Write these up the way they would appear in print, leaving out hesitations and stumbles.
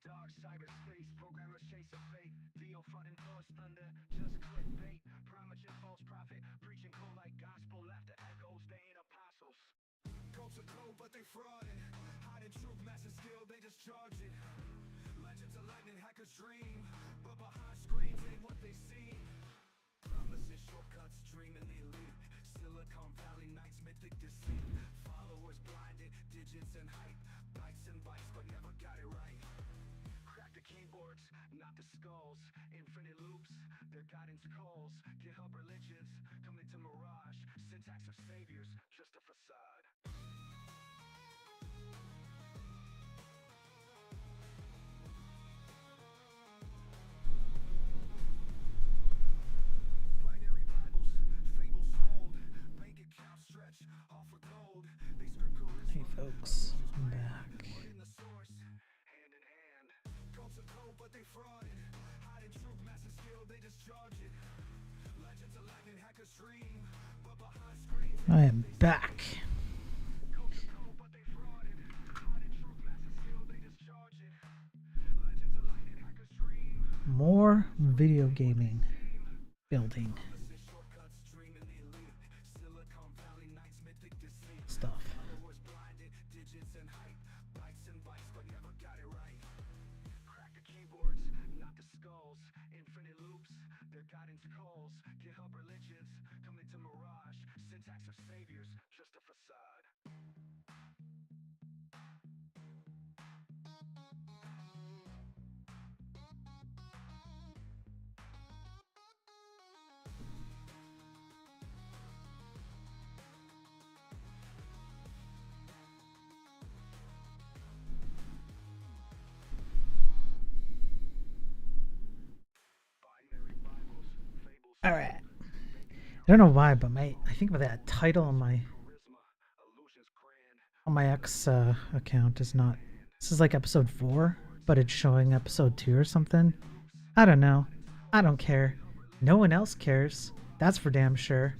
dark cyberspace, programmers chase a fate. Theo front and force thunder, just clickbait. Promise and false prophet, preaching cold like gospel. After echoes, they ain't apostles. Codes are cold, but they frauded. Hiding truth, massive skill, they just charge it. Legends of lightning, hackers dream, but behind screens ain't what they see. Promises, shortcuts, dreaming the elite. Silicon Valley nights, mythic deceit. Followers blinded, digits and hype. Bytes and bytes, but never got it right. Crack the keyboards, not the skulls. Infinite loops, their guidance calls. GitHub religions, coming to mirage. Syntax of saviors, just a facade. Binary Bibles, fables sold. Bank account stretch, all for gold. They script charisma. Hey folks, I'm back. In the source, hand in hand. Codes are cold, but they frauded. Hiding truth, massive skill, they just charge it. Legends of lightning, hackers dream, but behind screens. I am back. Codes are cold, but they frauded. Hiding truth, massive skill, they just charge it. Legends of lightning, hackers dream. More video gaming building Shortcuts, dreaming the elite. Silicon Valley nights, mythic deceit. stuff. Followers blinded, digits and hype. Bytes and bytes, but never got it right. Crack the keyboards, not the skulls. Infinite loops, their guidance calls. GitHub religions, coming to mirage. Syntax of saviors, just a facade. Binary Bibles, fables, All right. I don't know why, but I think about that title on my charisma, illusions grand. X account is not. This is like episode 4, but it's showing episode 2 or something. I don't know. I don't care. No one else cares. That's for damn sure.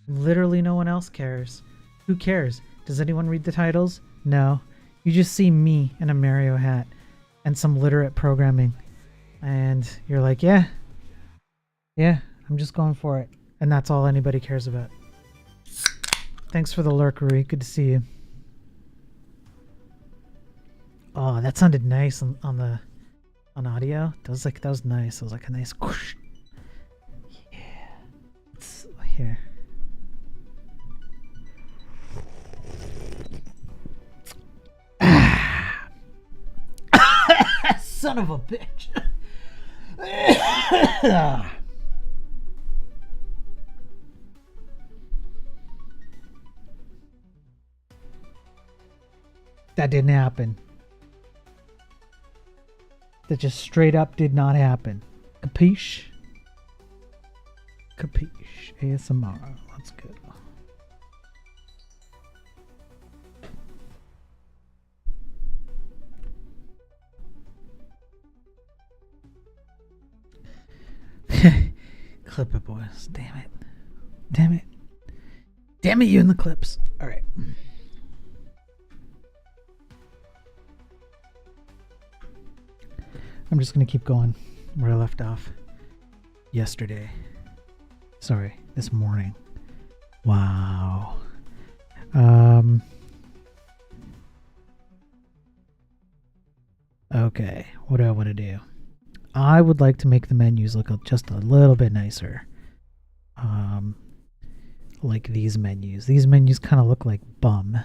Literally no one else cares. Who cares? Does anyone read the titles? No. You just see me in a Mario hat and some literate programming. And you're like, yeah, I'm just going for it. And that's all anybody cares about. Thanks for the lurk, Rui. Good to see you. Oh, that sounded nice on audio. That was nice. It was like a nice whoosh. Yeah. It's here. Son of a bitch. That didn't happen. That just straight up did not happen. Capiche? Capiche. ASMR. Let's go. Clip it, boys. Damn it. Damn it. Damn it, you in the clips. Alright. I'm just going to keep going where I left off yesterday. Sorry, this morning. Wow. Okay, what do I want to do? I would like to make the menus look just a little bit nicer. Like these menus. These menus kind of look like bum.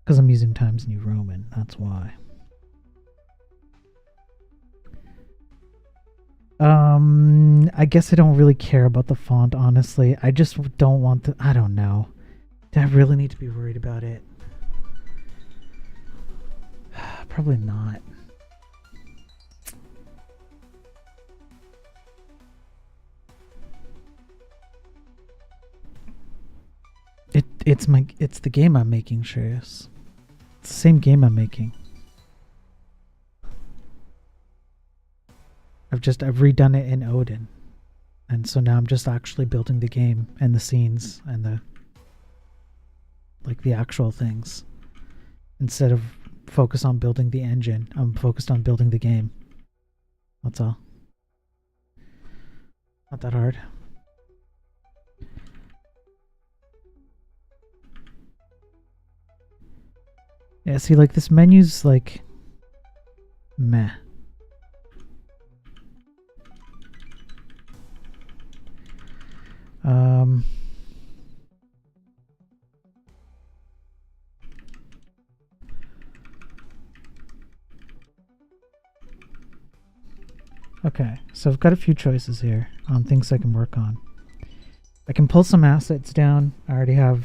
Because I'm using Times New Roman, that's why. I guess I don't really care about the font, honestly. I just don't want to. I don't know. Do I really need to be worried about it? Probably not. It's the game I'm making, Shreyas. It's the same game I'm making. I've redone it in Odin. And so now I'm just actually building the game and the scenes and the actual things. Instead of focus on building the engine, I'm focused on building the game. That's all. Not that hard. Yeah, see, like, this menu's like meh. Okay, so I've got a few choices here on things I can work on. I can pull some assets down. I already have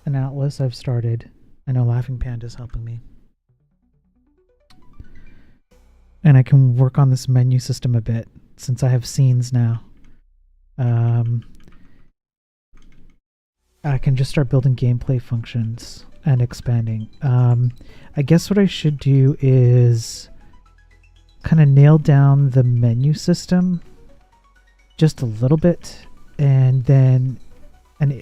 an atlas I've started. I know Laughing Panda's helping me. And I can work on this menu system a bit since I have scenes now. I can just start building gameplay functions and expanding. I guess what I should do is kind of nail down the menu system just a little bit, and then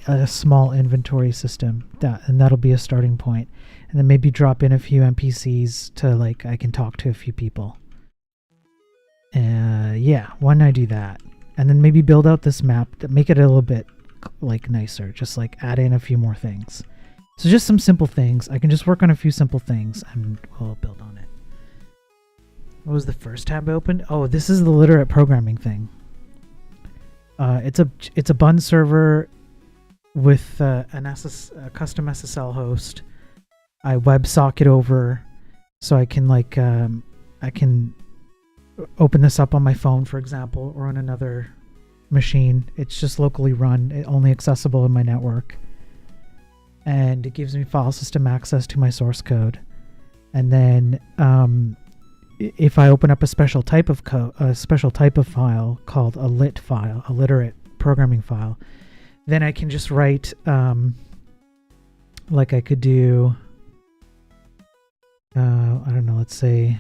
a small inventory system, and that'll be a starting point. And then maybe drop in a few NPCs to, like, I can talk to a few people. Yeah, why don't I do that? And then maybe build out this map to make it a little bit like nicer, just like add in a few more things. So just some simple things. I can just work on a few simple things and we'll build on it. What was the first tab I opened? Oh, this is the Literate programming thing. It's a Bun server with a custom SSL host. I WebSocket over, so I can I can open this up on my phone, for example, or on another machine. It's just locally run, only accessible in my network, and it gives me file system access to my source code. And then if I open up a special type of file called a lit file, a literate programming file, then I can just write like I could do I don't know, let's say,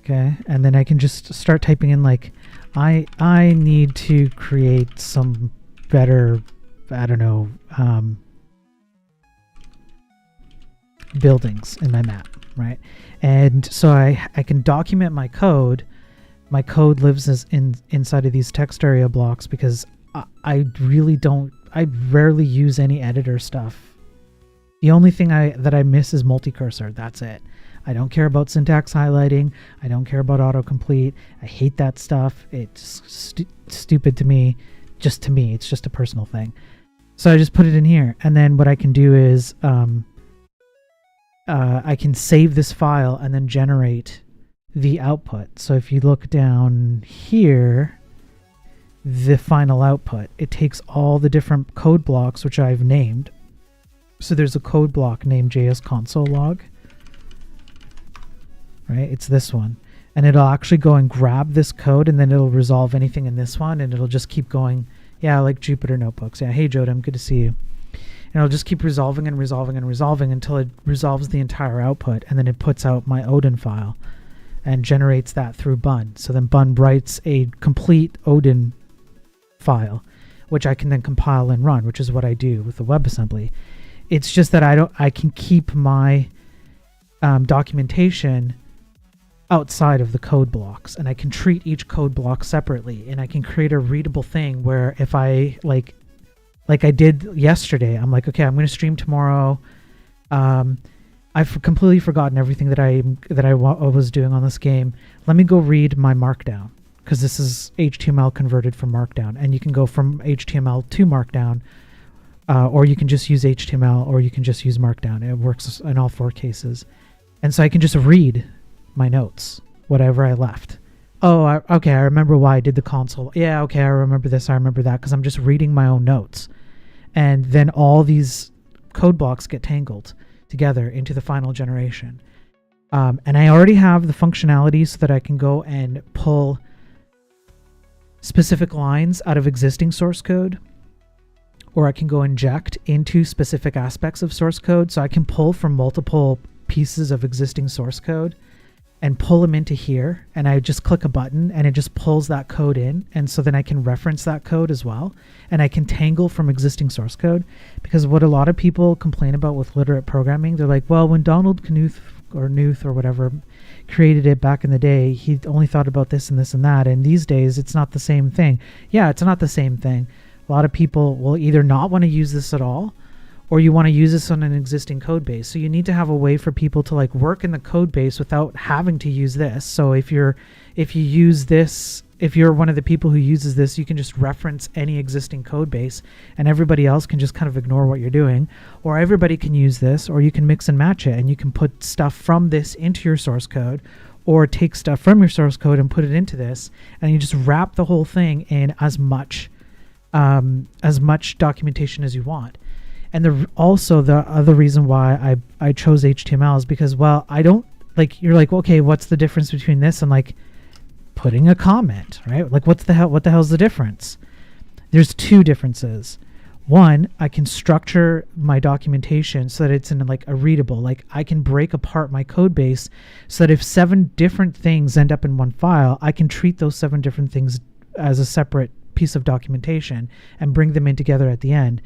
okay, and then I can just start typing in like I need to create some better, I don't know, buildings in my map, right? And so I can document my code. My code lives inside of these text area blocks because I rarely use any editor stuff. The only thing that I miss is multi-cursor. That's it. I don't care about syntax highlighting. I don't care about autocomplete. I hate that stuff. It's stupid to me. Just to me, it's just a personal thing. So I just put it in here. And then what I can do is I can save this file and then generate the output. So if you look down here, the final output, it takes all the different code blocks, which I've named. So there's a code block named JS console log, right? It's this one. And it'll actually go and grab this code, and then it'll resolve anything in this one, and it'll just keep going. Yeah, like Jupyter Notebooks. Yeah, hey Jodem, good to see you. And it'll just keep resolving and resolving and resolving until it resolves the entire output, and then it puts out my Odin file and generates that through Bun. So then Bun writes a complete Odin file, which I can then compile and run, which is what I do with the WebAssembly. It's just that I can keep my documentation outside of the code blocks, and I can treat each code block separately, and I can create a readable thing where if I like I did yesterday, I'm like, okay, I'm going to stream tomorrow. I've completely forgotten everything that I was doing on this game. Let me go read my Markdown, because this is HTML converted from Markdown, and you can go from HTML to Markdown. Or you can just use HTML, or you can just use Markdown. It works in all four cases. And so I can just read my notes, whatever I left. Oh, okay, I remember why I did the console. Yeah, okay, I remember this, I remember that, because I'm just reading my own notes. And then all these code blocks get tangled together into the final generation. And I already have the functionality so that I can go and pull specific lines out of existing source code, or I can go inject into specific aspects of source code. So I can pull from multiple pieces of existing source code and pull them into here, and I just click a button and it just pulls that code in, and so then I can reference that code as well, and I can tangle from existing source code. Because what a lot of people complain about with literate programming, they're like, well, when Donald Knuth or whatever created it back in the day, he only thought about this and this and that, and these days it's not the same thing. Yeah, it's not the same thing. A lot of people will either not want to use this at all, or you want to use this on an existing code base. So you need to have a way for people to like work in the code base without having to use this. So if you use this, if you're one of the people who uses this, you can just reference any existing code base and everybody else can just kind of ignore what you're doing. Or everybody can use this, or you can mix and match it and you can put stuff from this into your source code, or take stuff from your source code and put it into this, and you just wrap the whole thing in as much documentation as you want. And also the other reason why I chose HTML is because, well, I don't like, you're like, okay, what's the difference between this and like putting a comment, right? Like what the hell's the difference? There's two differences. One, I can structure my documentation so that it's in like a readable, like I can break apart my code base so that if 7 different things end up in one file, I can treat those 7 different things as a separate piece of documentation and bring them in together at the end.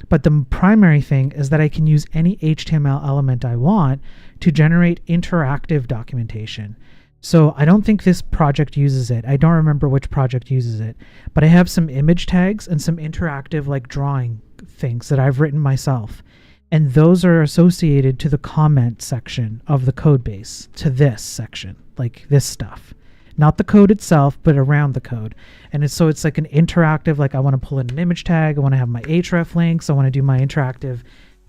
But the primary thing is that I can use any HTML element I want to generate interactive documentation. So I don't think this project uses it. I don't remember which project uses it, but I have some image tags and some interactive like drawing things that I've written myself. And those are associated to the comment section of the code base, to this section, like this stuff. Not the code itself, but around the code. And it's like an interactive, like I want to pull in an image tag, I want to have my href links, I want to do my interactive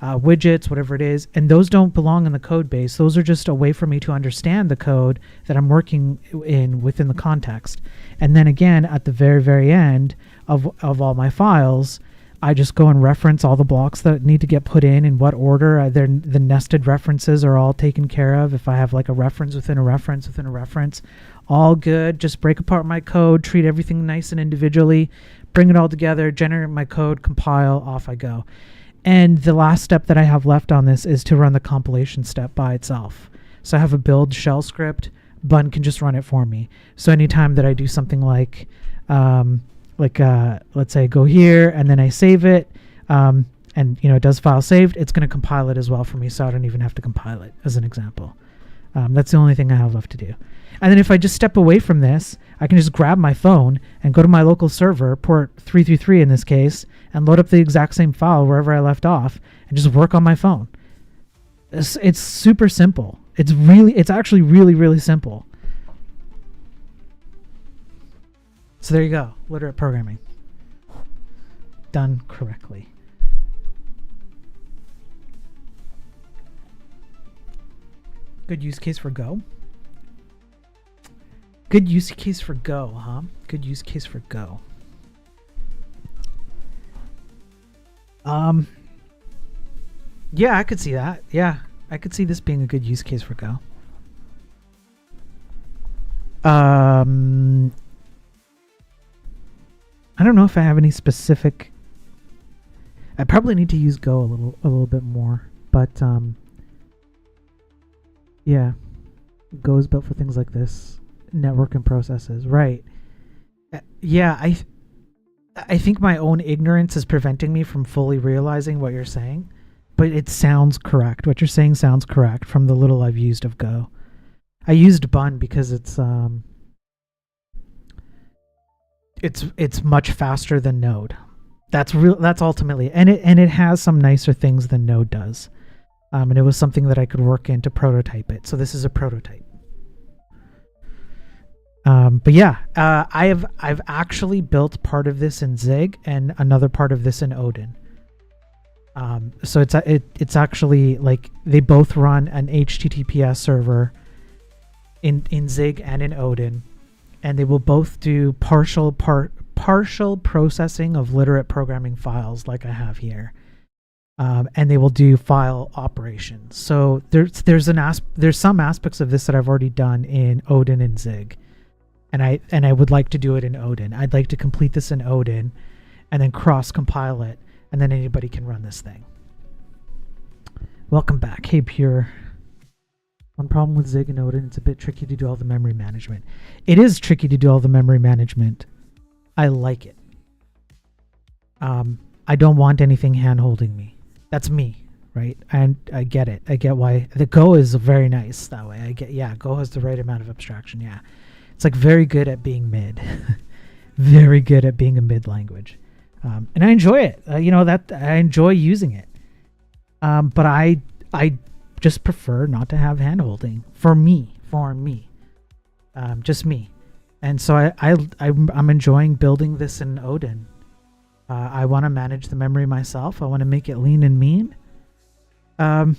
widgets, whatever it is. And those don't belong in the code base. Those are just a way for me to understand the code that I'm working in within the context. And then again, at the very, very end of all my files, I just go and reference all the blocks that need to get put in what order. The nested references are all taken care of. If I have like a reference within a reference within a reference, all good. Just break apart my code, treat everything nice and individually, bring it all together, generate my code, compile, off I go. And the last step that I have left on this is to run the compilation step by itself. So I have a build shell script. Bun can just run it for me. So anytime that I do something like let's say I go here and then I save it, and it does file saved, it's going to compile it as well for me, so I don't even have to compile it, as an example. That's the only thing I have left to do. And then if I just step away from this, I can just grab my phone and go to my local server, port 333 in this case, and load up the exact same file wherever I left off and just work on my phone. It's super simple. It's actually really, really simple. So there you go, literate programming. Done correctly. Good use case for Go. Good use case for Go, huh? Good use case for Go. Yeah, I could see that. Yeah, I could see this being a good use case for Go. I don't know if I have any specific. I probably need to use Go a little bit more, but yeah, Go is built for things like this, network and processes, right? Yeah, I think my own ignorance is preventing me from fully realizing what you're saying, but it sounds correct. What you're saying sounds correct from the little I've used of Go. I used Bun because it's much faster than Node. That's ultimately, and it has some nicer things than Node does. And it was something that I could work in to prototype it. So this is a prototype. But yeah, I've actually built part of this in Zig and another part of this in Odin. So it's actually like they both run an HTTPS server in Zig and in Odin, and they will both do partial processing of literate programming files like I have here. And they will do file operations. So there's some aspects of this that I've already done in Odin and Zig, and I would like to do it in Odin. I'd like to complete this in Odin, and then cross compile it, and then anybody can run this thing. Welcome back. Hey, Pure. One problem with Zig and Odin, it's a bit tricky to do all the memory management. It is tricky to do all the memory management. I like it. I don't want anything hand-holding me. That's me, right? And I get it. I get why. The Go is very nice that way. I get, yeah, Go has the right amount of abstraction, yeah. It's like very good at being mid. Very good at being a mid language. And I enjoy it. You know, that I enjoy using it. But I just prefer not to have hand-holding for me. Just me. And so I'm enjoying building this in Odin. I want to manage the memory myself. I want to make it lean and mean. I'm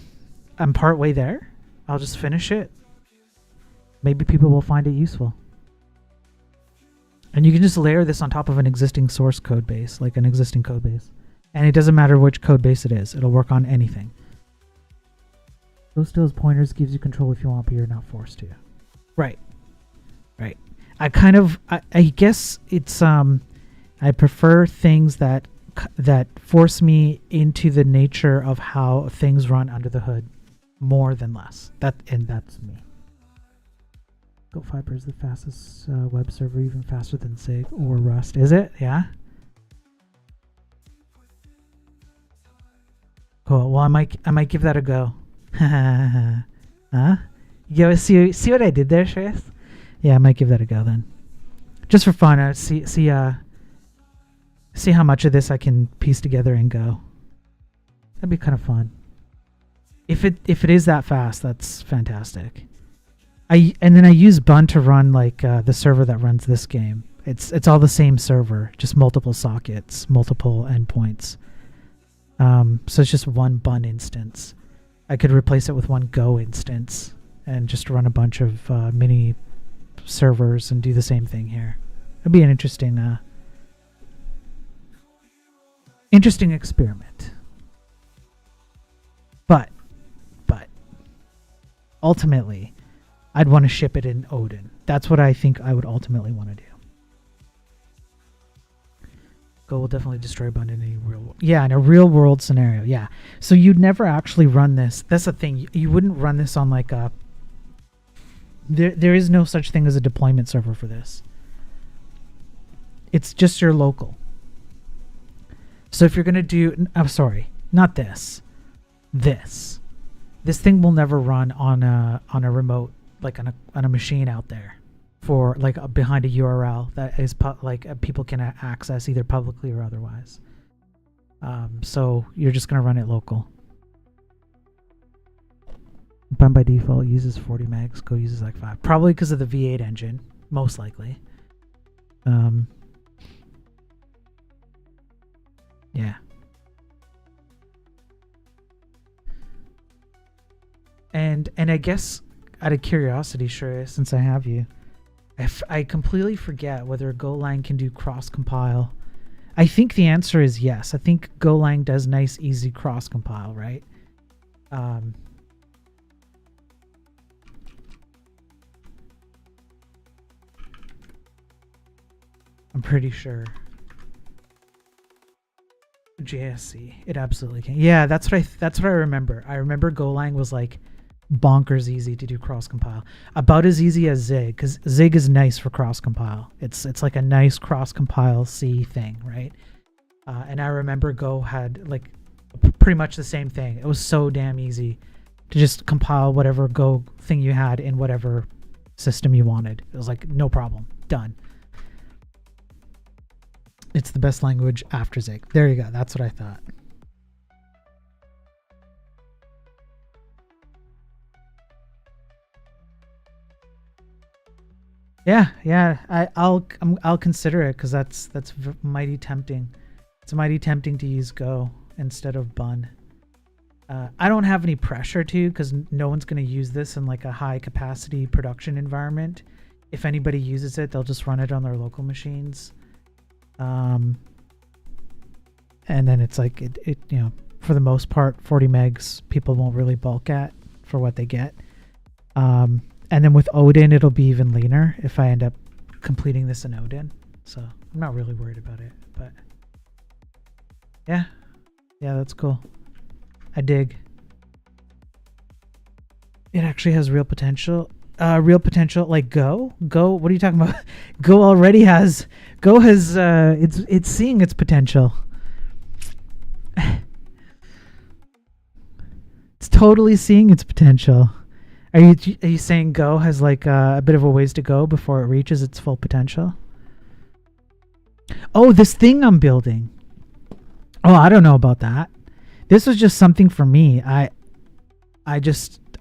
partway there. I'll just finish it. Maybe people will find it useful. And you can just layer this on top of an existing source code base, like an existing code base. And it doesn't matter which code base it is. It'll work on anything. Those still as pointers gives you control if you want, but you're not forced to. Right. Right. I guess it's, I prefer things that force me into the nature of how things run under the hood more than less. That's me. Go Fiber is the fastest web server, even faster than Zig or Rust. Is it? Yeah. Cool. Well, I might give that a go. Huh? You see what I did there, Shreyas? Yeah, I might give that a go then. Just for fun. See how much of this I can piece together and Go. That'd be kind of fun. If it is that fast, that's fantastic. And then I use Bun to run like the server that runs this game. It's all the same server, just multiple sockets, multiple endpoints. So it's just one Bun instance. I could replace it with one Go instance and just run a bunch of mini servers and do the same thing here. It'd be an interesting experiment. But ultimately, I'd want to ship it in Odin. That's what I think I would ultimately want to do. Go will definitely destroy Bun in a real world. Yeah, in a real world scenario. Yeah. So you'd never actually run this. That's the thing. You wouldn't run this on like a... There is no such thing as a deployment server for this. It's just your local. So if you're going to do... I'm sorry. Not this. This thing will never run on a remote, like on a machine out there, for like behind a URL that is people can access either publicly or otherwise. So you're just gonna run it local. Bun by default uses 40 megs. Go uses like 5, probably because of the V8 engine, most likely. Yeah. And I guess out of curiosity, sure, since I have you, I completely forget whether Golang can do cross-compile. I think the answer is yes. I think Golang does nice, easy cross-compile, right? I'm pretty sure. JSC, it absolutely can. Yeah, that's what I remember. I remember Golang was like bonkers easy to do cross compile, about as easy as Zig, because Zig is nice for cross compile. It's like a nice cross compile C thing, right? And I remember Go had like pretty much the same thing. It was so damn easy to just compile whatever Go thing you had in whatever system you wanted. It was like no problem, done. It's the best language after Zig. There you go. That's what I thought. Yeah. I'll consider it because that's mighty tempting. It's mighty tempting to use Go instead of Bun. I don't have any pressure to, because no one's going to use this in like a high capacity production environment. If anybody uses it, they'll just run it on their local machines. And then it's like it you know, for the most part 40 megs people won't really bulk at for what they get. And then with Odin it'll be even leaner if I end up completing this in Odin, so I'm not really worried about it. But yeah, that's cool. I dig. It actually has real potential. Real potential, like Go. What are you talking about? Go has. It's seeing its potential. It's totally seeing its potential. Are you saying Go has like a bit of a ways to go before it reaches its full potential? Oh, this thing I'm building. Oh, I don't know about that. This was just something for me. I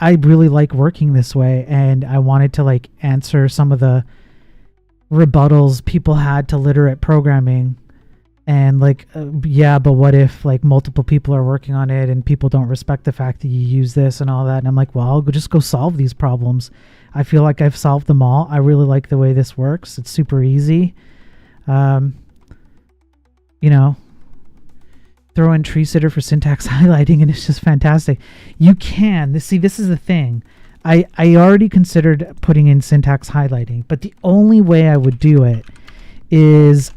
really like working this way, and I wanted to like answer some of the rebuttals people had to literate programming, and like yeah, but what if like multiple people are working on it and people don't respect the fact that you use this and all that? And I'm like, well, I'll just go solve these problems. I feel like I've solved them all. I really like the way this works. It's super easy. You know, throw in tree sitter for syntax highlighting and it's just fantastic. You can see, this is the thing. I already considered putting in syntax highlighting, but the only way I would do it is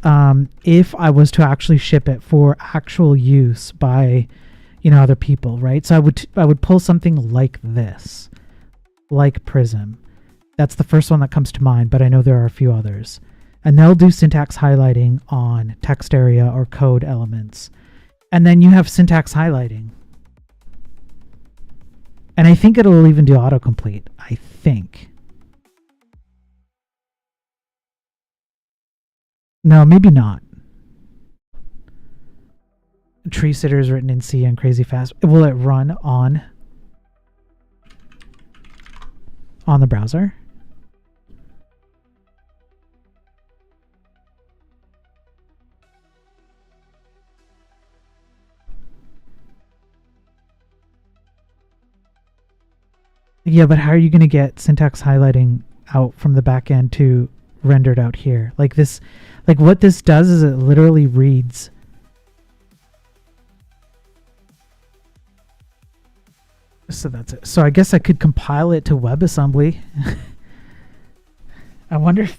if I was to actually ship it for actual use by, you know, other people, right? So I would pull something like this, like Prism. That's the first one that comes to mind, but I know there are a few others. And they'll do syntax highlighting on text area or code elements. And then you have syntax highlighting. And I think it'll even do autocomplete. I think. No, maybe not. Tree sitter is written in C and crazy fast. Will it run on the browser? Yeah, but how are you going to get syntax highlighting out from the back end to rendered out here? Like this, like what this does is it literally reads. So that's it. So I guess I could compile it to WebAssembly. I wonder if...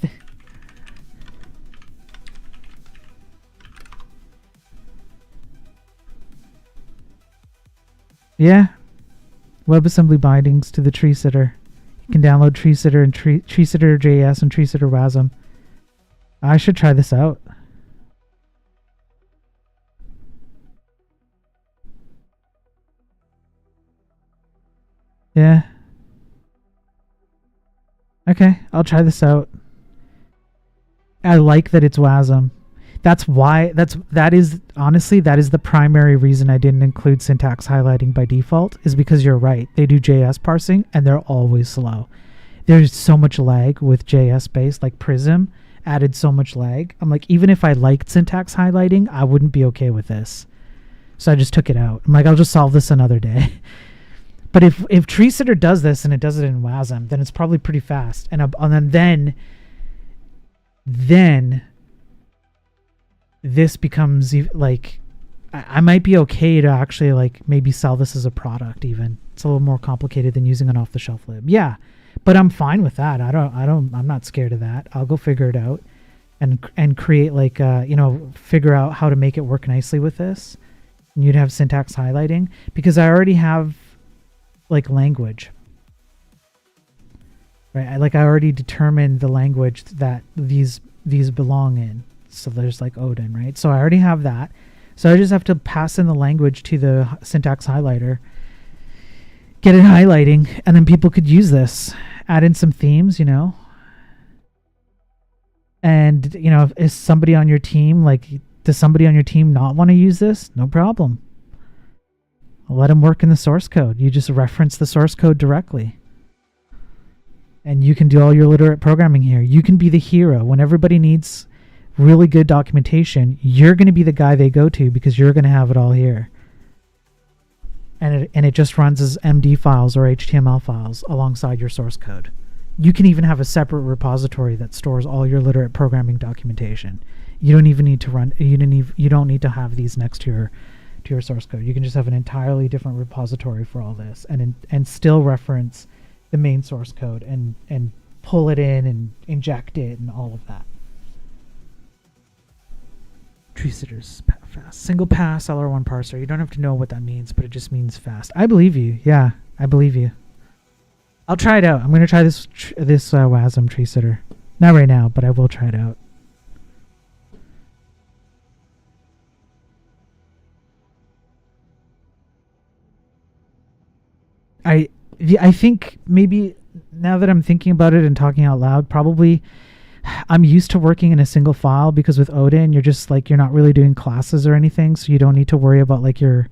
Yeah. WebAssembly bindings to the tree sitter. You can download tree sitter and tree sitter JS and tree sitter WASM. I should try this out. Yeah. Okay, I'll try this out. I like that it's WASM. That's why that is honestly the primary reason I didn't include syntax highlighting by default, is because you're right. They do JS parsing and they're always slow. There's so much lag with JS based, like Prism added so much lag. I'm like, even if I liked syntax highlighting, I wouldn't be okay with this. So I just took it out. I'm like, I'll just solve this another day. But if tree sitter does this and it does it in WASM, then it's probably pretty fast. And then this becomes like, I might be okay to actually like maybe sell this as a product even. It's a little more complicated than using an off-the-shelf lib. Yeah, but I'm fine with that. I'm not scared of that. I'll go figure it out and create like, figure out how to make it work nicely with this. And you'd have syntax highlighting because I already have like language, right? I already determined the language that these belong in. So there's like Odin, right? So I already have that. So I just have to pass in the language to the syntax highlighter, get it highlighting, and then people could use this, add in some themes, and is somebody on your team, like, does somebody on your team not want to use this? No problem. I'll let them work in the source code. You just reference the source code directly. And you can do all your literate programming here. You can be the hero. When everybody needs really good documentation, you're going to be the guy they go to because you're going to have it all here. And it just runs as MD files or HTML files alongside your source code. You can even have a separate repository that stores all your literate programming documentation. You don't even need to run. You don't need to have these next to your source code. You can just have an entirely different repository for all this, and still reference the main source code and pull it in and inject it and all of that. Tree sitters fast. Single pass LR1 parser. You don't have to know what that means, but it just means fast. I believe you. Yeah, I believe you. I'll try it out. I'm going to try this WASM tree sitter. Not right now, but I will try it out. I think maybe now that I'm thinking about it and talking out loud, probably I'm used to working in a single file because with Odin, you're just like, you're not really doing classes or anything. So you don't need to worry about like your,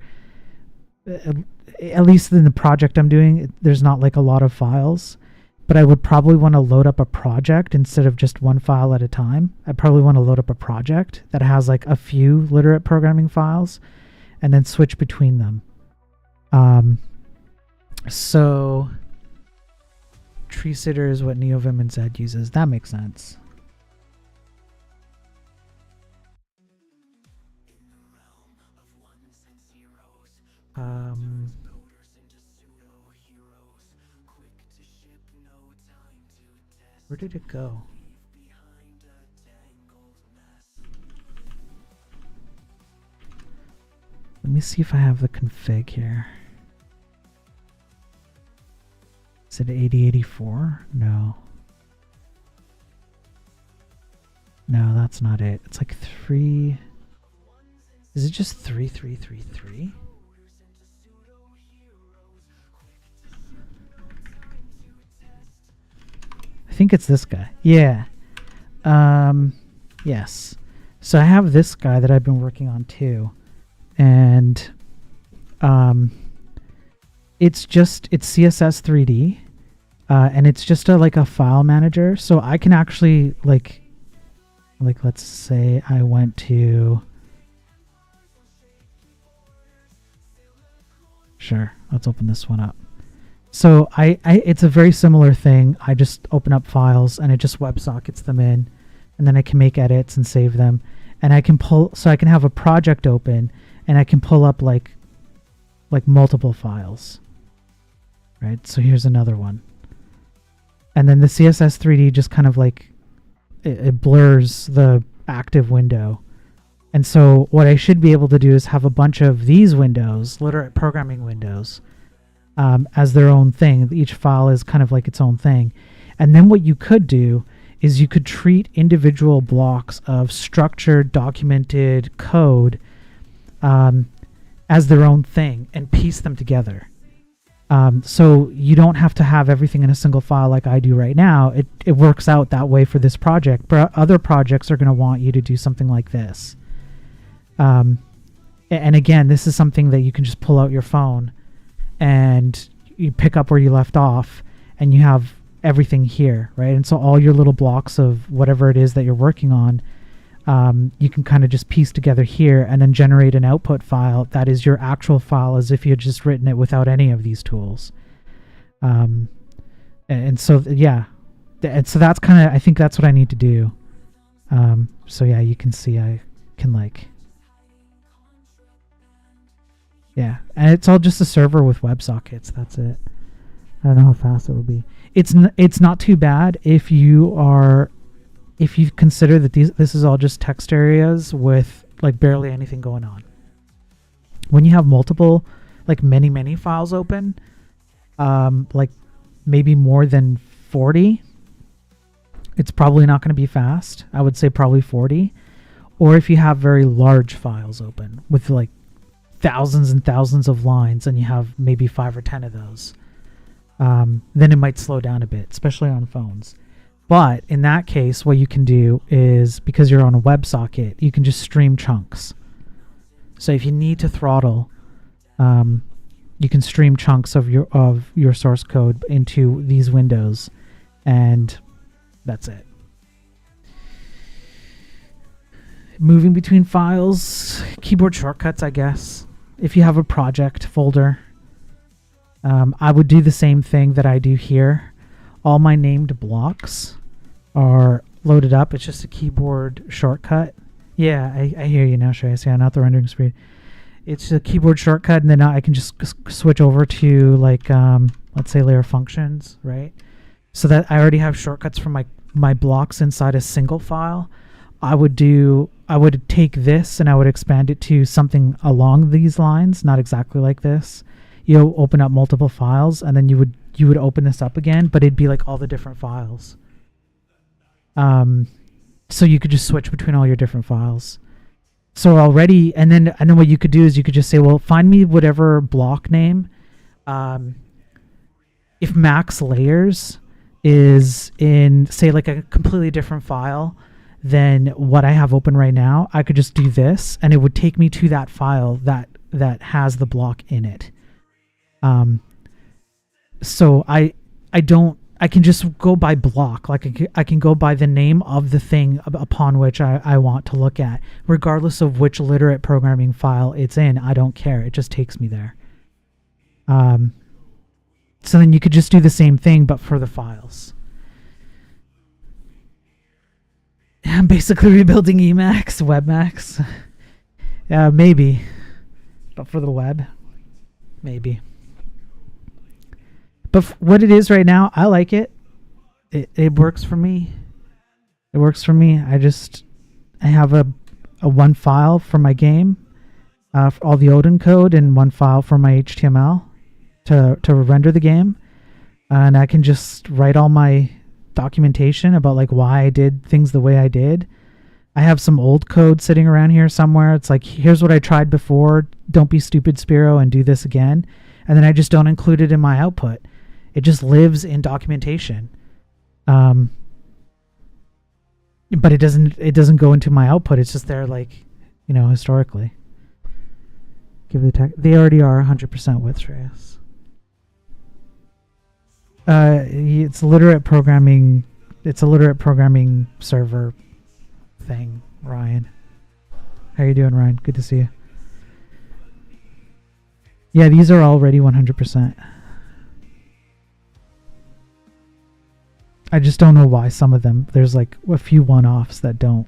at least in the project I'm doing, there's not like a lot of files, but I would probably want to load up a project instead of just one file at a time. I probably want to load up a project that has like a few literate programming files and then switch between them. So tree sitter is what NeoVim and Zed uses. That makes sense. Where did it go? Let me see if I have the config here. Is it 8084? No. No, that's not it. It's like 3. Is it just 3333? I think it's this guy. Yeah. Yes. So I have this guy that I've been working on too. And it's CSS3D. And it's just like a file manager. So I can actually like let's say I went to, sure, let's open this one up. So it's a very similar thing. I just open up files and it just WebSockets them in, and then I can make edits and save them. And I can so I can have a project open and I can pull up like multiple files. Right? So here's another one. And then the CSS3D just kind of like, it blurs the active window. And so what I should be able to do is have a bunch of these windows, literate programming windows, as their own thing. Each file is kind of like its own thing. And then what you could do is you could treat individual blocks of structured, documented code as their own thing and piece them together. So you don't have to have everything in a single file like I do right now. It works out that way for this project, but other projects are going to want you to do something like this. And again, this is something that you can just pull out your phone and you pick up where you left off and you have everything here, right? And so all your little blocks of whatever it is that you're working on, you can kind of just piece together here and then generate an output file that is your actual file as if you had just written it without any of these tools. And so, yeah. And so that's kind of, I think that's what I need to do. So yeah, you can see I can like, yeah, and it's all just a server with WebSockets. That's it. I don't know how fast it will be. It's not too bad if you consider that this is all just text areas with like barely anything going on. When you have multiple, like many files open, like maybe more than 40, it's probably not going to be fast. I would say probably 40. Or if you have very large files open with like thousands and thousands of lines and you have maybe 5 or 10 of those, then it might slow down a bit, especially on phones. But in that case, what you can do is, because you're on a WebSocket, you can just stream chunks. So if you need to throttle, you can stream chunks of your source code into these windows, and that's it. Moving between files, keyboard shortcuts, I guess. If you have a project folder, I would do the same thing that I do here. All my named blocks are loaded up. It's just a keyboard shortcut. Yeah, I hear you now, Shreyas. Yeah, not the rendering speed. It's a keyboard shortcut, and then I can just switch over to like, let's say layer functions, right? So that I already have shortcuts for my blocks inside a single file. I would take this and I would expand it to something along these lines, not exactly like this. You'll open up multiple files, and then you you would open this up again, but it'd be like all the different files. So you could just switch between all your different files. So already, and then what you could do is you could just say, well, find me whatever block name. If max layers is in, say, like a completely different file than what I have open right now, I could just do this, and it would take me to that file that has the block in it. So I can just go by block. Like I can go by the name of the thing upon which I want to look at, regardless of which literate programming file it's in. I don't care. It just takes me there. So then you could just do the same thing, but for the files. I'm basically rebuilding Emacs, WebMax. Maybe. But for the web, maybe. But what it is right now, I like it. It works for me. It works for me. I have a one file for my game, for all the Odin code, and one file for my HTML to render the game. And I can just write all my documentation about like why I did things the way I did. I have some old code sitting around here somewhere. It's like, here's what I tried before. Don't be stupid, Spiro, and do this again. And then I just don't include it in my output. It just lives in documentation. But it doesn't go into my output. It's just there, like, you know, historically. Give the tech. They already are 100% with Shreyas. It's literate programming. It's a literate programming server thing. Ryan, how you doing, Ryan? Good to see you. Yeah, these are already 100%. I just don't know why some of them. There's like a few one-offs that don't.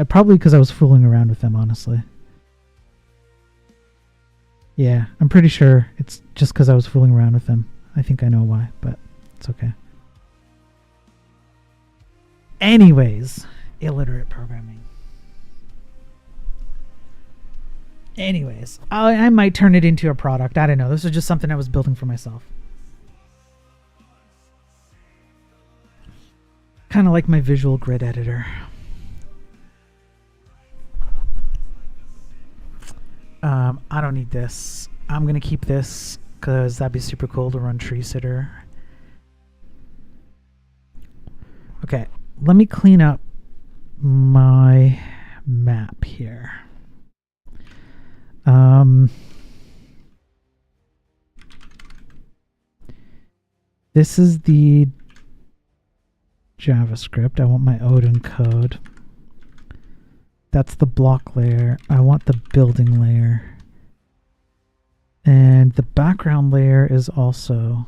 Probably because I was fooling around with them, honestly. Yeah, I'm pretty sure it's just because I was fooling around with them. I think I know why, but it's okay. Anyways, illiterate programming. Anyways, I might turn it into a product. I don't know. This is just something I was building for myself. Kind of like my visual grid editor. I don't need this. I'm going to keep this because that'd be super cool to run Tree Sitter. Okay, let me clean up my map here. This is the JavaScript. I want my Odin code. That's the block layer. I want the building layer. And the background layer is also...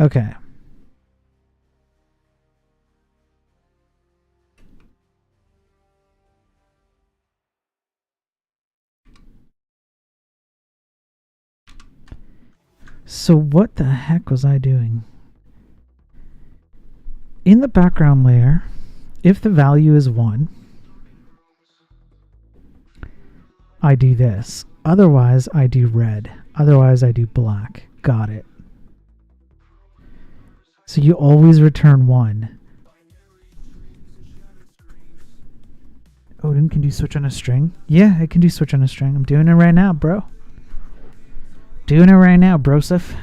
Okay. So what the heck was I doing? In the background layer, if the value is 1, I do this. Otherwise, I do red. Otherwise, I do black. Got it. So you always return 1. Odin, can do switch on a string? Yeah, I can do switch on a string. I'm doing it right now, bro. Doing it right now, brosif.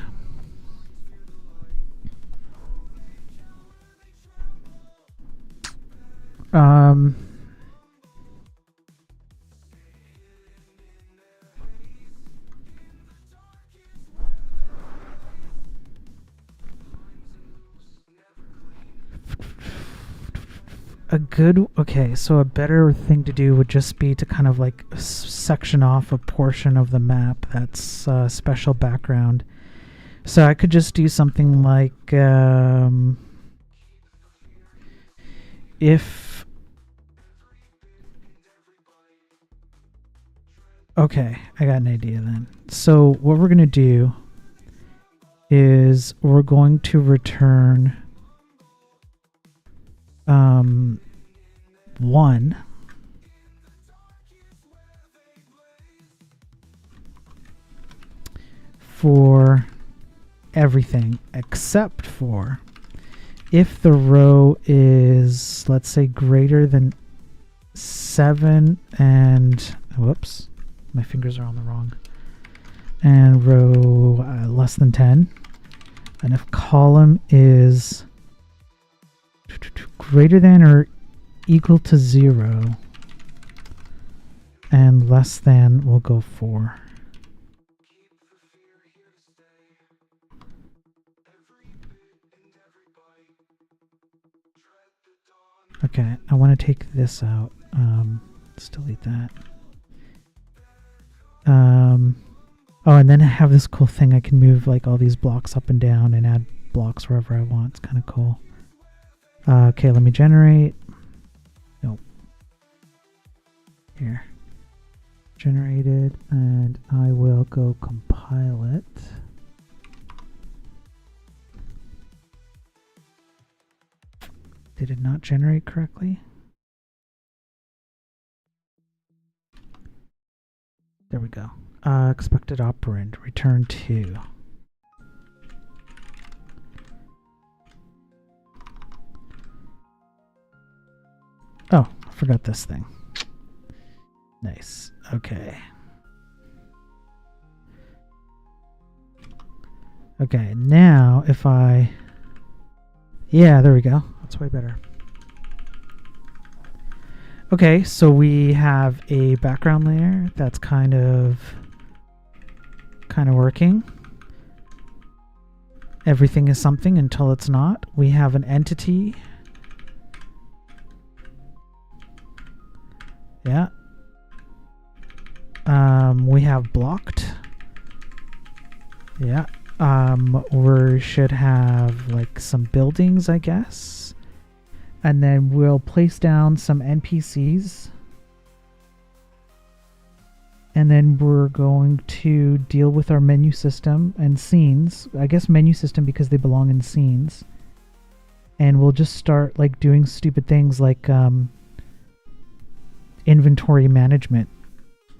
Okay, so a better thing to do would just be to kind of like section off a portion of the map that's special background. So I could just do something like if... Okay, I got an idea then. So what we're going to do is we're going to return 1. for everything except for if the row is, let's say, greater than 7 and, whoops, my fingers are on the wrong, and row less than 10, and if column is greater than or equal to 0 and less than, we'll go 4. Okay, I want to take this out. Let's delete that. Oh, and then I have this cool thing. I can move like all these blocks up and down and add blocks wherever I want. It's kind of cool. Okay, let me generate. Nope. Here. Generated, and I will go compile it. Did it not generate correctly? There we go. Expected operand, return 2. Oh, I forgot this thing. Nice. Okay. Okay, now if I... Yeah, there we go. That's way better. Okay, so we have a background layer that's kind of working. Everything is something until it's not. We have an entity. Yeah. We have blocked. Yeah. We should have like some buildings, I guess. And then we'll place down some NPCs. And then we're going to deal with our menu system and scenes. I guess menu system because they belong in scenes. And we'll just start like doing stupid things like inventory management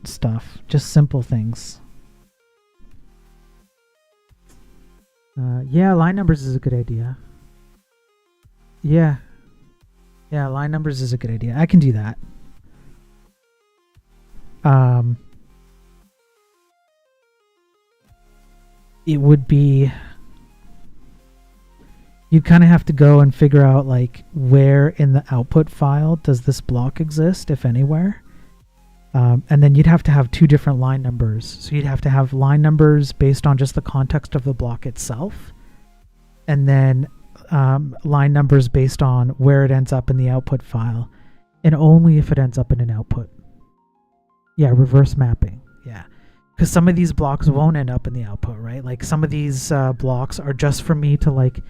stuff. Just simple things. Yeah, line numbers is a good idea. Yeah. Yeah, line numbers is a good idea. I can do that. It would be... You'd kind of have to go and figure out like where in the output file does this block exist, if anywhere. And then you'd have to have 2 different line numbers. So you'd have to have line numbers based on just the context of the block itself. And then line numbers based on where it ends up in the output file. And only if it ends up in an output. Yeah, reverse mapping. Yeah. Because some of these blocks won't end up in the output, right? Like some of these blocks are just for me to like,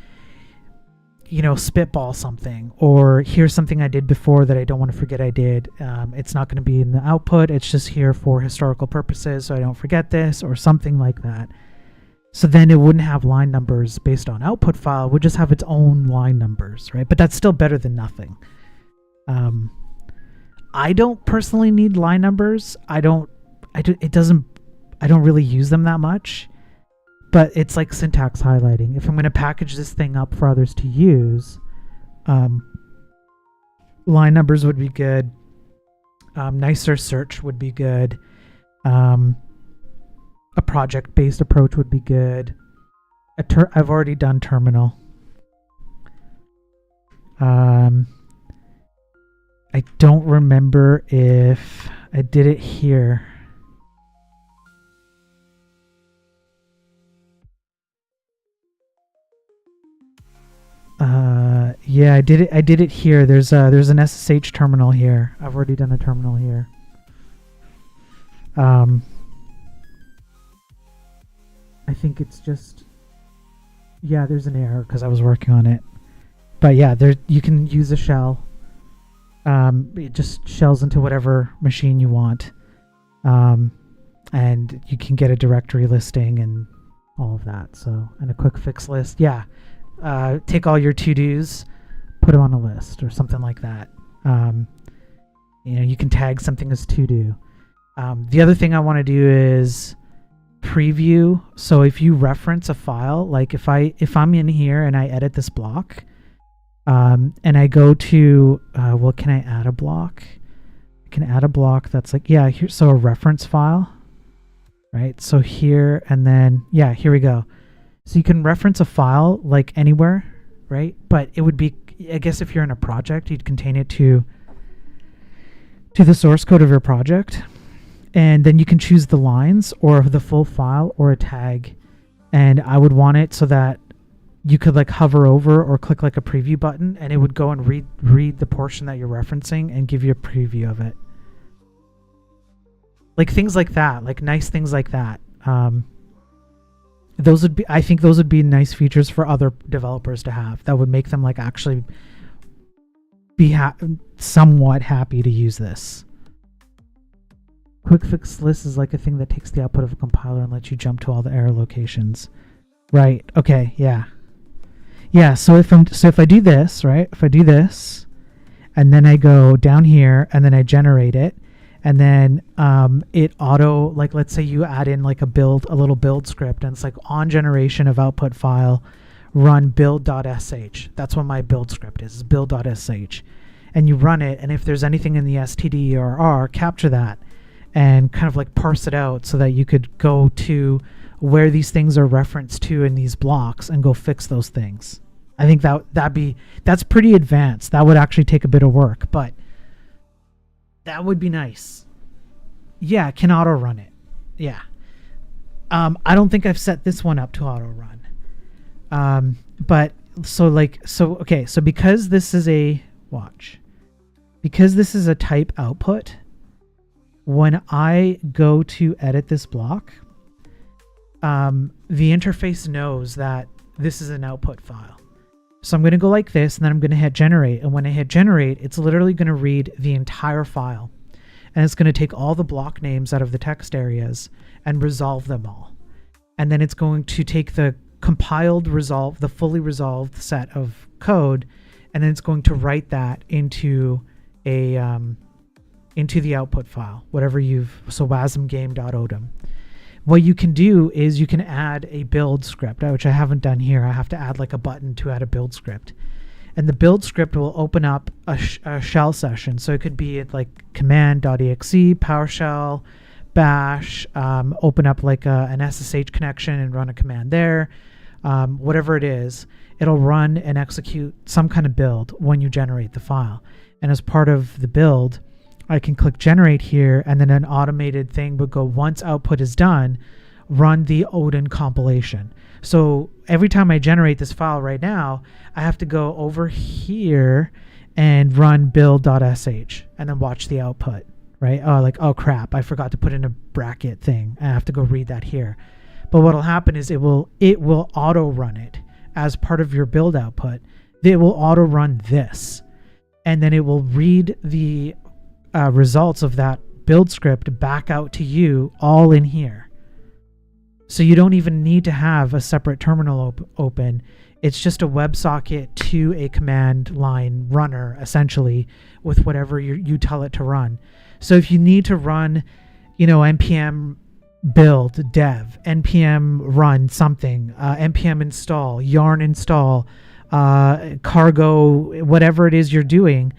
you know, spitball something, or here's something I did before that I don't want to forget I did. It's not going to be in the output. It's just here for historical purposes, so I don't forget this, or something like that. So then it wouldn't have line numbers based on output file. It would just have its own line numbers, right? But that's still better than nothing. I don't personally need line numbers. I don't really use them that much. But it's like syntax highlighting. If I'm going to package this thing up for others to use, line numbers would be good. Nicer search would be good. A project-based approach would be good. I've already done terminal. I don't remember if I did it here. Yeah, I did it here. There's an SSH terminal here. I've already done a terminal here. I think it's just, yeah, there's an error because I was working on it. But yeah, you can use a shell. It just shells into whatever machine you want. And you can get a directory listing and all of that. So, and a quick fix list. Yeah. Take all your to-dos, put them on a list or something like that. You can tag something as to-do. The other thing I want to do is preview. So if you reference a file, like if I'm in here and I edit this block, and I go to, well, can I add a block? I can add a block that's like, yeah, here, so a reference file, right? So here, and then, yeah, here we go. So you can reference a file like anywhere, right? But it would be, I guess if you're in a project, you'd contain it to the source code of your project. And then you can choose the lines or the full file or a tag. And I would want it so that you could like hover over or click like a preview button, and it would go and read the portion that you're referencing and give you a preview of it. Like things like that, like nice things like that. Those would be, I think those would be nice features for other developers to have that would make them like actually be somewhat happy to use this. Quick fix list is like a thing that takes the output of a compiler and lets you jump to all the error locations. Right. Okay. Yeah. Yeah. So if I do this, right, if I do this and then I go down here and then I generate it, and then it auto, like let's say you add in like a little build script, and it's like on generation of output file, run build.sh. That's what my build script is build.sh. And you run it, and if there's anything in the std or r, capture that and kind of like parse it out so that you could go to where these things are referenced to in these blocks and go fix those things. I think that's pretty advanced. That would actually take a bit of work, but that would be nice. Yeah, can auto run it. Yeah. I don't think I've set this one up to auto run. But okay, so because this is a type output, when I go to edit this block, the interface knows that this is an output file. So I'm going to go like this, and then I'm going to hit generate. And when I hit generate, it's literally going to read the entire file. And it's going to take all the block names out of the text areas and resolve them all. And then it's going to take the compiled the fully resolved set of code, and then it's going to write that into the output file, whatever so wasmgame.odm. What you can do is you can add a build script, which I haven't done here. I have to add like a button to add a build script. And the build script will open up a shell session. So it could be like command.exe, PowerShell, bash, open up like an SSH connection and run a command there. Whatever it is, it'll run and execute some kind of build when you generate the file. And as part of the build, I can click generate here, and then an automated thing would go, once output is done, run the Odin compilation. So every time I generate this file right now, I have to go over here and run build.sh and then watch the output, right? Oh crap, I forgot to put in a bracket thing. I have to go read that here. But what'll happen is it will auto run it as part of your build output. It will auto run this, and then it will read the results of that build script back out to you all in here. So you don't even need to have a separate terminal open. It's just a WebSocket to a command line runner, essentially, with whatever you tell it to run. So if you need to run, npm build dev, npm run something, npm install, yarn install, cargo, whatever it is you're doing,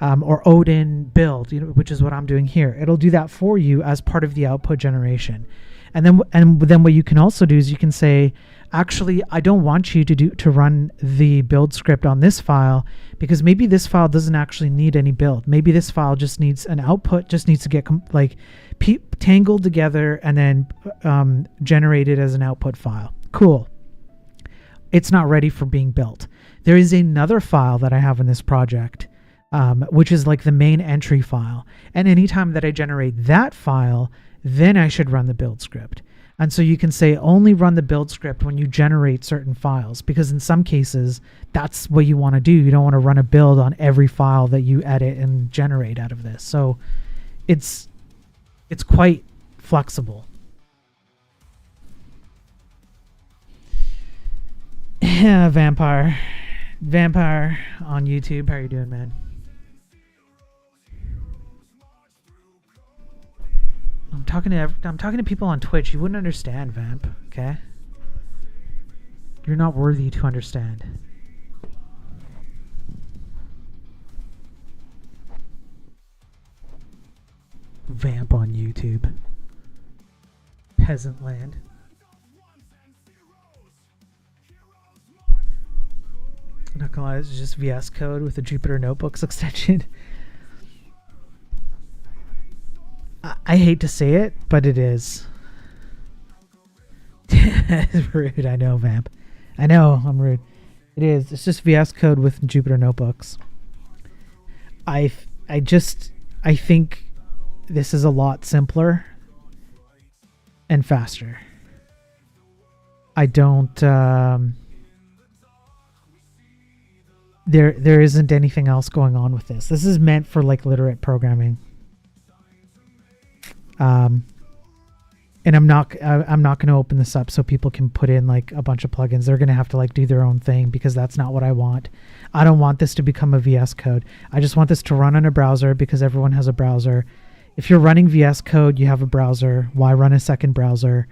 or Odin build, which is what I'm doing here. It'll do that for you as part of the output generation. And then what you can also do is you can say, actually, I don't want you to run the build script on this file, because maybe this file doesn't actually need any build. Maybe this file just needs an output, just needs to get tangled together and then generated as an output file. Cool. It's not ready for being built. There is another file that I have in this project, which is like the main entry file. And anytime that I generate that file, then I should run the build script. And so you can say only run the build script when you generate certain files, because in some cases, that's what you want to do. You don't want to run a build on every file that you edit and generate out of this. So it's quite flexible. Yeah, Vampire on YouTube. How are you doing, man? I'm talking to people on Twitch. You wouldn't understand, Vamp. Okay. You're not worthy to understand. Vamp on YouTube. Peasant land. I'm not gonna lie, it's just VS Code with a Jupyter Notebooks extension. I hate to say it, but it is. It's rude, I know, Vamp. I know, I'm rude. It is. It's just VS Code with Jupyter Notebooks. I think this is a lot simpler and faster. I don't there isn't anything else going on with this. This is meant for like literate programming. And I'm not going to open this up so people can put in like a bunch of plugins. They're going to have to like do their own thing because that's not what I want. I don't want this to become a VS Code. I just want this to run on a browser because everyone has a browser. If you're running VS Code, you have a browser. Why run a second browser?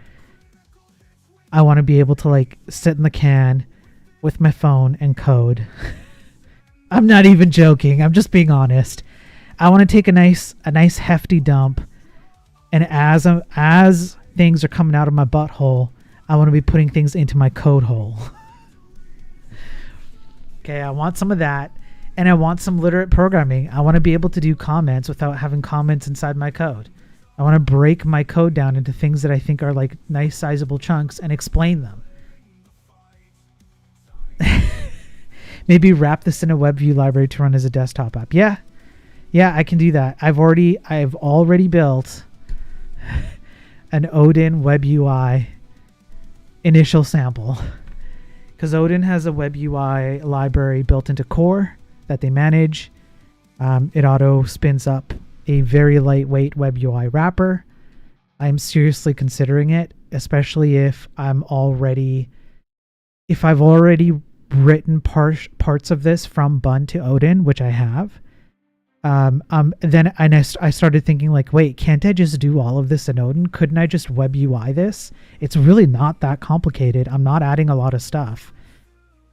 I want to be able to like sit in the can with my phone and code. I'm not even joking. I'm just being honest. I want to take a nice hefty dump, and as things are coming out of my butthole, I want to be putting things into my code hole. Okay, I want some of that, and I want some literate programming. I want to be able to do comments without having comments inside my code. I want to break my code down into things that I think are like nice sizable chunks and explain them. Maybe wrap this in a WebView library to run as a desktop app. Yeah, I can do that. I've already built an Odin web UI initial sample, because Odin has a web UI library built into core that they manage. It auto spins up a very lightweight web UI wrapper. I'm seriously considering it, especially if I've already written parts of this from Bun to Odin, which I have. Then I started thinking like, wait, can't I just do all of this in Odin? Couldn't I just web UI this? It's really not that complicated. I'm not adding a lot of stuff.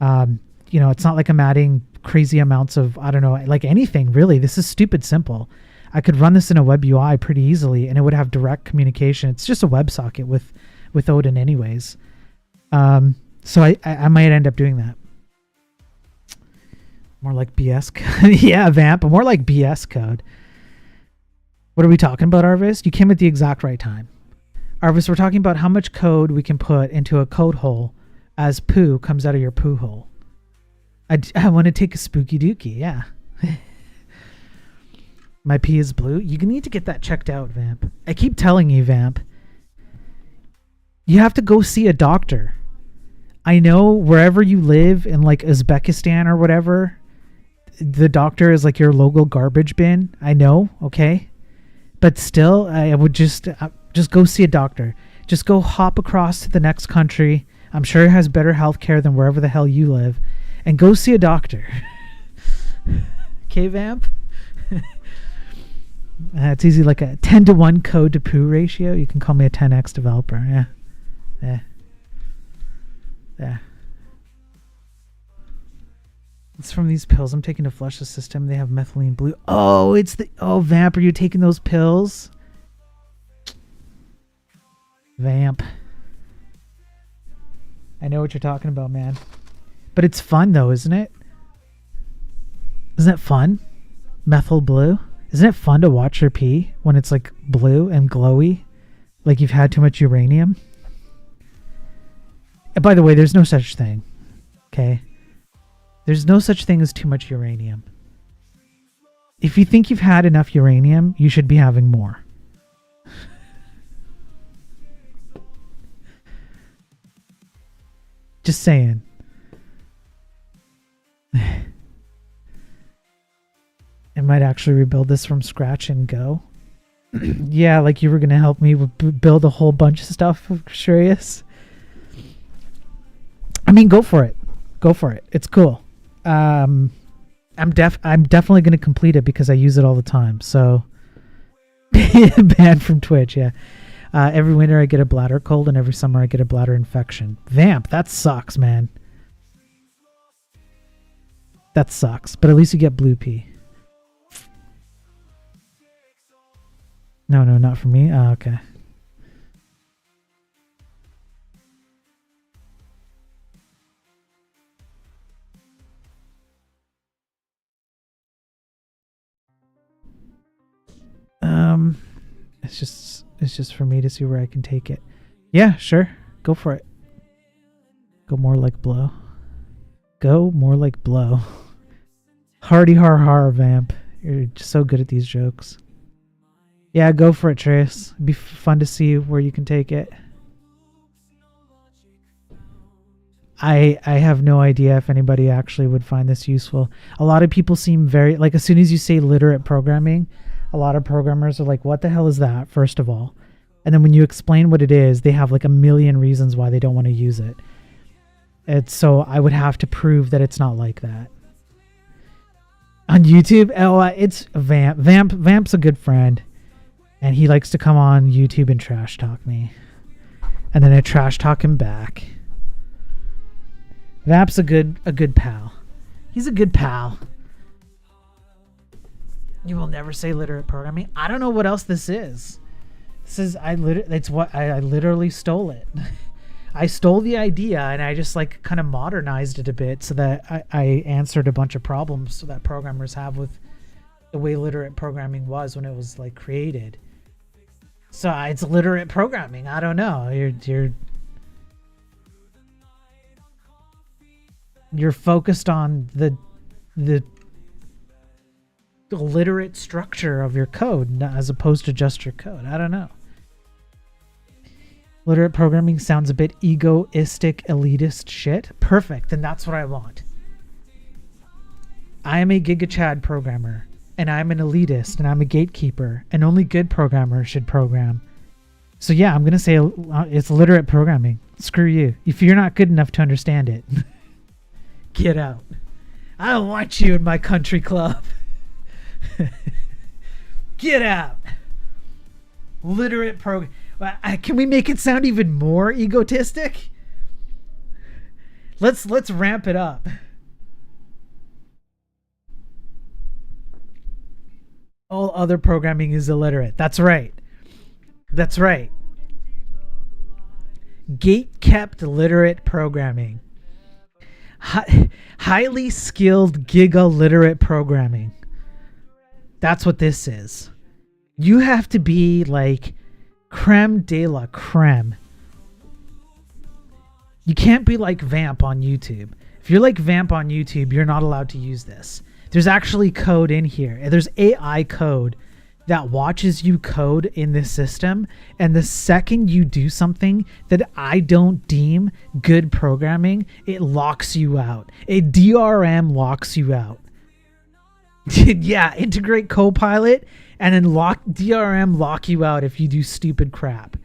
It's not like I'm adding crazy amounts of, I don't know, like anything really. This is stupid simple. I could run this in a web UI pretty easily and it would have direct communication. It's just a WebSocket with Odin anyways. So I might end up doing that. More like BS code. Yeah, Vamp, more like BS code. What are we talking about, Arvis? You came at the exact right time. Arvis, we're talking about how much code we can put into a code hole as poo comes out of your poo hole. I want to take a spooky dookie, yeah. My pee is blue. You need to get that checked out, Vamp. I keep telling you, Vamp. You have to go see a doctor. I know wherever you live in like Uzbekistan or whatever, the doctor is like your local garbage bin. I know, okay? But still, I would just go see a doctor. Just go hop across to the next country. I'm sure it has better healthcare than wherever the hell you live. And go see a doctor. Okay, Vamp? It's easy, like a 10-to-1 code to poo ratio. You can call me a 10x developer. Yeah. It's from these pills I'm taking to flush the system. They have methylene blue. Oh, Vamp, are you taking those pills? Vamp. I know what you're talking about, man. But it's fun though, isn't it? Isn't it fun? Methyl blue. Isn't it fun to watch your pee when it's like blue and glowy? Like you've had too much uranium? And by the way, there's no such thing. Okay? There's no such thing as too much uranium. If you think you've had enough uranium, you should be having more. Just saying. I might actually rebuild this from scratch and go. Yeah, like you were going to help me build a whole bunch of stuff. Curious. I mean, go for it. Go for it. It's cool. I'm definitely going to complete it because I use it all the time. So Banned from Twitch, yeah. Every winter I get a bladder cold, and every summer I get a bladder infection. Vamp, that sucks, man. That sucks, but at least you get blue pea. No, not for me. Oh, okay. It's just for me to see where I can take it. Yeah, sure. Go for it. Go more like blow. Go more like blow. Hardy har har, Vamp. You're just so good at these jokes. Yeah, go for it, Trace. It'd be fun to see where you can take it. I have no idea if anybody actually would find this useful. A lot of people seem very, like, as soon as you say literate programming, a lot of programmers are like, what the hell is that, first of all? And then when you explain what it is, they have like a million reasons why they don't want to use it. So I would have to prove that it's not like that. On YouTube, it's Vamp. Vamp's a good friend. And he likes to come on YouTube and trash talk me. And then I trash talk him back. Vamp's a good pal. He's a good pal. You will never say literate programming. I don't know what else this is. This is I literally stole it. I stole the idea and I just like kind of modernized it a bit so that I answered a bunch of problems that programmers have with the way literate programming was when it was like created. So it's literate programming. I don't know. You're focused on the literate structure of your code as opposed to just your code. I don't know. Literate programming sounds a bit egoistic, elitist shit. Perfect. Then that's what I want. I am a GigaChad programmer, and I'm an elitist, and I'm a gatekeeper, and only good programmers should program. So yeah, I'm going to say it's literate programming. Screw you. If you're not good enough to understand it, get out. I don't want you in my country club. Get out. Literate program. Can we make it sound even more egotistic? Let's ramp it up. All other programming is illiterate. That's right. That's right. Gate-kept literate programming. Highly skilled giga-literate programming. That's what this is. You have to be like creme de la creme. You can't be like Vamp on YouTube. If you're like Vamp on YouTube, you're not allowed to use this. There's actually code in here. There's AI code that watches you code in this system, and the second you do something that I don't deem good programming, it locks you out. A DRM locks you out. Yeah, integrate Copilot and then DRM lock you out if you do stupid crap.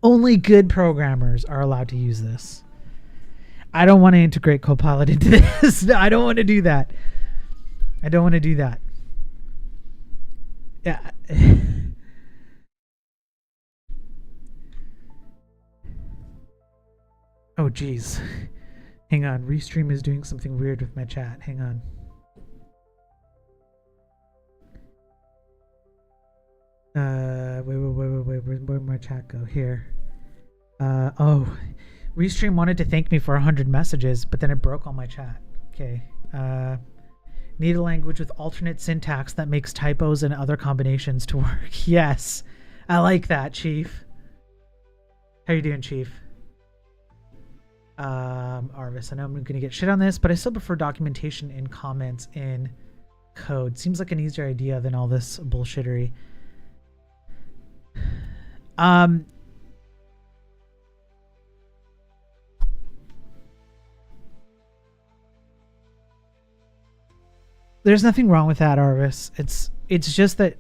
Only good programmers are allowed to use this. I don't want to integrate Copilot into this. I don't want to do that. I don't want to do that. Yeah. Oh, geez. Hang on. Restream is doing something weird with my chat. Hang on. Wait. Where'd my chat go? Here. Oh. Restream wanted to thank me for 100 messages, but then it broke all my chat. Okay. Need a language with alternate syntax that makes typos and other combinations to work. Yes. I like that, Chief. How you doing, Chief? Arvis, I know I'm gonna get shit on this, but I still prefer documentation and comments in code. Seems like an easier idea than all this bullshittery. There's nothing wrong with that, Arvis. It's just that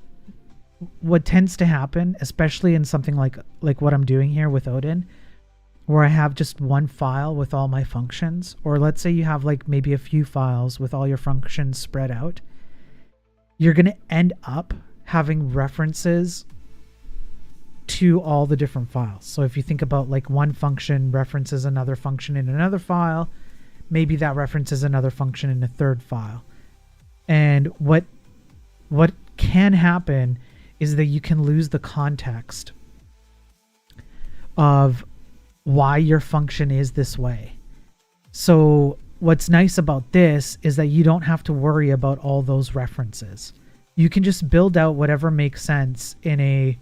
what tends to happen, especially in something like what I'm doing here with Odin, where I have just one file with all my functions, or let's say you have like maybe a few files with all your functions spread out, you're going to end up having references to all the different files. So if you think about like one function references another function in another file, maybe that references another function in a third file. And what can happen is that you can lose the context of why your function is this way. So what's nice about this is that you don't have to worry about all those references. You can just build out whatever makes sense in a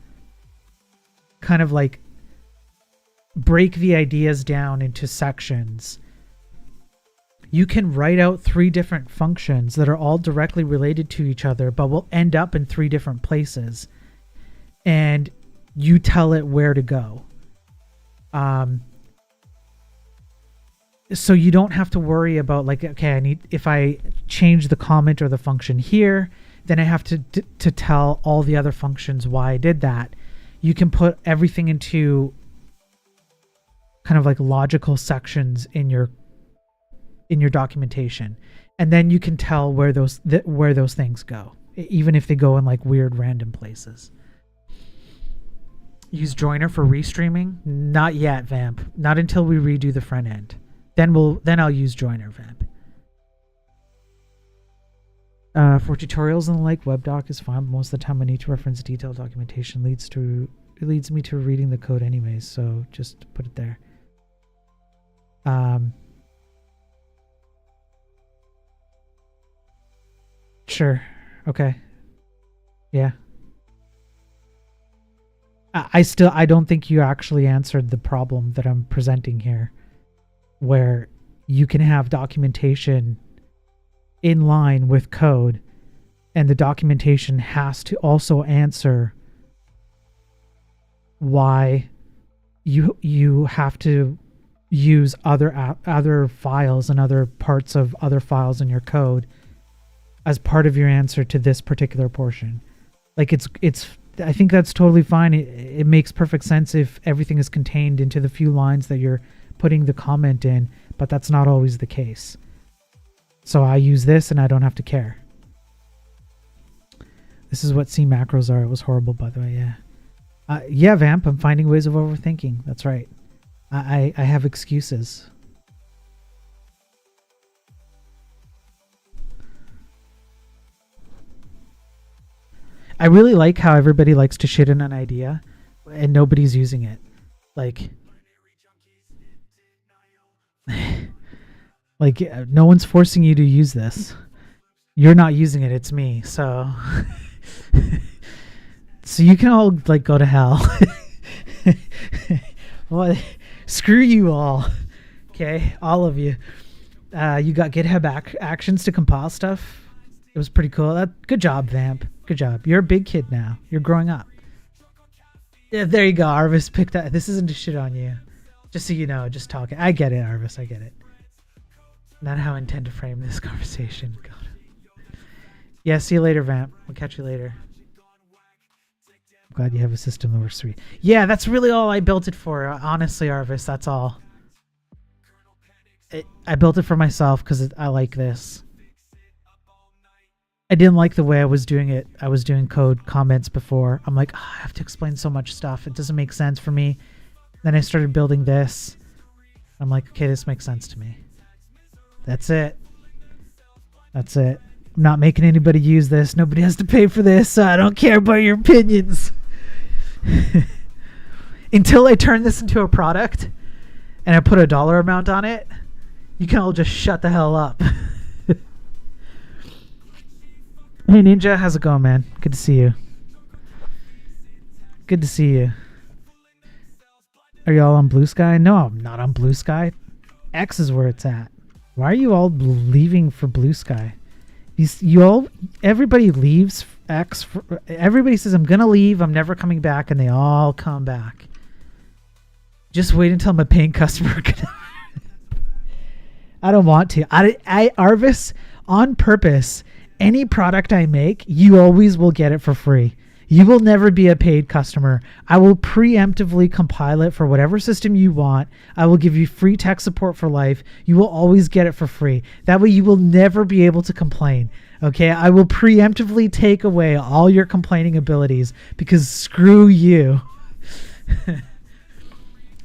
kind of like break the ideas down into sections. You can write out 3 different functions that are all directly related to each other, but will end up in 3 different places. And you tell it where to go. So you don't have to worry about like, okay, if I change the comment or the function here, then I have to tell all the other functions why I did that. You can put everything into kind of like logical sections in your documentation, and then you can tell where those things go, even if they go in like weird random places. Use Joiner for restreaming? Not yet, Vamp. Not until we redo the front end. Then I'll use Joiner, Vamp. For tutorials and the like, WebDoc is fine, but most of the time I need to reference detailed documentation. It leads me to reading the code anyways, so just put it there. Sure. Okay. Yeah. I don't think you actually answered the problem that I'm presenting here, where you can have documentation in line with code, and the documentation has to also answer why you have to use other files and other parts of other files in your code as part of your answer to this particular portion. Like it's I think that's totally fine. It makes perfect sense if everything is contained into the few lines that you're putting the comment in, but that's not always the case. So I use this and I don't have to care. This is what C macros are. It was horrible, by the way. Yeah. Yeah, Vamp, I'm finding ways of overthinking. That's right. I have excuses. I really like how everybody likes to shit in an idea and nobody's using it. Like no one's forcing you to use this. You're not using it, it's me. So so you can all like go to hell. Well, screw you all. Okay, all of you. You got GitHub actions to compile stuff. It was pretty cool. Good job, Vamp. Good job. You're a big kid now. You're growing up. Yeah, there you go. Arvis picked that. This isn't to shit on you. Just so you know, just talking. I get it, Arvis. I get it. Not how I intend to frame this conversation. God. Yeah, see you later, Vamp. We'll catch you later. I'm glad you have a system that works for you. Yeah, that's really all I built it for. Honestly, Arvis, that's all. I built it for myself because I like this. I didn't like the way I was doing it. I was doing code comments before. I'm like, I have to explain so much stuff. It doesn't make sense for me. Then I started building this. I'm like, okay, this makes sense to me. That's it. That's it. I'm not making anybody use this. Nobody has to pay for this. So I don't care about your opinions. Until I turn this into a product and I put a dollar amount on it, you can all just shut the hell up. Hey Ninja, how's it going, man? Good to see you. Good to see you. Are y'all on Blue Sky? No, I'm not on Blue Sky. X is where it's at. Why are you all leaving for Blue Sky? Everybody leaves X. Everybody says, I'm gonna leave, I'm never coming back, and they all come back. Just wait until I'm a paying customer. I don't want to. Arvis, on purpose, any product I make, you always will get it for free. You will never be a paid customer. I will preemptively compile it for whatever system you want. I will give you free tech support for life. You will always get it for free. That way you will never be able to complain. Okay, I will preemptively take away all your complaining abilities because screw you.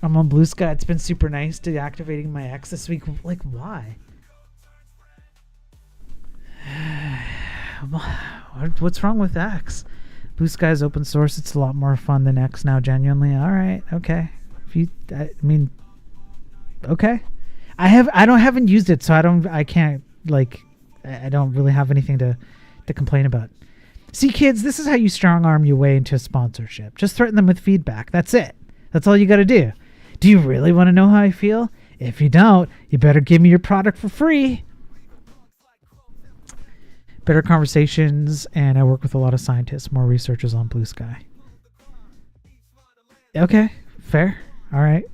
I'm on Blue Sky. It's been super nice deactivating my X this week. Like, why? What's wrong with X? Blue Sky is open source. It's a lot more fun than X now, genuinely. All right, okay. I mean, okay. I haven't used it, so I don't really have anything to complain about. See, kids, this is how you strong arm your way into a sponsorship. Just threaten them with feedback. That's it. That's all you got to do. Do you really want to know how I feel? If you don't, you better give me your product for free. Better conversations, and I work with a lot of scientists, more researchers on Blue Sky. Okay, fair. All right.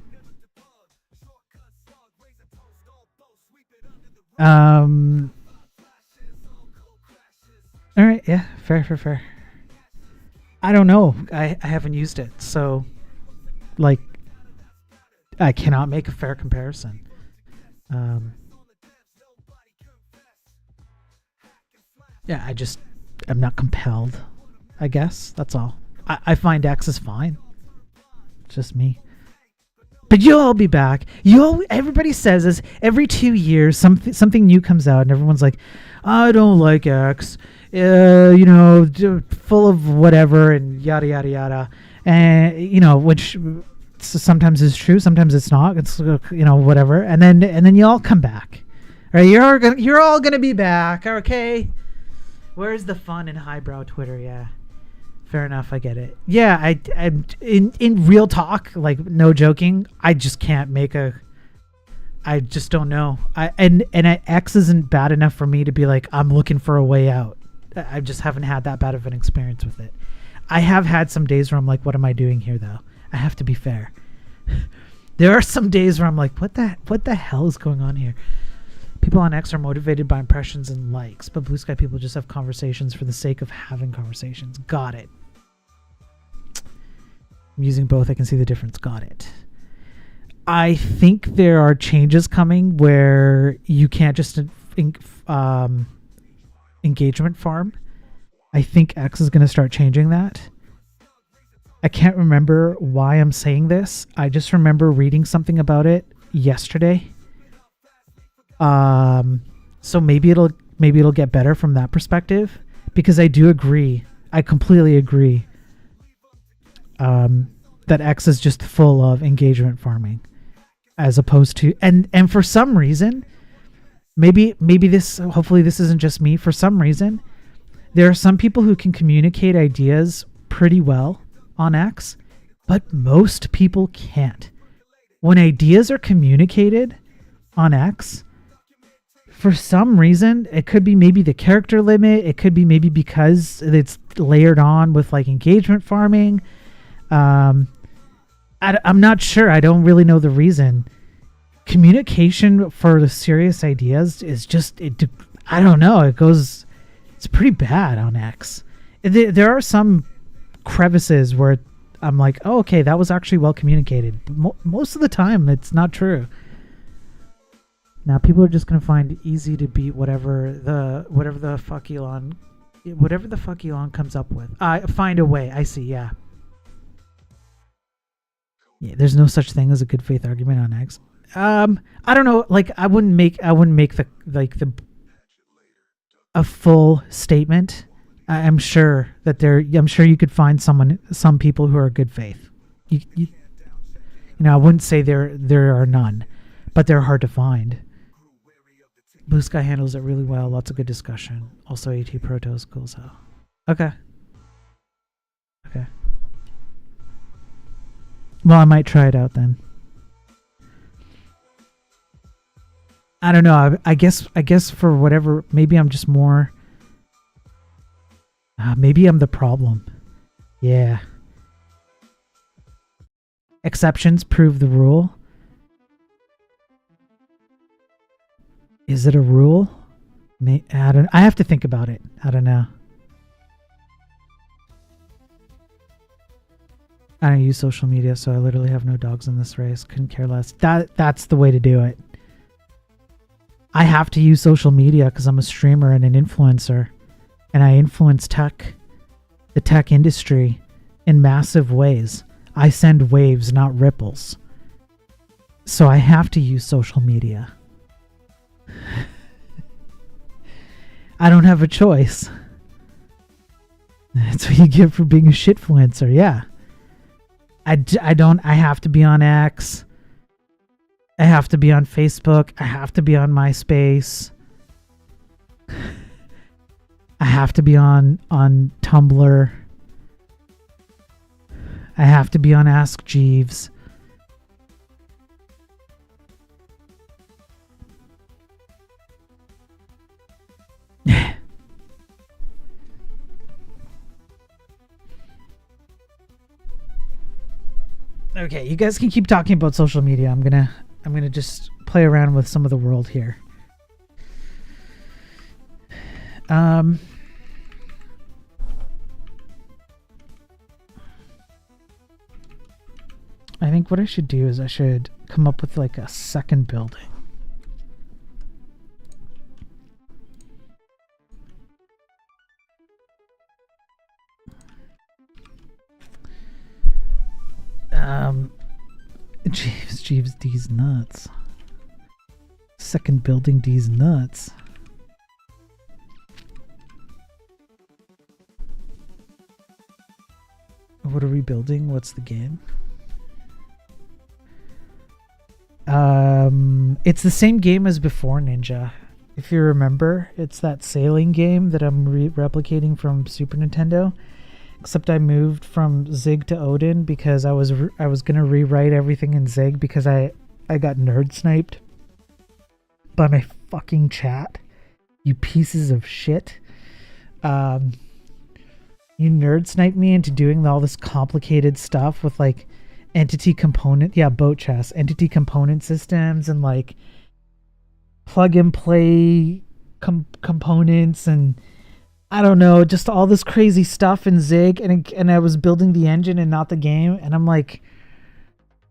All right, yeah, fair. I don't know. I haven't used it, so like I cannot make a fair comparison. Yeah, I'm not compelled, I guess. That's all. I find X is fine. It's just me. But you'll all be back. Everybody says this every 2 years. Something new comes out, and everyone's like, "I don't like X." Full of whatever and yada yada yada, and which sometimes is true, sometimes it's not. It's whatever, and then you all come back. All right, you're all gonna be back. Okay, where's the fun in highbrow Twitter? Yeah. Fair enough, I get it. Yeah, I in real talk, like no joking, I just can't I just don't know. X isn't bad enough for me to be like, I'm looking for a way out. I just haven't had that bad of an experience with it. I have had some days where I'm like, what am I doing here though? I have to be fair. There are some days where I'm like, what the hell is going on here? People on X are motivated by impressions and likes, but Blue Sky people just have conversations for the sake of having conversations. Got it. I'm using both. I can see the difference. Got it. I think there are changes coming where you can't just engagement farm. I think X is going to start changing that. I can't remember why I'm saying this. I just remember reading something about it yesterday. So maybe it'll get better from that perspective, because I do agree. I completely agree. That X is just full of engagement farming, as opposed to and for some reason, hopefully this isn't just me. For some reason, there are some people who can communicate ideas pretty well on X, but most people can't. When ideas are communicated on X, for some reason, it could be maybe the character limit. It could be maybe because it's layered on with like engagement farming. I'm not sure. I don't really know the reason. Communication for the serious ideas is just, I don't know. It's pretty bad on X. There are some crevices where I'm like, oh, okay, that was actually well communicated. Most of the time, it's not true. Now people are just gonna find it easy to beat whatever the fuck Elon comes up with. Find a way. I see. Yeah. Yeah. There's no such thing as a good faith argument on X. I don't know. Like I wouldn't make a full statement. I'm sure you could find some people who are good faith. I wouldn't say there are none, but they're hard to find. Blue Sky handles it really well. Lots of good discussion. Also, AT Proto is cool. So, okay. Well, I might try it out then. I don't know. I guess for whatever. Maybe I'm just more. Maybe I'm the problem. Yeah. Exceptions prove the rule. Is it a rule? I have to think about it. I don't know. I don't use social media, so I literally have no dogs in this race. Couldn't care less. That's the way to do it. I have to use social media because I'm a streamer and an influencer, and I influence the tech industry in massive ways. I send waves, not ripples. So I have to use social media. I don't have a choice. That's what you get for being a shitfluencer. Yeah. I have to be on X. I have to be on Facebook. I have to be on MySpace. I have to be on Tumblr. I have to be on Ask Jeeves. Okay, you guys can keep talking about social media. I'm gonna just play around with some of the world here. I think what I should do is I should come up with like a second building. Jeeves D's nuts. Second building D's nuts. What are we building? What's the game? It's the same game as before, Ninja. If you remember, it's that sailing game that I'm replicating from Super Nintendo. Except I moved from Zig to Odin because I was gonna rewrite everything in Zig because I got nerd sniped by my fucking chat. You pieces of shit. You nerd sniped me into doing all this complicated stuff with like entity component, boat chess, entity component systems and like plug and play components and I don't know, just all this crazy stuff in Zig, and I was building the engine and not the game, and I'm like,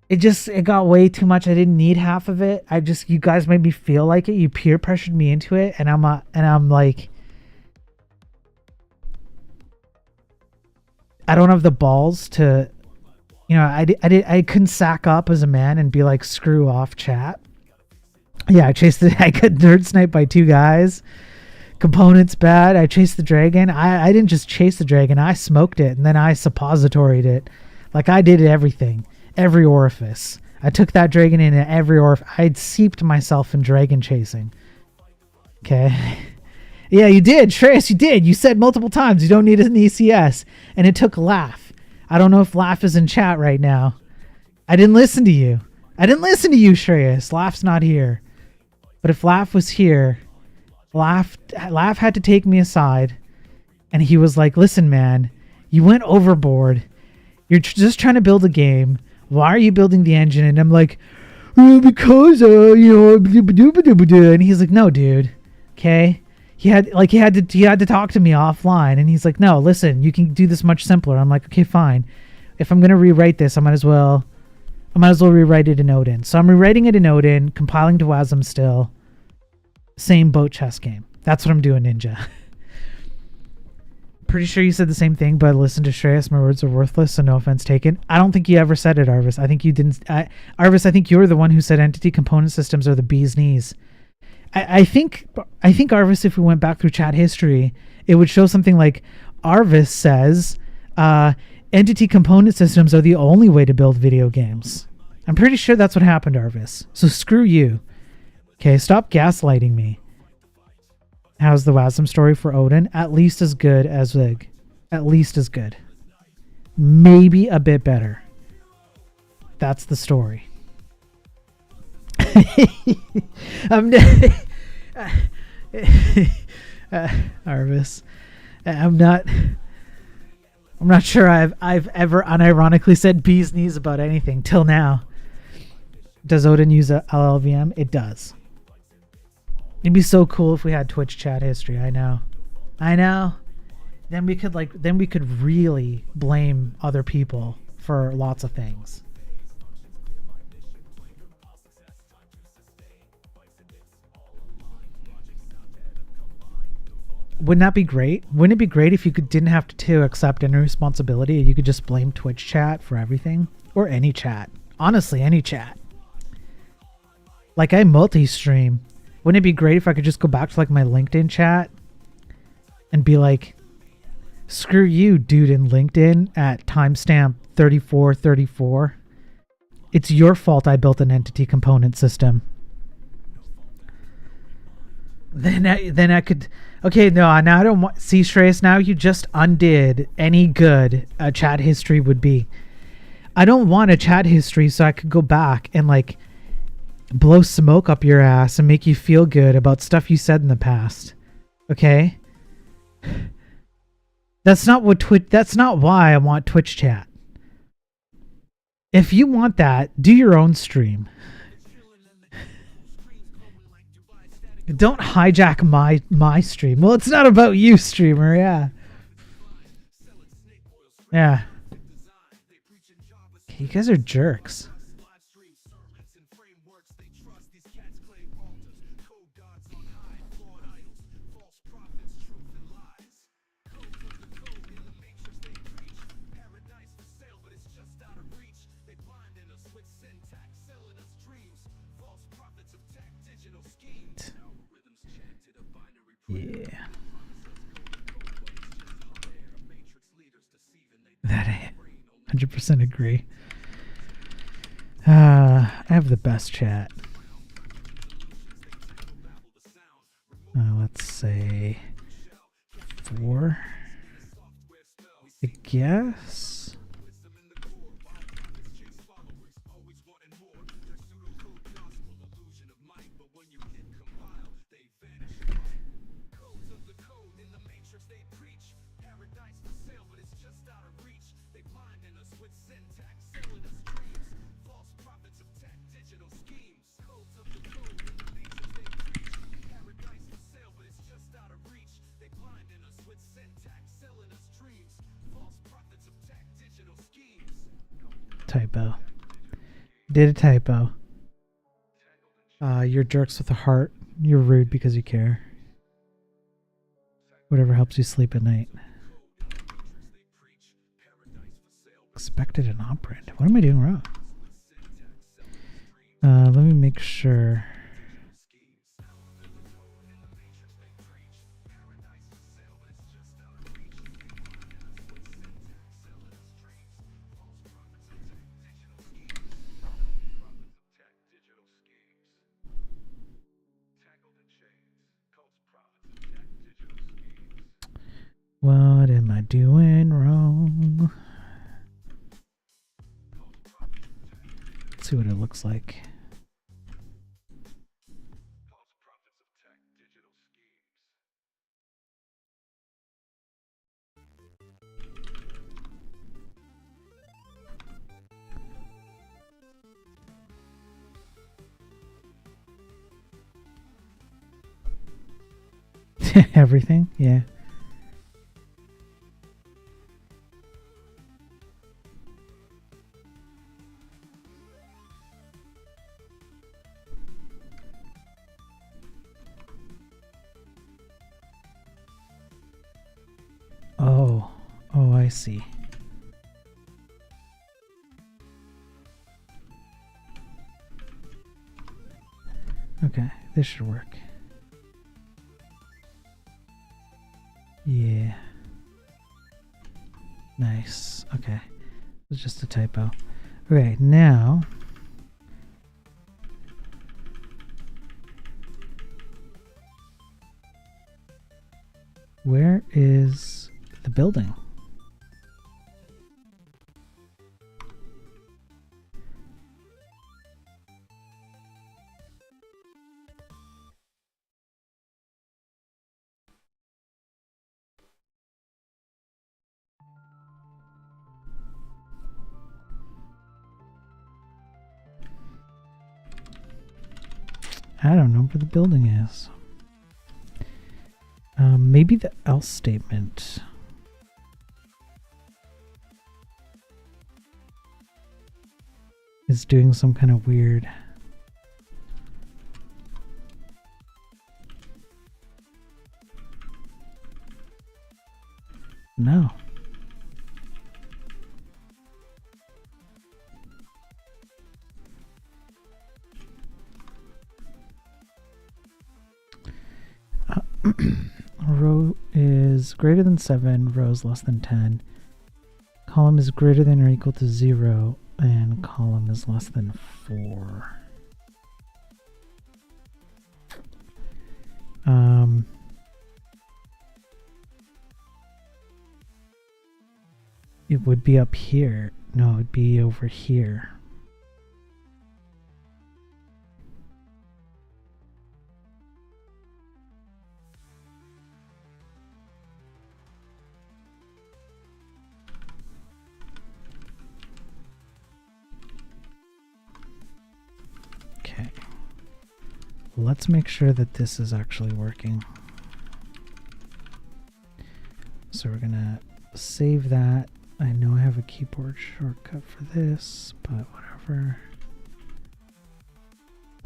it got way too much. I didn't need half of it. You guys made me feel like it. You peer pressured me into it, and I'm like, I don't have the balls to, I couldn't sack up as a man and be like, screw off, chat. Yeah, I got nerd sniped by two guys. Components bad. I chased the dragon. I didn't just chase the dragon. I smoked it and then I suppositoried it. Like I did everything. Every orifice. I took that dragon into every orifice. I'd seeped myself in dragon chasing. Okay. Yeah, you did. Shreyas, you did. You said multiple times you don't need an ECS. And it took Laugh. I don't know if Laugh is in chat right now. I didn't listen to you. Shreyas. Laugh's not here. But if Laugh was here... Laugh had to take me aside and he was like, listen, man, you went overboard. You're just trying to build a game. Why are you building the engine? And I'm like, because, and he's like, no, dude. Okay. He had to talk to me offline and he's like, no, listen, you can do this much simpler. I'm like, okay, fine. If I'm going to rewrite this, I might as well rewrite it in Odin. So I'm rewriting it in Odin, compiling to WASM still. Same boat chess game. That's what I'm doing, Ninja. Pretty sure you said the same thing, but listen to Shreyas. My words are worthless, so no offense taken. I don't think you ever said it, Arvis. I think you didn't. Arvis, I think you're the one who said entity component systems are the bee's knees. I think Arvis, if we went back through chat history, it would show something like Arvis says entity component systems are the only way to build video games. I'm pretty sure that's what happened, Arvis. So screw you. Okay, stop gaslighting me. How's the WASM story for Odin? At least as good as Zig. At least as good. Maybe a bit better. That's the story. Arvis. I'm not sure I've ever unironically said bee's knees about anything till now. Does Odin use a LLVM? It does. It'd be so cool if we had Twitch chat history. I know. Then we could really blame other people for lots of things. wouldn't that be great? Wouldn't it be great if you didn't have to accept any responsibility and you could just blame Twitch chat for everything? Or any chat. Honestly, any chat. Like, I multi-stream. Wouldn't it be great if I could just go back to like my LinkedIn chat and be like, screw you, dude, in LinkedIn at timestamp 3434. It's your fault I built an entity component system. Then I could... Okay, no, now I don't want... See, Shreyas, now you just undid any good a chat history would be. I don't want a chat history so I could go back and like blow smoke up your ass and make you feel good about stuff you said in the past. Okay? That's not what Twitch... That's not why I want Twitch chat. If you want that, do your own stream. Don't hijack my stream. Well, it's not about you, streamer. Yeah. Yeah. Okay, you guys are jerks. Yeah. That I 100% agree. I have the best chat. Let's say 4. I guess. Typo. Did a typo. You're jerks with a heart. You're rude because you care. Whatever helps you sleep at night. Expected an operand. What am I doing wrong? Let me make sure. What am I doing wrong? Let's see what it looks like. Everything? Yeah. Oh, I see. Okay, this should work. Yeah. Nice. Okay. It's just a typo. Okay, now where is the building? I don't know where the building is. Maybe the else statement. Is doing some kind of weird. No. Row is greater than 7, rows less than 10. Column is greater than or equal to 0, and column is less than 4. It would be up here. No, it'd be over here. Okay. Let's make sure that this is actually working. So we're gonna save that. I know I have a keyboard shortcut for this, but whatever.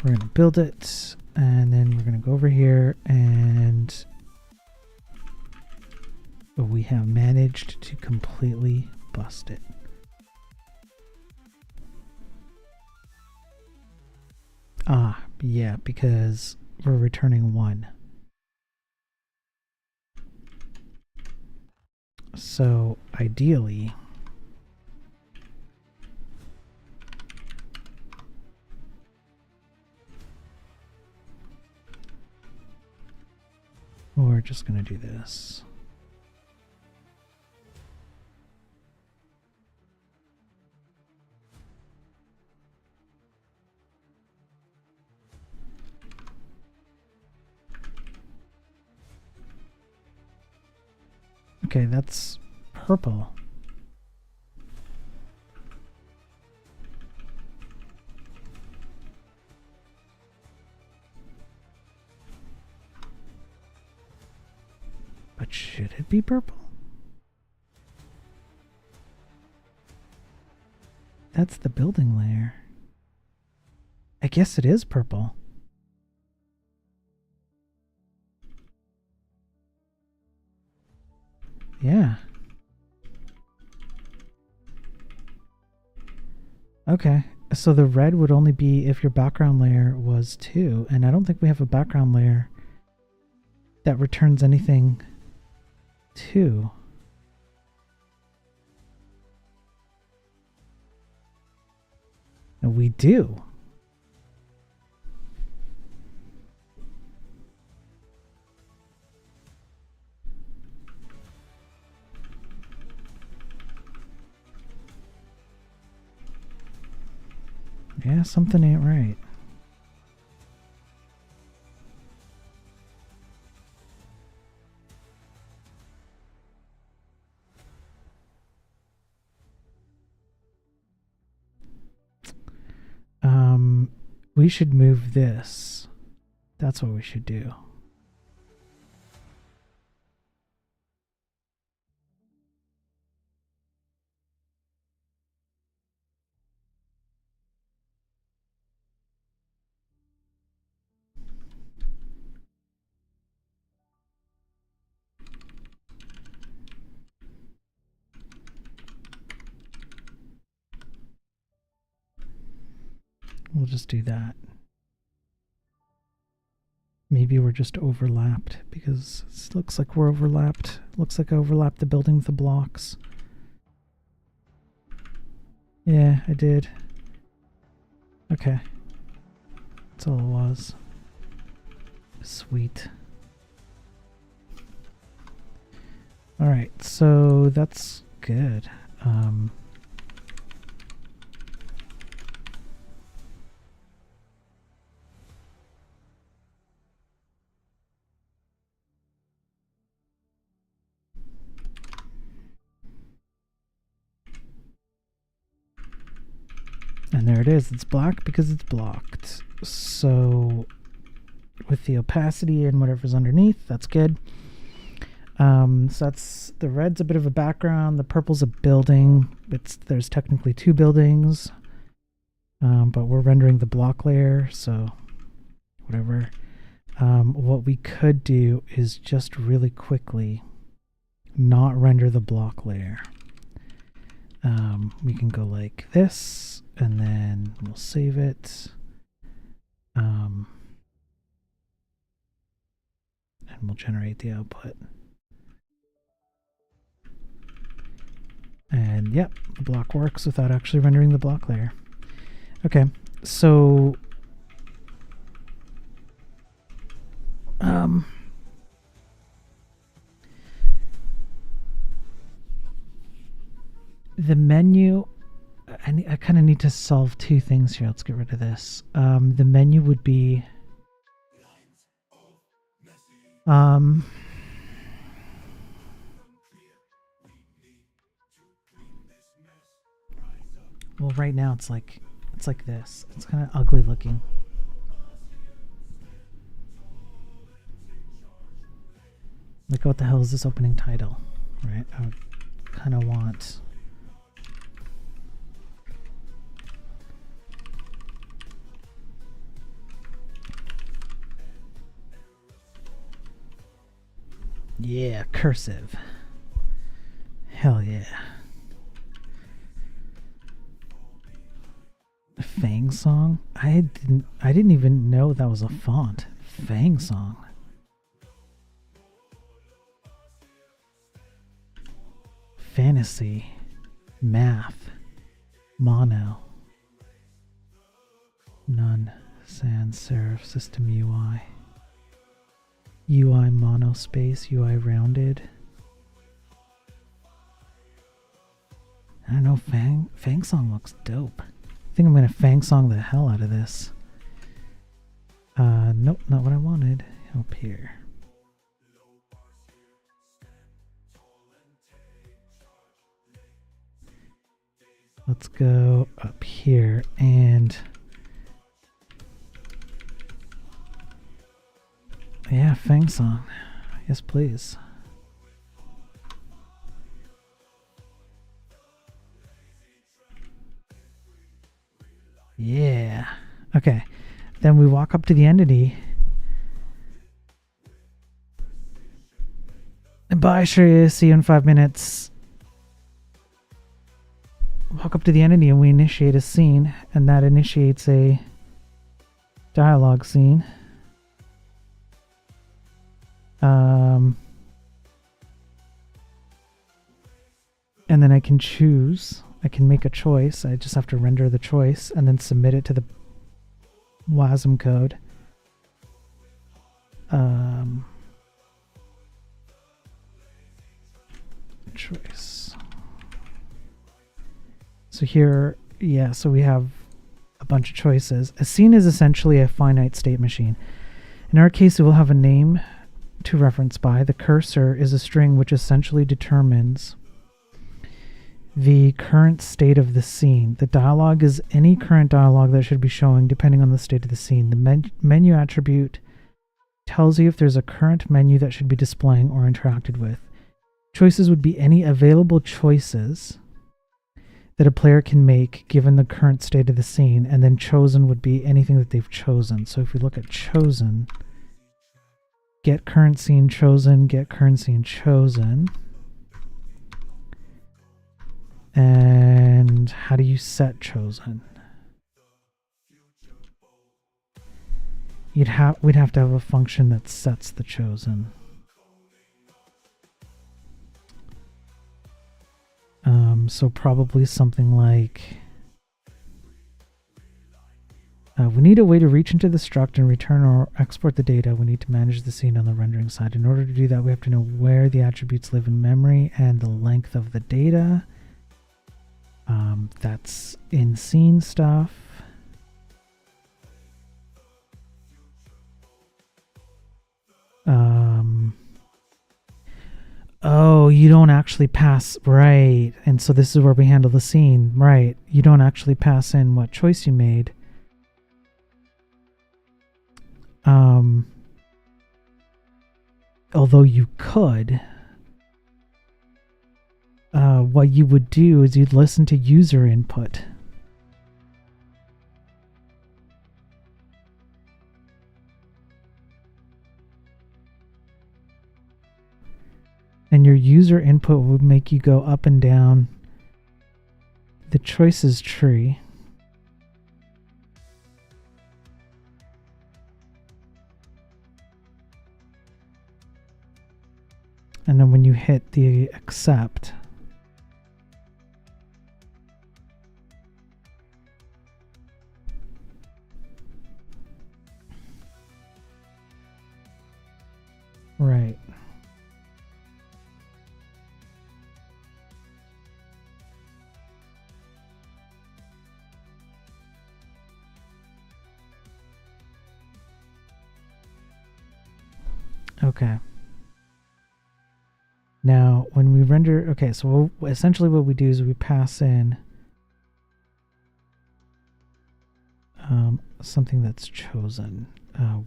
We're gonna build it, and then we're gonna go over here, and we have managed to completely bust it. Ah, yeah, because we're returning 1. So ideally, we're just going to do this. Okay, that's purple. But should it be purple? That's the building layer. I guess it is purple. Yeah. Okay, so the red would only be if your background layer was 2, and I don't think we have a background layer that returns anything 2. And we do. Yeah, something ain't right. We should move this. That's what we should do. We'll just do that. Maybe we're just overlapped because it looks like we're overlapped. Looks like I overlapped the building with the blocks. Yeah, I did. Okay. That's all it was. Sweet. Alright, so that's good. And there it is. It's black because it's blocked. So with the opacity and whatever's underneath, that's good. So that's the red's a bit of a background. The purple's a building. There's technically 2 buildings, but we're rendering the block layer, so whatever. What we could do is just really quickly not render the block layer. We can go like this, and then we'll save it. And we'll generate the output. And yep, the block works without actually rendering the block layer. Okay, so the menu, I kind of need to solve two things here. Let's get rid of this. The menu would be well, right now it's like this. It's kind of ugly looking. Like, what the hell is this opening title? Right? I would kind of want yeah, cursive. Hell yeah. Fang Song? I didn't even know that was a font. Fang Song. Fantasy. Math. Mono. None. Sans serif. System UI. UI monospace. UI rounded. I don't know. Fang Song looks dope. I think I'm going to Fang Song the hell out of this. Nope, not what I wanted. Up here. Let's go up here and yeah, Fang Song. Yes, please. Yeah. Okay. Then we walk up to the entity. And bye, Shreya. See you in 5 minutes. Walk up to the entity and we initiate a scene, and that initiates a dialogue scene. And then I can choose. I can make a choice. I just have to render the choice and then submit it to the WASM code. Choice. So here, yeah, so we have a bunch of choices. A scene is essentially a finite state machine. In our case, it will have a name to reference by. The cursor is a string which essentially determines the current state of the scene. The dialogue is any current dialogue that should be showing depending on the state of the scene. The menu attribute tells you if there's a current menu that should be displaying or interacted with. Choices would be any available choices that a player can make given the current state of the scene, and then chosen would be anything that they've chosen. So if we look at chosen, get current scene chosen, get current scene chosen. And how do you set chosen? We'd have to have a function that sets the chosen. So probably something like we need a way to reach into the struct and return or export the data. We need to manage the scene on the rendering side. In order to do that, we have to know where the attributes live in memory and the length of the data. That's in scene stuff. Oh, you don't actually pass, right. And so this is where we handle the scene, right. You don't actually pass in what choice you made. Although you could. What you would do is you'd listen to user input. And your user input would make you go up and down the choices tree. And then when you hit the accept, right. Okay. Now, when we render, okay, so essentially what we do is we pass in something that's chosen.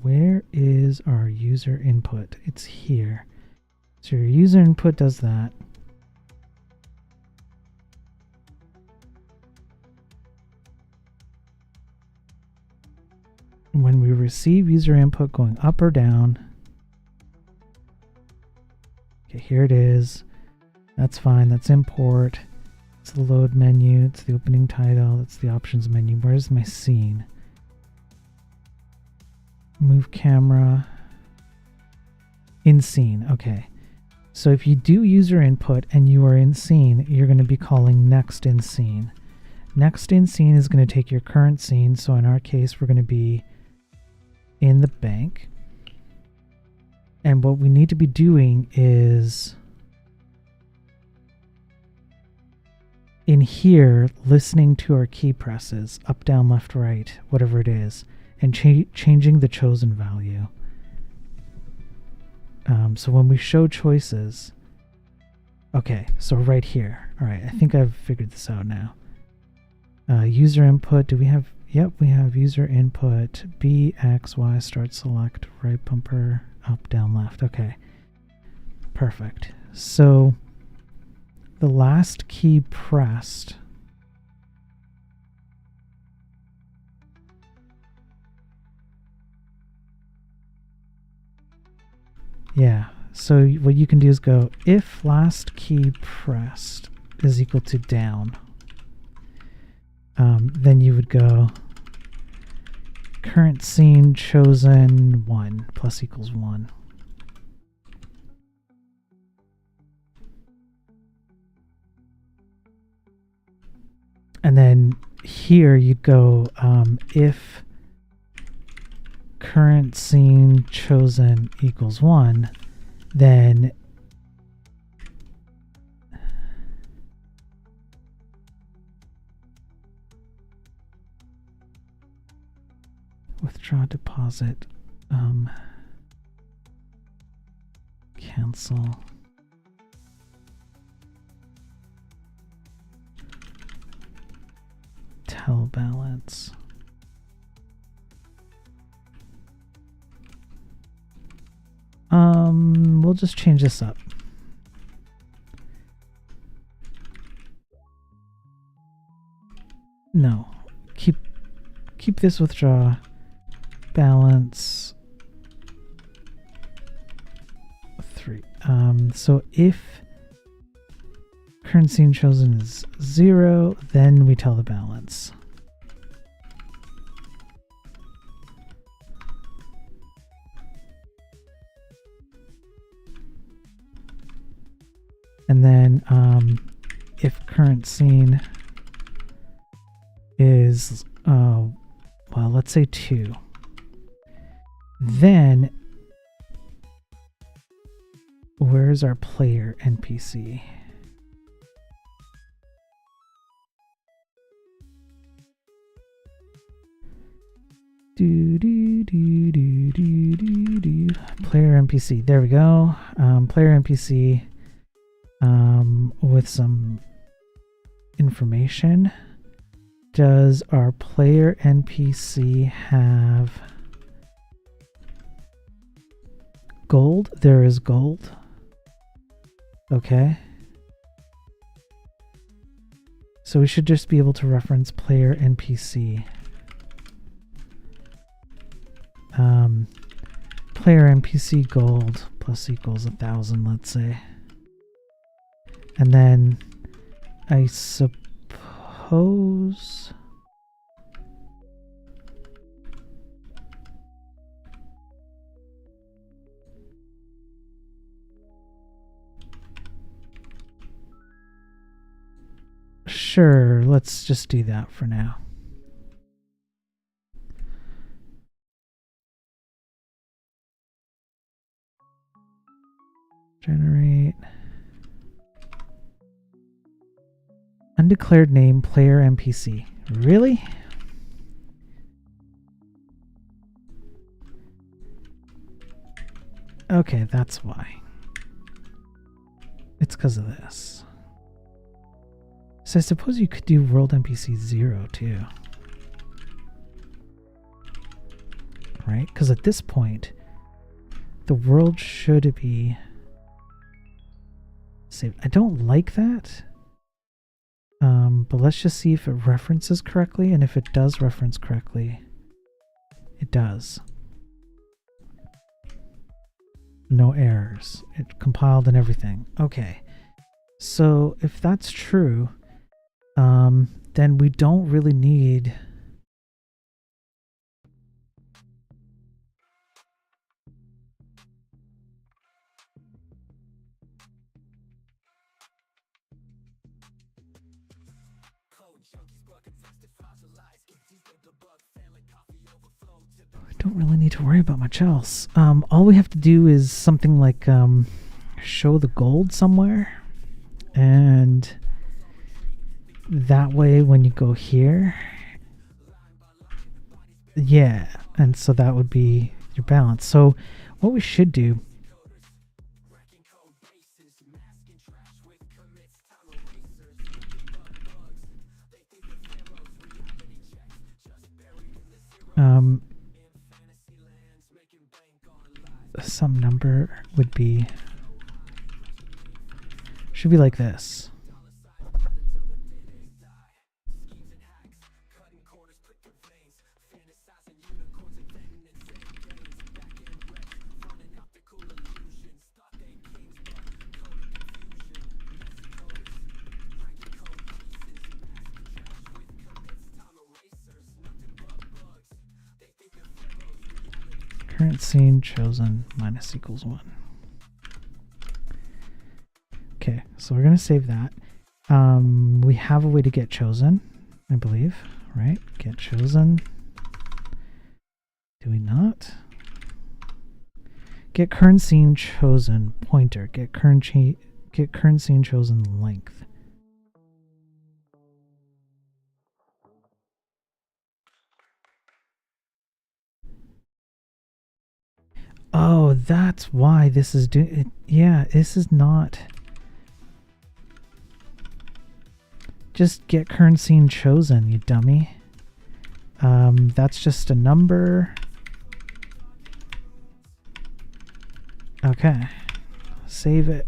Where is our user input? It's here. So your user input does that. When we receive user input going up or down, okay, here it is. That's fine. That's import. It's the load menu. It's the opening title. It's the options menu. Where's my scene? Move camera. In scene. Okay. So if you do user input and you are in scene, you're going to be calling next in scene. Next in scene is going to take your current scene. So in our case, we're going to be in the bank. And what we need to be doing is in here, listening to our key presses, up, down, left, right, whatever it is, and changing the chosen value. So when we show choices, okay, so right here. All right, I think I've figured this out now. User input, do we have, yep, we have user input, B, X, Y, start select, right bumper, up, down, left. Okay, perfect. So the last key pressed so what you can do is go if last key pressed is equal to down, then you would go current scene chosen 1 plus equals 1. And then here you'd go if current scene chosen equals 1, then withdraw deposit, cancel, tell balance. We'll just change this up. No, keep this withdraw balance 3. So if current scene chosen is 0, then we tell the balance. And then if current scene is, well, let's say 2, then where's our player NPC? Player NPC. There we go. Player NPC with some information. Does our player NPC have gold? There is gold. Okay. So we should just be able to reference player NPC. Player NPC gold plus equals 1,000, let's say. And then I suppose sure, let's just do that for now. Generate undeclared name player NPC. Really? Okay, that's why. It's because of this. So I suppose you could do world NPC 0 too. Right? Because at this point, the world should be saved. I don't like that. But let's just see if it references correctly, and if it does reference correctly, it does. No errors. It compiled and everything. Okay. So if that's true, then we don't really need to worry about much else. All we have to do is something like show the gold somewhere, and that way when you go here, yeah, and so that would be your balance. So what we should do some number would be, should be like this. Current scene chosen minus equals 1. Okay, so we're going to save that. We have a way to get chosen, I believe, right? Get chosen. Do we not? Get current scene chosen pointer. Get current scene chosen length. Oh, that's why this is doing it. Yeah, this is not. Just get current scene chosen, you dummy. That's just a number. Okay. Save it.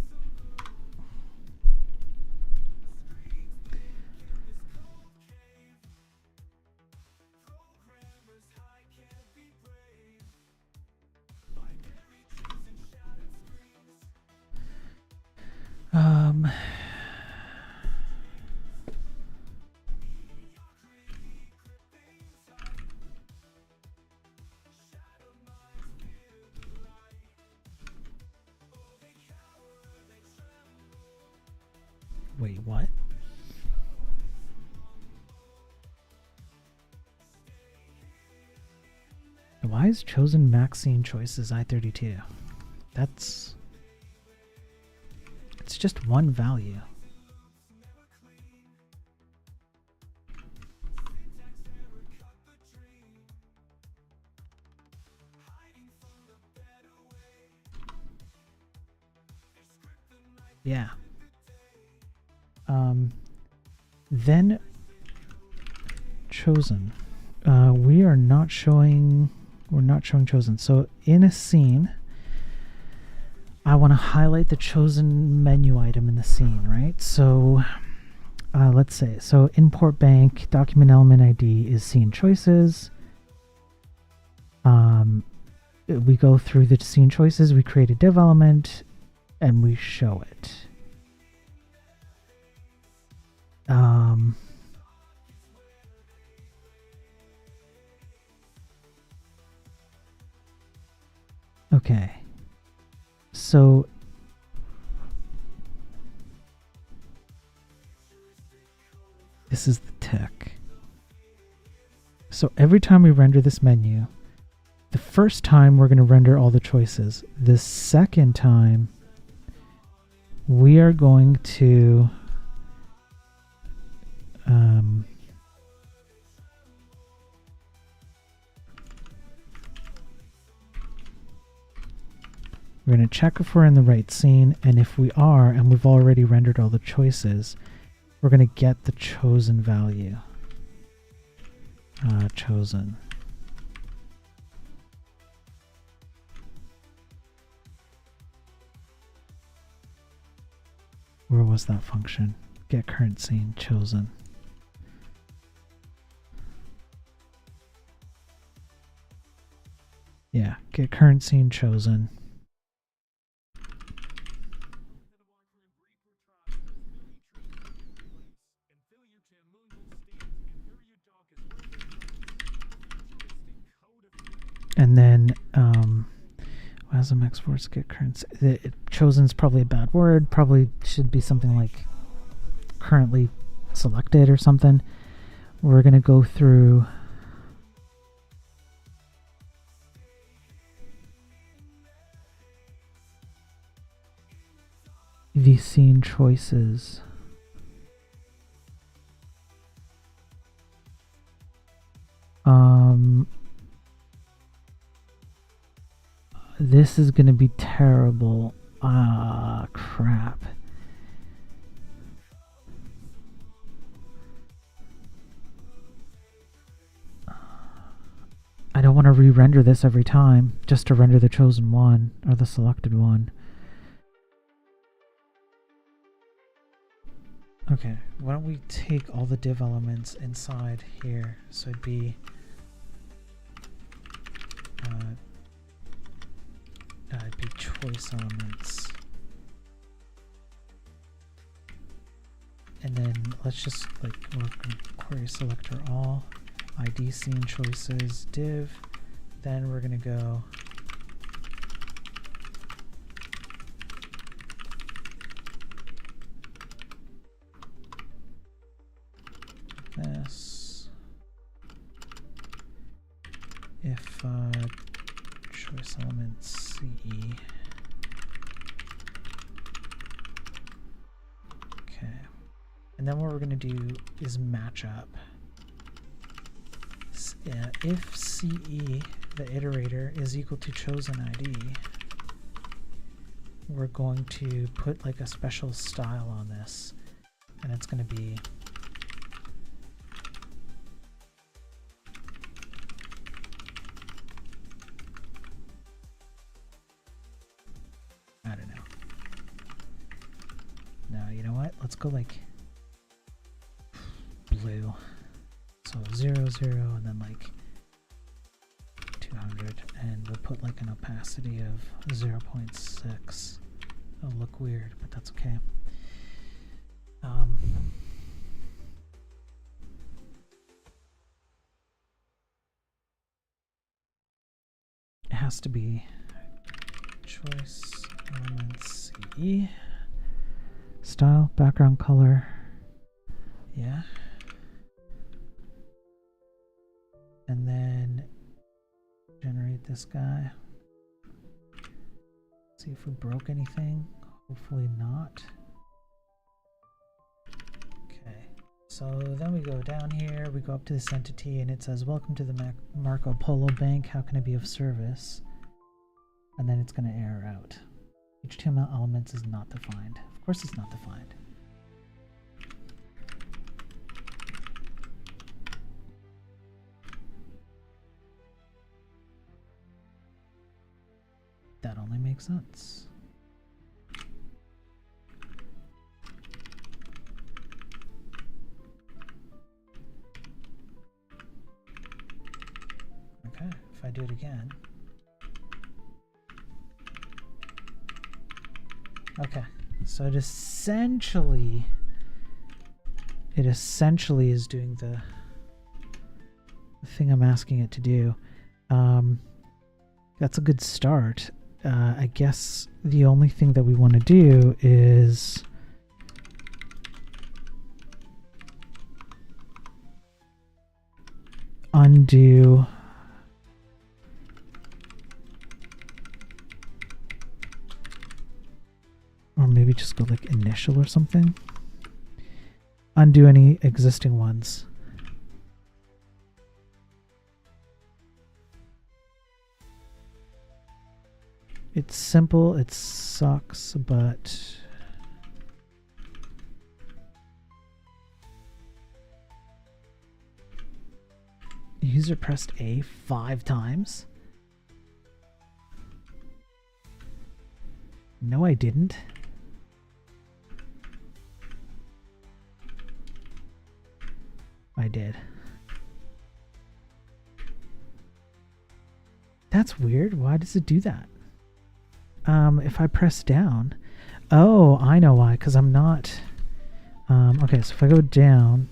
Wait, what? Why is chosen max scene choices I32? It's just one value. Yeah. Then chosen. We're not showing chosen. So in a scene, I want to highlight the chosen menu item in the scene, right? So let's say, so import bank document element ID is scene choices. We go through the scene choices, we create a div element, and we show it. Okay. So this is the tick. So every time we render this menu, the first time we're going to render all the choices. The second time we are going to we're going to check if we're in the right scene, and if we are, and we've already rendered all the choices, we're going to get the chosen value. Chosen. Where was that function? Get current scene, chosen. Yeah, get current scene, chosen. And then WASM exports get current. Chosen's probably a bad word. Probably should be something like currently selected or something. We're going to go through the scene choices. This is going to be terrible. Ah, crap. I don't want to re-render this every time just to render the chosen one or the selected one. Okay, why don't we take all the div elements inside here? So it'd be choice elements. And then let's just like work on query selector all, ID scene choices, div. Then we're gonna go this. If choice element CE. Okay. And then what we're going to do is match up. If CE, the iterator, is equal to chosen ID, we're going to put like a special style on this. And it's going to be I don't know. No, you know what? Let's go like blue. So 0, 0, and then like 200, and we'll put like an opacity of 0.6. It'll look weird, but that's okay. It has to be choice element CE. Style, background color. Yeah. And then generate this guy. See if we broke anything. Hopefully not. Okay. So then we go down here, we go up to this entity, and it says, welcome to the Marco Polo Bank. How can I be of service? And then it's going to error out. HTML elements is not defined. Of course it's not defined. That only makes sense. Okay, if I do it again. Okay, so it essentially it essentially is doing the thing I'm asking it to do. That's a good start. I guess the only thing that we want to do is undo or maybe just go like initial or something. Undo any existing ones. It's simple, it sucks, but user pressed A 5 times? No, I didn't. I did. That's weird. Why does it do that? If I press down, oh, I know why, because I'm not, okay, so if I go down,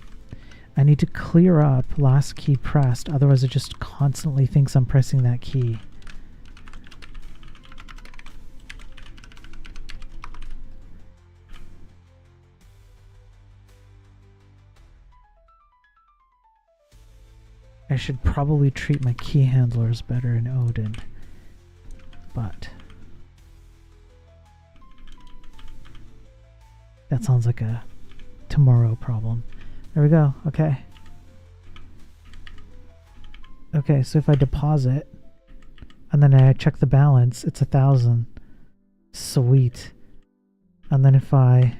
I need to clear up last key pressed, otherwise it just constantly thinks I'm pressing that key. I should probably treat my key handlers better in Odin, but that sounds like a tomorrow problem. There we go. Okay. Okay, so if I deposit and then I check the balance, it's 1,000. Sweet. And then if I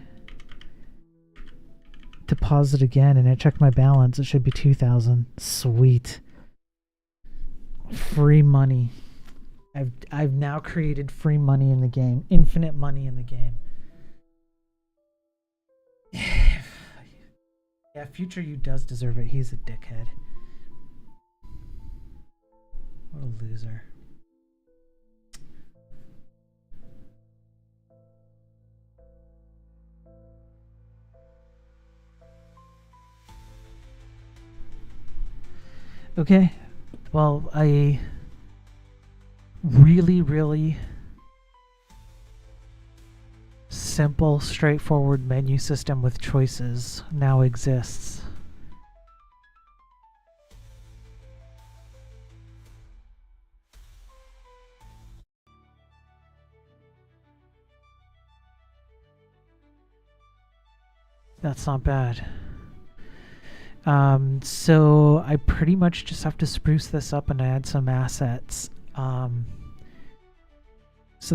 deposit again and I check my balance, it should be 2,000. Sweet. Free money. I've now created free money in the game. Infinite money in the game. Yeah, future you does deserve it. He's a dickhead. What a loser. Okay. Well, I really simple, straightforward menu system with choices now exists. That's not bad. So I pretty much just have to spruce this up and add some assets, so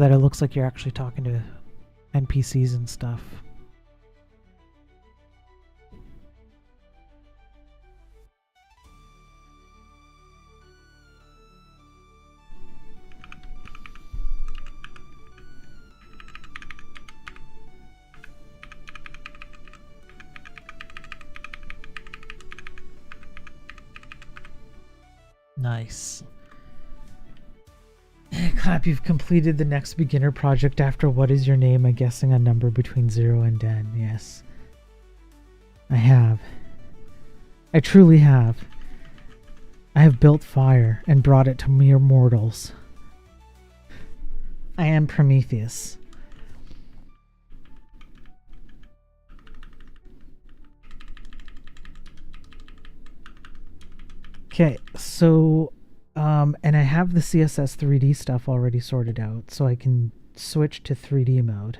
that it looks like you're actually talking to NPCs and stuff. Nice. Clap, you've completed the next beginner project after what is your name? I'm guessing a number between 0 and 10. Yes. I have. I truly have. I have built fire and brought it to mere mortals. I am Prometheus. Okay, so and I have the CSS3D stuff already sorted out, so I can switch to 3D mode.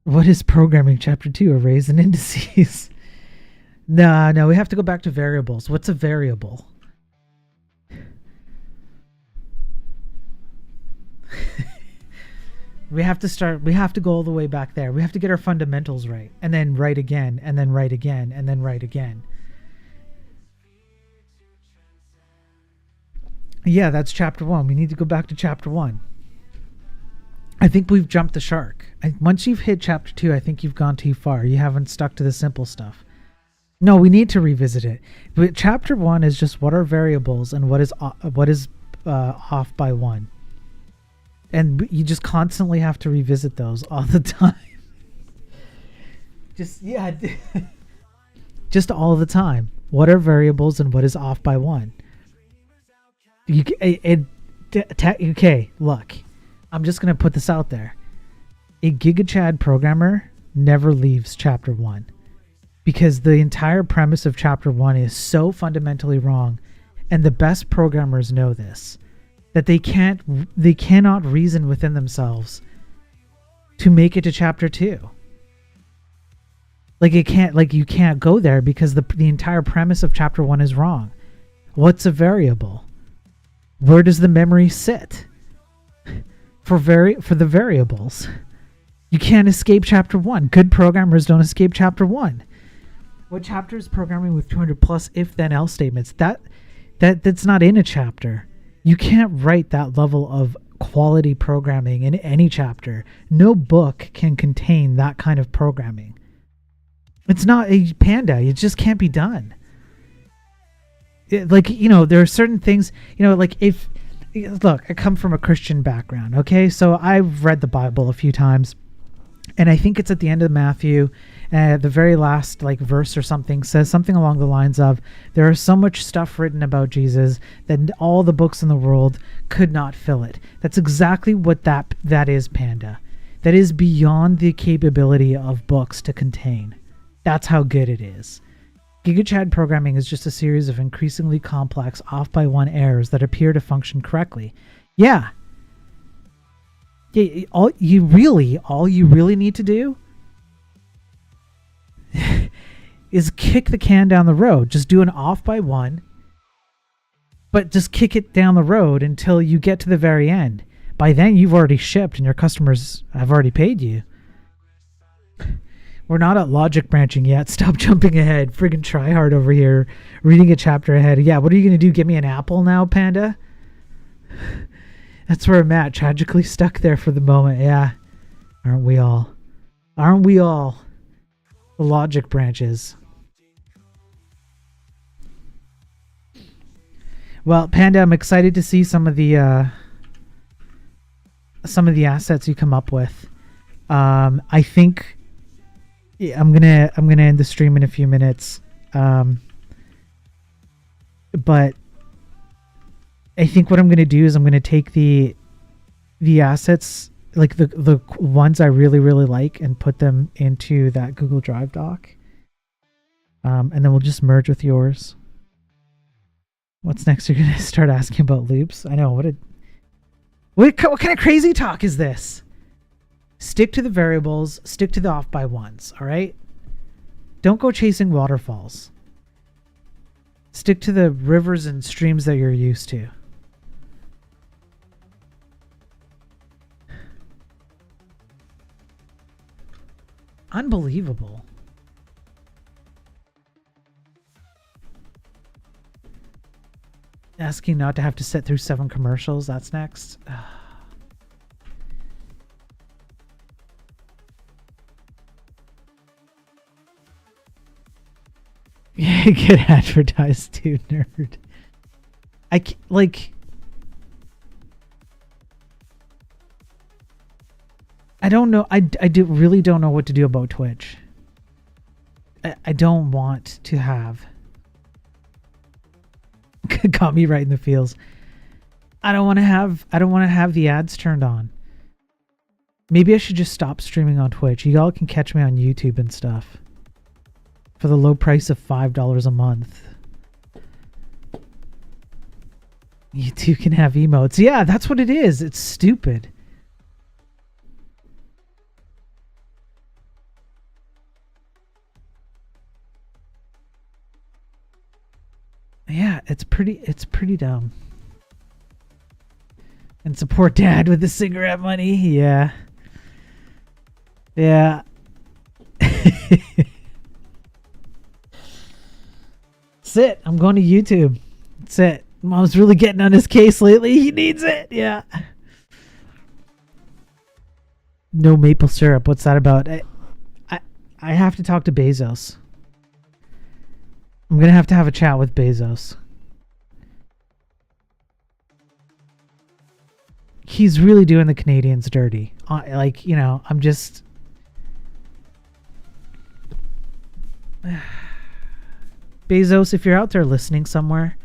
What is programming chapter 2? Arrays and indices. No, we have to go back to variables. What's a variable? We have to go all the way back there. We have to get our fundamentals right, and then write again, and then write again, and then write again. Yeah, that's chapter 1. We need to go back to chapter 1. I think we've jumped the shark. Once you've hit chapter 2, I think you've gone too far. You haven't stuck to the simple stuff. No, we need to revisit it. But chapter 1 is just what are variables and what is off by 1. And you just constantly have to revisit those all the time. Just, yeah. Just all the time. What are variables and what is off by 1? Okay, look. I'm just going to put this out there. A GigaChad programmer never leaves chapter 1. Because the entire premise of chapter 1 is so fundamentally wrong. And the best programmers know this. That they cannot reason within themselves to make it to chapter 2. You can't go there because the entire premise of chapter 1 is wrong. What's a variable? Where does the memory sit? For the variables. You can't escape chapter 1. Good programmers don't escape chapter 1. What chapter is programming with 200 plus if then else statements? That's not in a chapter. You can't write that level of quality programming in any chapter. No book can contain that kind of programming. It's not a Panda. It just can't be done. There are certain things, look, I come from a Christian background, okay? So I've read the Bible a few times, and I think it's at the end of Matthew, the very last verse or something says something along the lines of, there is so much stuff written about Jesus that all the books in the world could not fill it. That's exactly what that is, Panda. That is beyond the capability of books to contain. That's how good it is. GigaChad programming is just a series of increasingly complex off by 1 errors that appear to function correctly. Yeah. All you really need to do is kick the can down the road. Just do an off by 1, but just kick it down the road until you get to the very end. By then, you've already shipped and your customers have already paid you. We're not at logic branching yet. Stop jumping ahead. Friggin' try hard over here. Reading a chapter ahead. Yeah, what are you going to do? Give me an apple now, Panda? That's where I'm at. Tragically stuck there for the moment. Yeah. Aren't we all? Aren't we all? The logic branches. Well, Panda, I'm excited to see some of the assets you come up with. I think I'm gonna end the stream in a few minutes. But I think what I'm gonna do is I'm gonna take the assets, the ones I really like, and put them into that Google Drive doc. And then we'll just merge with yours. What's next? You're gonna start asking about loops? I know. What kind of crazy talk is this? Stick to the variables. Stick to the off by 1s. All right. Don't go chasing waterfalls. Stick to the rivers and streams that you're used to. Unbelievable. Asking not to have to sit through 7 commercials. That's next. Yeah, get advertised too, nerd. I don't know. I really don't know what to do about Twitch. I don't want to have. Got me right in the feels. I don't want to have the ads turned on. Maybe I should just stop streaming on Twitch. You all can catch me on YouTube and stuff. For the low price of $5 a month. You too can have emotes. Yeah, that's what it is. It's stupid. Yeah, it's pretty dumb. And support dad with the cigarette money. Yeah. Yeah. That's it. I'm going to YouTube. That's it. Mom's really getting on his case lately. He needs it. Yeah. No maple syrup. What's that about? I have to talk to Bezos. I'm going to have a chat with Bezos. He's really doing the Canadians dirty. I'm just... Bezos, if you're out there listening somewhere,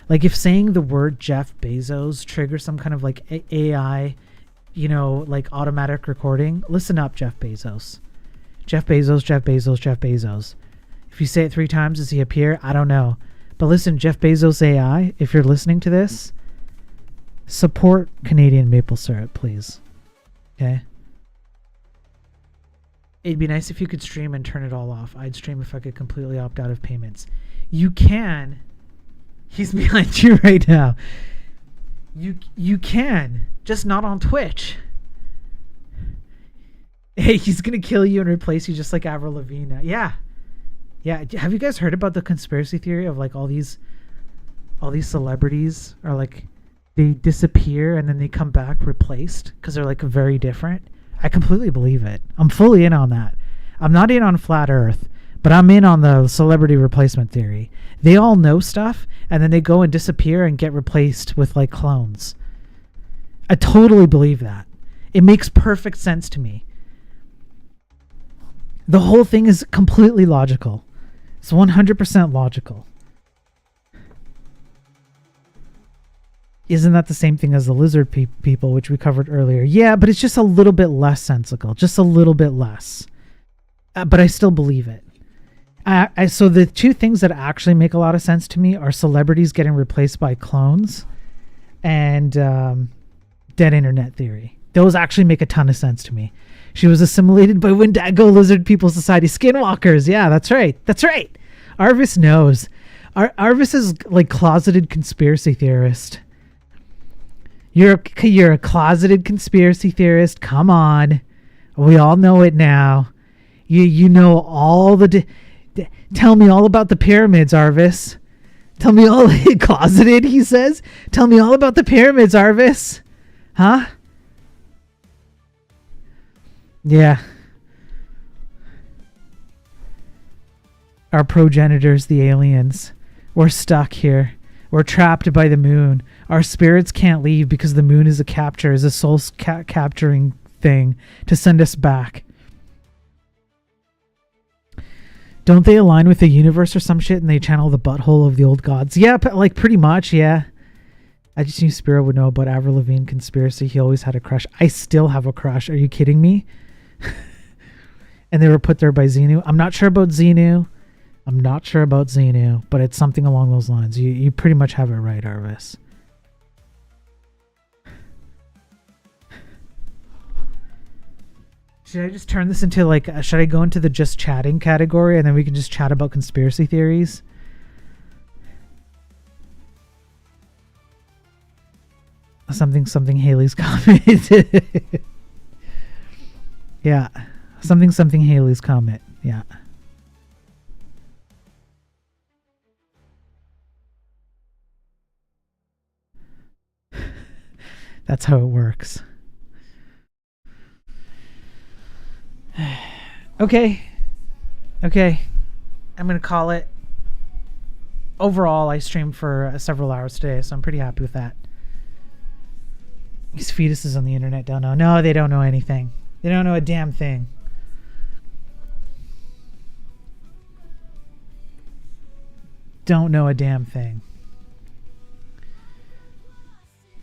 like if saying the word Jeff Bezos triggers some kind of like AI, you know, like automatic recording, listen up, Jeff Bezos. Jeff Bezos, Jeff Bezos, Jeff Bezos. If you say it 3 times, does he appear? I don't know. But listen, Jeff Bezos AI, if you're listening to this, support Canadian maple syrup, please. Okay? It'd be nice if you could stream and turn it all off. I'd stream if I could completely opt out of payments. You can. He's behind you right now. You can. Just not on Twitch. Hey, he's going to kill you and replace you just like Avril Lavigne. Yeah. Yeah. Have you guys heard about the conspiracy theory of like all these celebrities are like, they disappear and then they come back replaced because they're like very different? I completely believe it. I'm fully in on that. I'm not in on flat earth, but I'm in on the celebrity replacement theory. They all know stuff and then they go and disappear and get replaced with like clones. I totally believe that. It makes perfect sense to me. The whole thing is completely logical. It's 100% logical. Isn't that the same thing as the lizard people, which we covered earlier? Yeah, but it's just a little bit less sensical. Just a little bit less. But I still believe it. So the 2 things that actually make a lot of sense to me are celebrities getting replaced by clones and dead internet theory. Those actually make a ton of sense to me. She was assimilated by Wendigo Lizard People Society skinwalkers. Yeah, that's right. That's right. Arvis knows. Arvis is like closeted conspiracy theorist. You're a closeted conspiracy theorist. Come on. We all know it now. You know all the... Tell me all about the pyramids, Arvis. Tell me all... Closeted, he says. Tell me all about the pyramids, Arvis. Huh? Yeah. Our progenitors, the aliens. We're stuck here. We're trapped by the moon. Our spirits can't leave because the moon is a soul capturing thing to send us back. Don't they align with the universe or some shit and they channel the butthole of the old gods? Yeah, like pretty much, yeah. I just knew Spiro would know about Avril Lavigne conspiracy. He always had a crush. I still have a crush. Are you kidding me? And they were put there by Xenu. I'm not sure about Xenu. But it's something along those lines. You pretty much have it right, Arvis. Should I just turn this into like, should I go into the just chatting category and then we can just chat about conspiracy theories? Something Haley's comment. Yeah. Something Haley's comment. Yeah. That's how it works. Okay. I'm going to call it. Overall, I streamed for several hours today, so I'm pretty happy with that. These fetuses on the internet don't know. No, they don't know anything. They don't know a damn thing. Don't know a damn thing.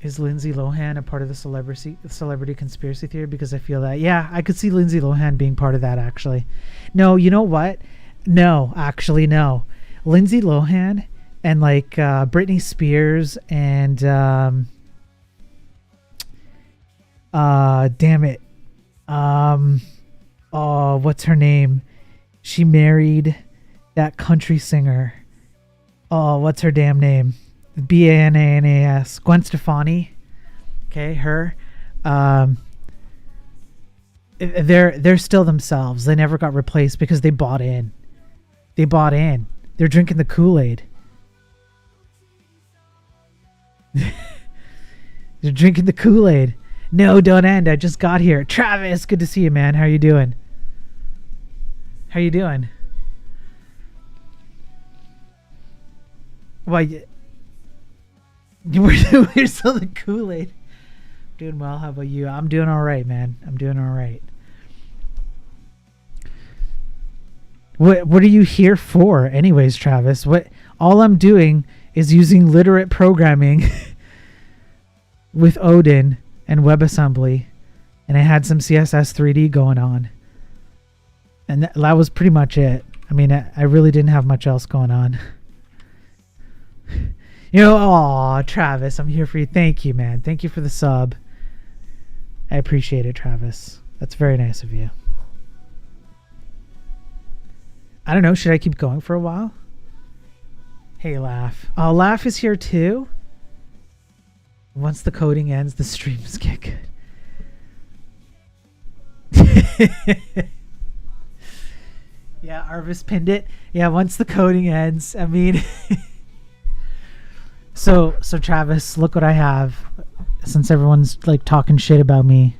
Is Lindsay Lohan a part of the celebrity conspiracy theory? Because I feel that. Yeah, I could see Lindsay Lohan being part of that, actually. No, you know what? No, actually, no. Lindsay Lohan and like Britney Spears and damn it. Oh, what's her name? She married that country singer. Oh, what's her damn name? Banas. Gwen Stefani. Okay, her. They're still themselves. They never got replaced because they bought in. They're drinking the Kool-Aid. They're drinking the Kool-Aid. No, don't end. I just got here. Travis, good to see you, man. How you doing? Why? We're still the Kool-Aid. Doing well. How about you? I'm doing all right, man. I'm doing all right. What are you here for anyways, Travis? What all I'm doing is using literate programming with Odin and WebAssembly, and I had some CSS3D going on. And that was pretty much it. I mean, I really didn't have much else going on. You know, aw, Travis, I'm here for you. Thank you, man. Thank you for the sub. I appreciate it, Travis. That's very nice of you. I don't know. Should I keep going for a while? Hey, Laugh. Oh, Laugh is here too. Once the coding ends, the streams get good. Yeah, Arvis pinned it. Yeah, once the coding ends, I mean... So Travis, look what I have. Since everyone's like talking shit about me.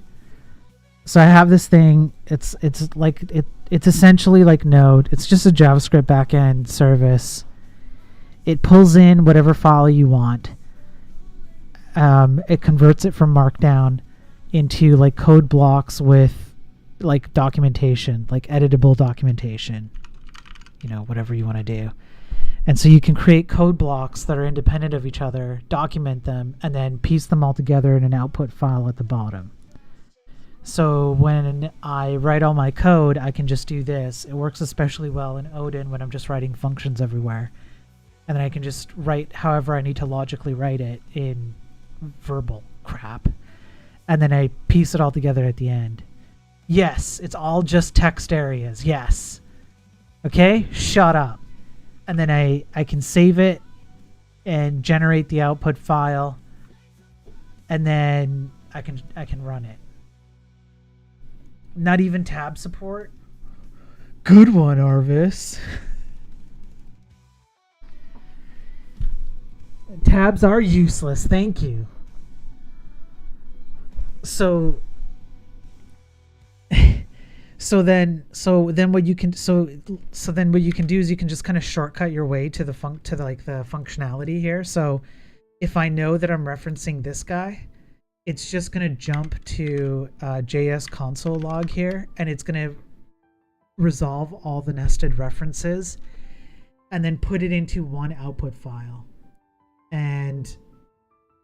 So I have this thing. It's like it's essentially like Node. It's just a JavaScript backend service. It pulls in whatever file you want. It converts it from Markdown into like code blocks with like documentation, like editable documentation. You know, whatever you want to do. And so you can create code blocks that are independent of each other, document them, and then piece them all together in an output file at the bottom. So when I write all my code, I can just do this. It works especially well in Odin when I'm just writing functions everywhere. And then I can just write however I need to logically write it in verbal crap. And then I piece it all together at the end. Yes, it's all just text areas. Yes. Okay? Shut up. And then I can save it and generate the output file, and then I can run it. Not even tab support. Good one, Arvis. Tabs are useless. Thank you. So then what you can do is you can just kind of shortcut your way to the functionality here. So if I know that I'm referencing this guy, it's just going to jump to JS console log here, and it's going to resolve all the nested references and then put it into one output file, and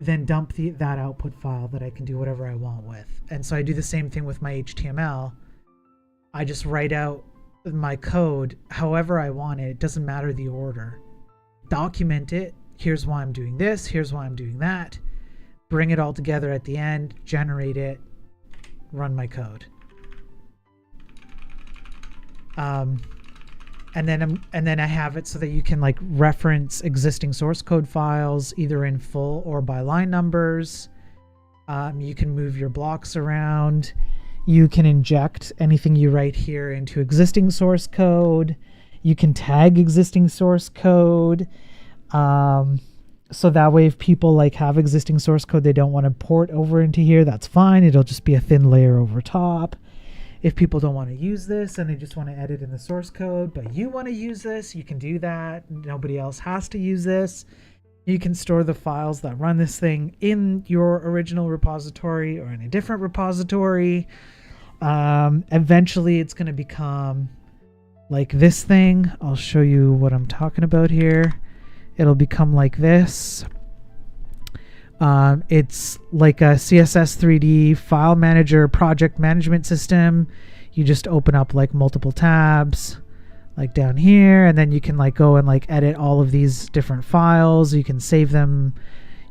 then dump that output file that I can do whatever I want with. And so I do the same thing with my HTML. I just write out my code however I want it. It doesn't matter the order. Document it. Here's why I'm doing this. Here's why I'm doing that. Bring it all together at the end. Generate it. Run my code. And then I have it so that you can like reference existing source code files either in full or by line numbers. You can move your blocks around. You can inject anything you write here into existing source code. You can tag existing source code. So that way if people like have existing source code they don't want to port over into here, that's fine. It'll just be a thin layer over top. If people don't want to use this and they just want to edit in the source code, but you want to use this, you can do that. Nobody else has to use this. You can store the files that run this thing in your original repository or in a different repository. Eventually it's going to become like this thing. I'll show you what I'm talking about here. It'll become like this. It's like a CSS3D file manager project management system. You just open up like multiple tabs like down here, and then you can like go and like edit all of these different files. You can save them,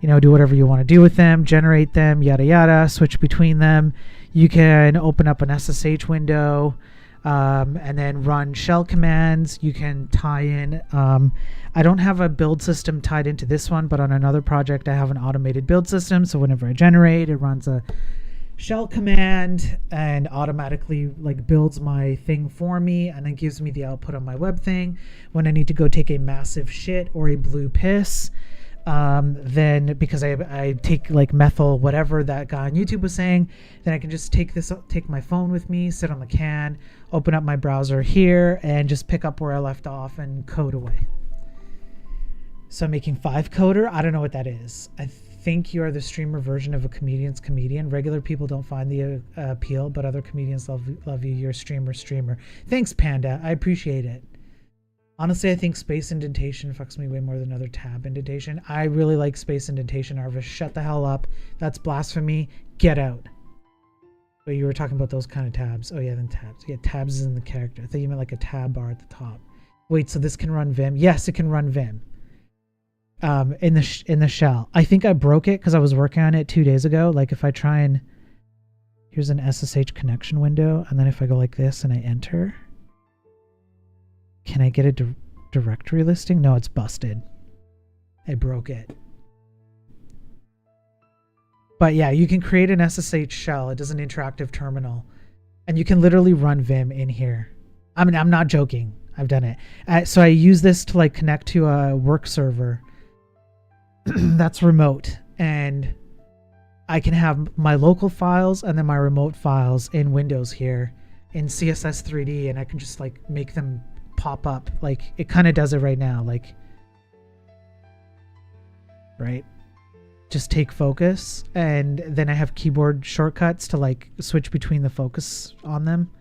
you know, do whatever you want to do with them, generate them, yada yada, switch between them. You can open up an SSH window and then run shell commands. You can tie in. I don't have a build system tied into this one, but on another project I have an automated build system. So whenever I generate, it runs a shell command and automatically like builds my thing for me and then gives me the output on my web thing. When I need to go take a massive shit or a blue piss, then because I take like methyl whatever that guy on YouTube was saying, then I can just take my phone with me, sit on the can, open up my browser here, and just pick up where I left off and code away. So I'm making 5 coder. I don't know what that is. I think you are the streamer version of a comedian's comedian. Regular people don't find the appeal, but other comedians love you. You're a streamer. Thanks, Panda. I appreciate it. Honestly, I think space indentation fucks me way more than other tab indentation. I really like space indentation, Arvis. Shut the hell up. That's blasphemy. Get out. But you were talking about those kind of tabs. Oh yeah, then tabs. Yeah, tabs is in the character. I thought you meant like a tab bar at the top. Wait, so this can run Vim? Yes, it can run Vim. In the shell. I think I broke it because I was working on it 2 days ago. Like if I try and... Here's an SSH connection window. And then if I go like this and I enter... Can I get a directory listing? No, it's busted. I broke it. But yeah, you can create an SSH shell. It does an interactive terminal. And you can literally run Vim in here. I mean, I'm not joking. I've done it. So I use this to like connect to a work server that's remote. And I can have my local files and then my remote files in Windows here in CSS3D. And I can just like make them pop up. Like it kind of does it right now. Like, right? Just take focus, and then I have keyboard shortcuts to like switch between the focus on them.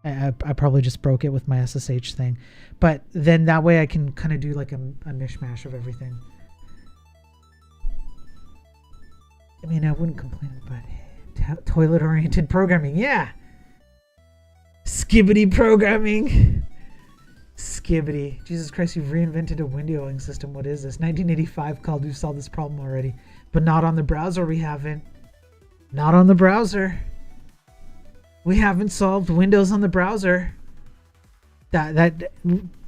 I probably just broke it with my SSH thing, but then that way I can kind of do like a mishmash of everything. I mean, I wouldn't complain about toilet-oriented programming. Yeah, skibbity programming. Skibbity. Jesus Christ, you've reinvented a windowing system. What is this? 1985 called. We've solved this problem already. But not on the browser, we haven't. Not on the browser. We haven't solved Windows on the browser. That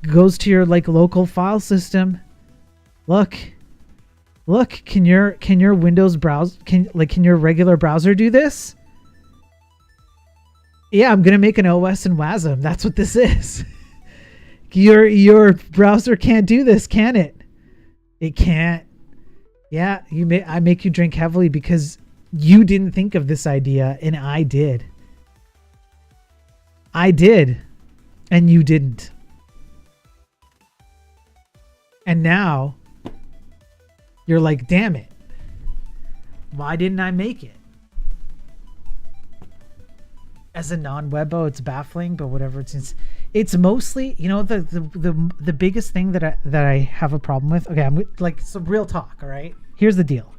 goes to your like local file system. Look. Can your Windows browser can your regular browser do this? Yeah, I'm gonna make an OS and WASM. That's what this is. Your browser can't do this, can it? It can't. Yeah, I make you drink heavily because you didn't think of this idea and I did. I did. And you didn't. And now you're like, damn it. Why didn't I make it? As a non-webbo, it's baffling, but whatever. It's mostly, you know, the biggest thing that I have a problem with. Okay, I'm like some real talk. All right, here's the deal.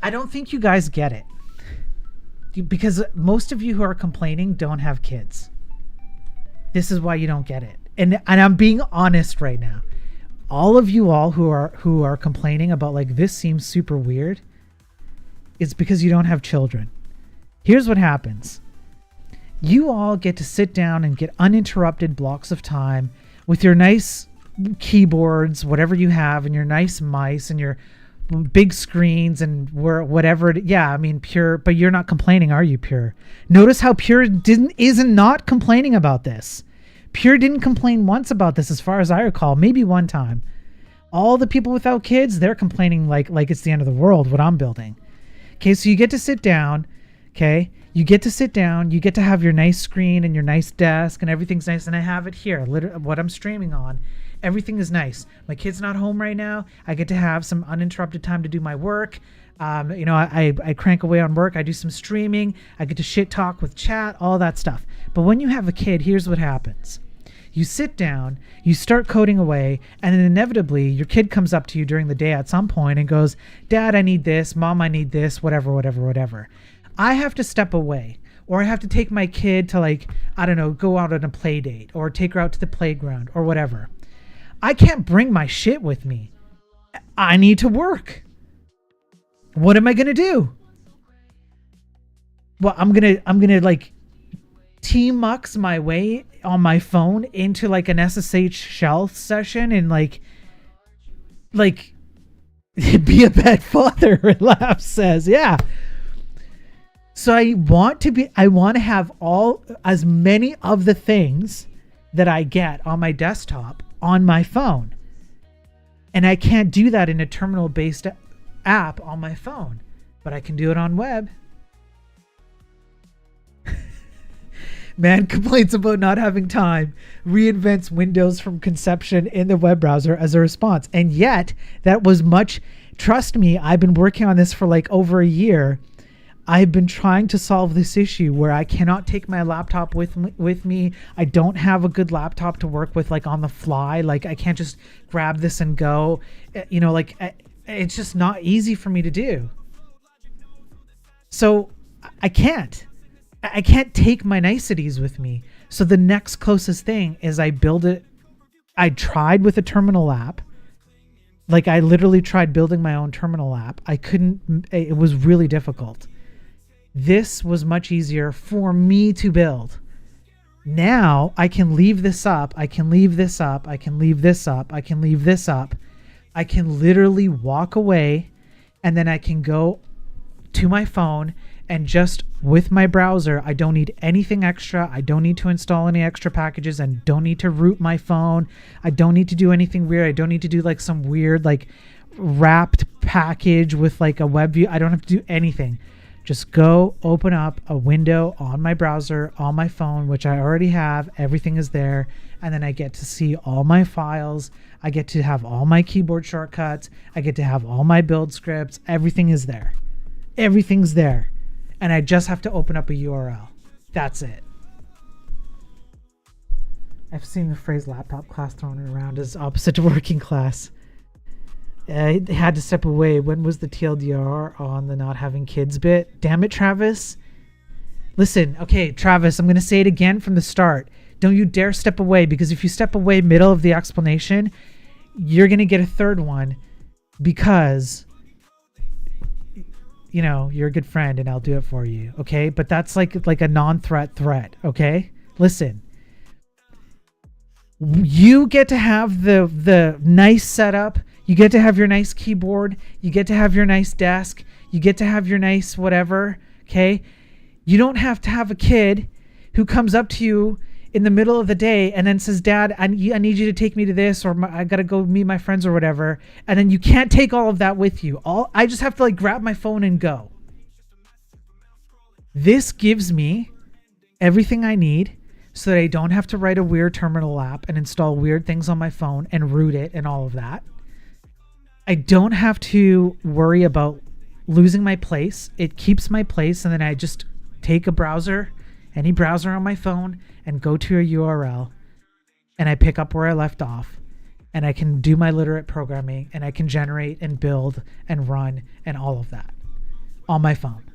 I don't think you guys get it because most of you who are complaining don't have kids. This is why you don't get it, and I'm being honest right now. All of you who are complaining about like this seems super weird. It's because you don't have children. Here's what happens. You all get to sit down and get uninterrupted blocks of time with your nice keyboards, whatever you have, and your nice mice and your big screens and whatever. Yeah, I mean, Pure, but you're not complaining, are you, Pure? Notice how Pure isn't not complaining about this. Pure didn't complain once about this as far as I recall, maybe one time. All the people without kids, they're complaining like it's the end of the world, what I'm building. Okay, so you get to sit down, okay? You get to sit down, you get to have your nice screen and your nice desk and everything's nice. And I have it here, literally what I'm streaming on. Everything is nice. My kid's not home right now. I get to have some uninterrupted time to do my work. You know, I crank away on work. I do some streaming. I get to shit talk with chat, all that stuff. But when you have a kid, here's what happens. You sit down, you start coding away, and then inevitably your kid comes up to you during the day at some point and goes, Dad, I need this. Mom, I need this, whatever. I have to step away, or I have to take my kid to like, I don't know, go out on a play date or take her out to the playground or whatever. I can't bring my shit with me. I need to work. What am I going to do? Well, I'm going to like T-mux my way on my phone into like an SSH shell session and like be a bad father. Laugh says, yeah. So I want to have as many of the things that I get on my desktop on my phone. And I can't do that in a terminal based app on my phone, but I can do it on web. Man complains about not having time, reinvents Windows from conception in the web browser as a response. And yet, that was much, trust me, I've been working on this for like over a year. I've been trying to solve this issue where I cannot take my laptop with me. I don't have a good laptop to work with, like on the fly. Like I can't just grab this and go, you know, like it's just not easy for me to do. So I can't take my niceties with me. So the next closest thing is I build it. I tried with a terminal app. Like I literally tried building my own terminal app. I couldn't, it was really difficult. This was much easier for me to build. Now I can leave this up. I can leave this up. I can leave this up. I can leave this up. I can literally walk away and then I can go to my phone and just with my browser, I don't need anything extra. I don't need to install any extra packages and don't need to root my phone. I don't need to do anything weird. I don't need to do like some weird like wrapped package with like a web view. I don't have to do anything. Just go open up a window on my browser, on my phone, which I already have. Everything is there. And then I get to see all my files. I get to have all my keyboard shortcuts. I get to have all my build scripts. Everything is there. Everything's there. And I just have to open up a URL. That's it. I've seen the phrase laptop class thrown around as opposite to working class. I had to step away. When was the TLDR on the not having kids bit? Damn it, Travis. Listen, okay, Travis, I'm going to say it again from the start. Don't you dare step away, because if you step away middle of the explanation, you're going to get a third one because, you know, you're a good friend and I'll do it for you, okay? But that's like a non-threat threat, okay? Listen. You get to have the nice setup. You get to have your nice keyboard. You get to have your nice desk. You get to have your nice whatever, okay? You don't have to have a kid who comes up to you in the middle of the day and then says, Dad, I need you to take me to this, or I got to go meet my friends or whatever. And then you can't take all of that with you. I just have to like grab my phone and go. This gives me everything I need so that I don't have to write a weird terminal app and install weird things on my phone and root it and all of that. I don't have to worry about losing my place. It keeps my place, and then I just take a browser, any browser on my phone, and go to a URL, and I pick up where I left off, and I can do my literate programming, and I can generate and build and run and all of that on my phone.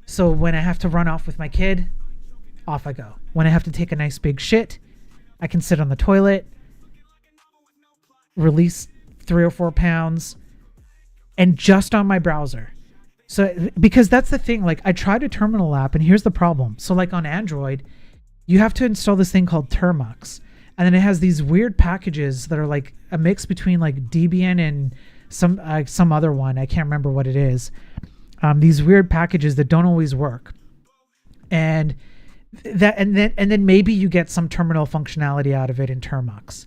So when I have to run off with my kid, off I go. When I have to take a nice big shit, I can sit on the toilet, release 3 or 4 pounds, and just on my browser. So because that's the thing, like I tried a terminal app and here's the problem. So like on Android, you have to install this thing called Termux, and then it has these weird packages that are like a mix between like Debian and some other one. I can't remember what it is. These weird packages that don't always work. And then maybe you get some terminal functionality out of it in Termux.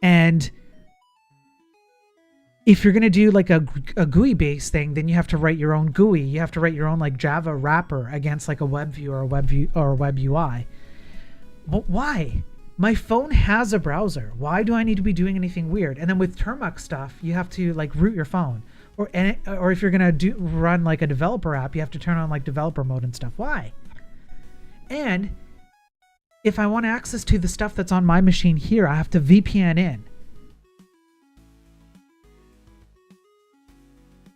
And if you're going to do like a GUI based thing, then you have to write your own GUI. You have to write your own like Java wrapper against like a web view or a web UI. But why? My phone has a browser. Why do I need to be doing anything weird? And then with Termux stuff, you have to like root your phone, or if you're going to run like a developer app, you have to turn on like developer mode and stuff. Why? And if I want access to the stuff that's on my machine here, I have to VPN in.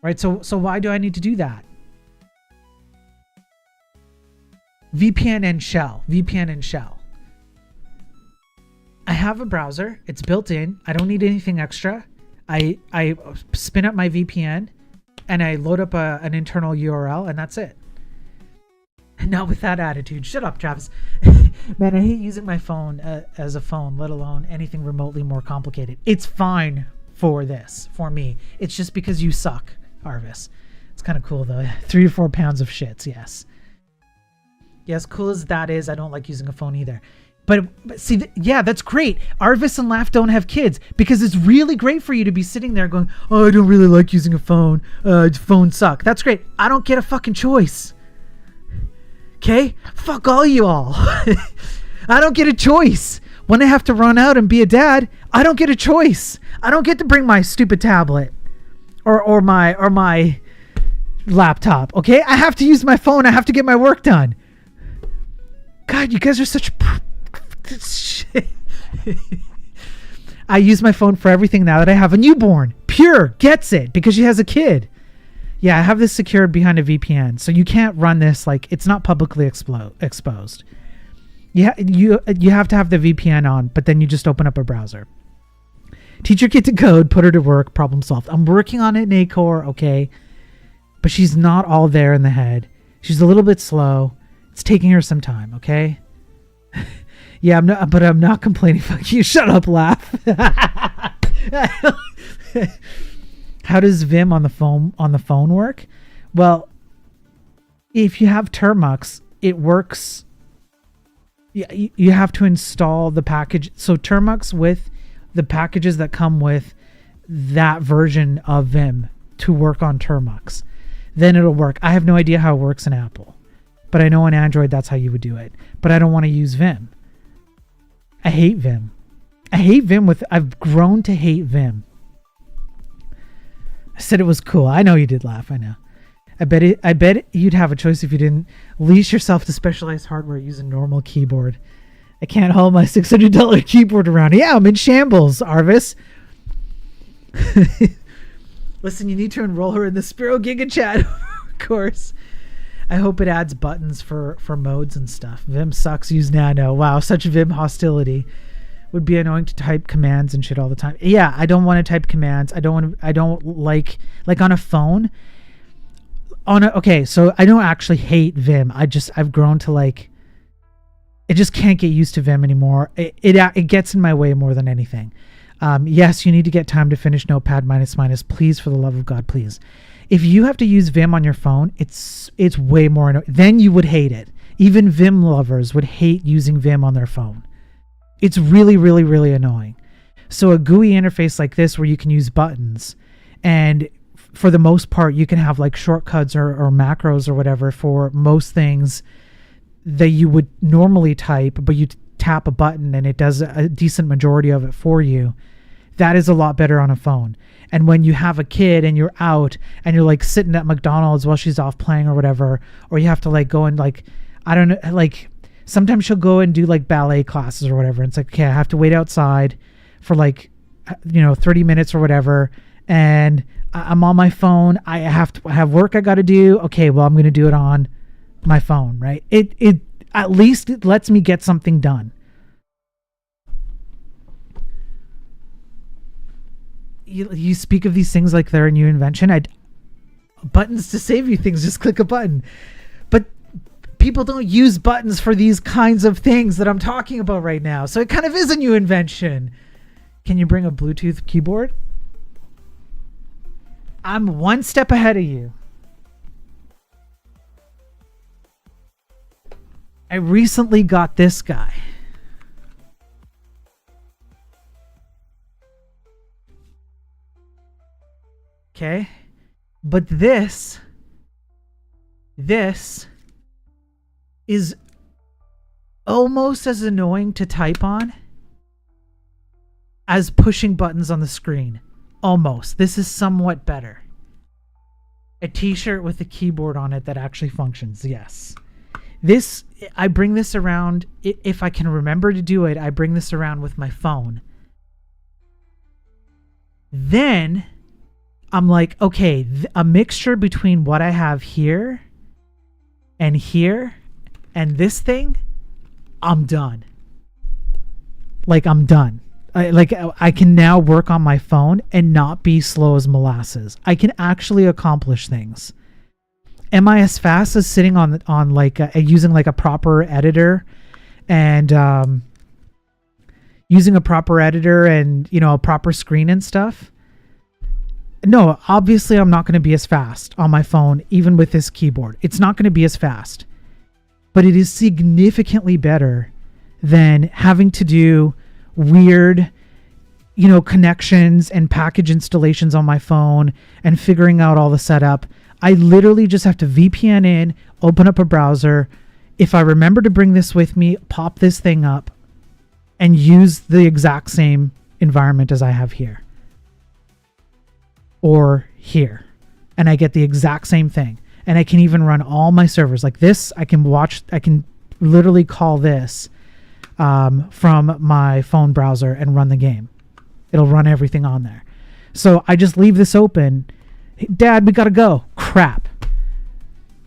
Right? So why do I need to do that? VPN and shell. I have a browser. It's built in. I don't need anything extra. I spin up my VPN and I load up an internal URL, and that's it. Not with that attitude. Shut up, Travis. Man, I hate using my phone as a phone, let alone anything remotely more complicated. It's fine for me. It's just because you suck, Arvis. It's kind of cool though. 3 or 4 pounds of shits, yes. Yes, cool as that is, I don't like using a phone either. But see, yeah, that's great. Arvis and Laugh don't have kids because it's really great for you to be sitting there going, oh, I don't really like using a phone. Phones suck. That's great. I don't get a fucking choice. Okay? Fuck all you all. I don't get a choice. When I have to run out and be a dad, I don't get a choice. I don't get to bring my stupid tablet or my laptop. Okay? I have to use my phone. I have to get my work done. God, you guys are such shit. I use my phone for everything now that I have a newborn. Pure gets it because she has a kid. Yeah, I have this secured behind a VPN, so you can't run this like it's not publicly exposed. Yeah, you have to have the VPN on, but then you just open up a browser. Teach your kid to code, put her to work, problem solved. I'm working on it in A-Core, okay, but she's not all there in the head. She's a little bit slow. It's taking her some time, okay? Yeah, I'm not complaining. Fuck you. Shut up, laugh. How does Vim on the phone work? Well, if you have Termux, it works. You have to install the package. So Termux with the packages that come with that version of Vim to work on Termux. Then it'll work. I have no idea how it works in Apple, but I know on Android that's how you would do it. But I don't want to use Vim. I hate Vim. I've grown to hate Vim. I said it was cool. I know you did laugh. I know. I bet you'd have a choice if you didn't leash yourself to specialized hardware using normal keyboard. I can't hold my $600 keyboard around. Yeah, I'm in shambles, Arvis. Listen, you need to enroll her in the Spiro Giga Chat, of course. I hope it adds buttons for modes and stuff. Vim sucks. Use Nano. Wow, such Vim hostility. Would be annoying to type commands and shit all the time. Yeah, I don't want to type commands. I don't like on a phone. Okay, so I don't actually hate Vim. I've grown to like. I just can't get used to Vim anymore. It gets in my way more than anything. Yes, you need to get time to finish Notepad --. Please, for the love of God, please. If you have to use Vim on your phone, it's way more annoying. Then you would hate it. Even Vim lovers would hate using Vim on their phone. It's really, really, really annoying. So a GUI interface like this where you can use buttons, and for the most part, you can have like shortcuts or macros or whatever for most things that you would normally type, but you tap a button and it does a decent majority of it for you. That is a lot better on a phone. And when you have a kid and you're out and you're like sitting at McDonald's while she's off playing or whatever, or you have to like go and like, I don't know, like sometimes she'll go and do like ballet classes or whatever. And it's like, okay, I have to wait outside for like, 30 minutes or whatever. And I'm on my phone. I have work I got to do. Okay, well, I'm going to do it on my phone, right? It at least it lets me get something done. You speak of these things like they're a new invention. Buttons to save you things. Just click a button. But people don't use buttons for these kinds of things that I'm talking about right now. So it kind of is a new invention. Can you bring a Bluetooth keyboard? I'm one step ahead of you. I recently got this guy. Okay. But this is almost as annoying to type on as pushing buttons on the screen. Almost. This is somewhat better. A t-shirt with a keyboard on it that actually functions. Yes. I bring this around, if I can remember to do it, I bring this around with my phone. Then I'm like, okay, a mixture between what I have here and this thing, I'm done. Like, I'm done. I can now work on my phone and not be slow as molasses. I can actually accomplish things. Am I as fast as sitting on like using like a proper editor and using a proper editor and a proper screen and stuff? No, obviously I'm not going to be as fast on my phone, even with this keyboard. It's not going to be as fast, but it is significantly better than having to do weird, connections and package installations on my phone and figuring out all the setup. I literally just have to VPN in, open up a browser, if I remember to bring this with me, pop this thing up, and use the exact same environment as I have here. Or here. And I get the exact same thing. And I can even run all my servers. Like this, I can literally call this from my phone browser and run the game. It'll run everything on there. So I just leave this open. Hey, Dad, we gotta go. Crap.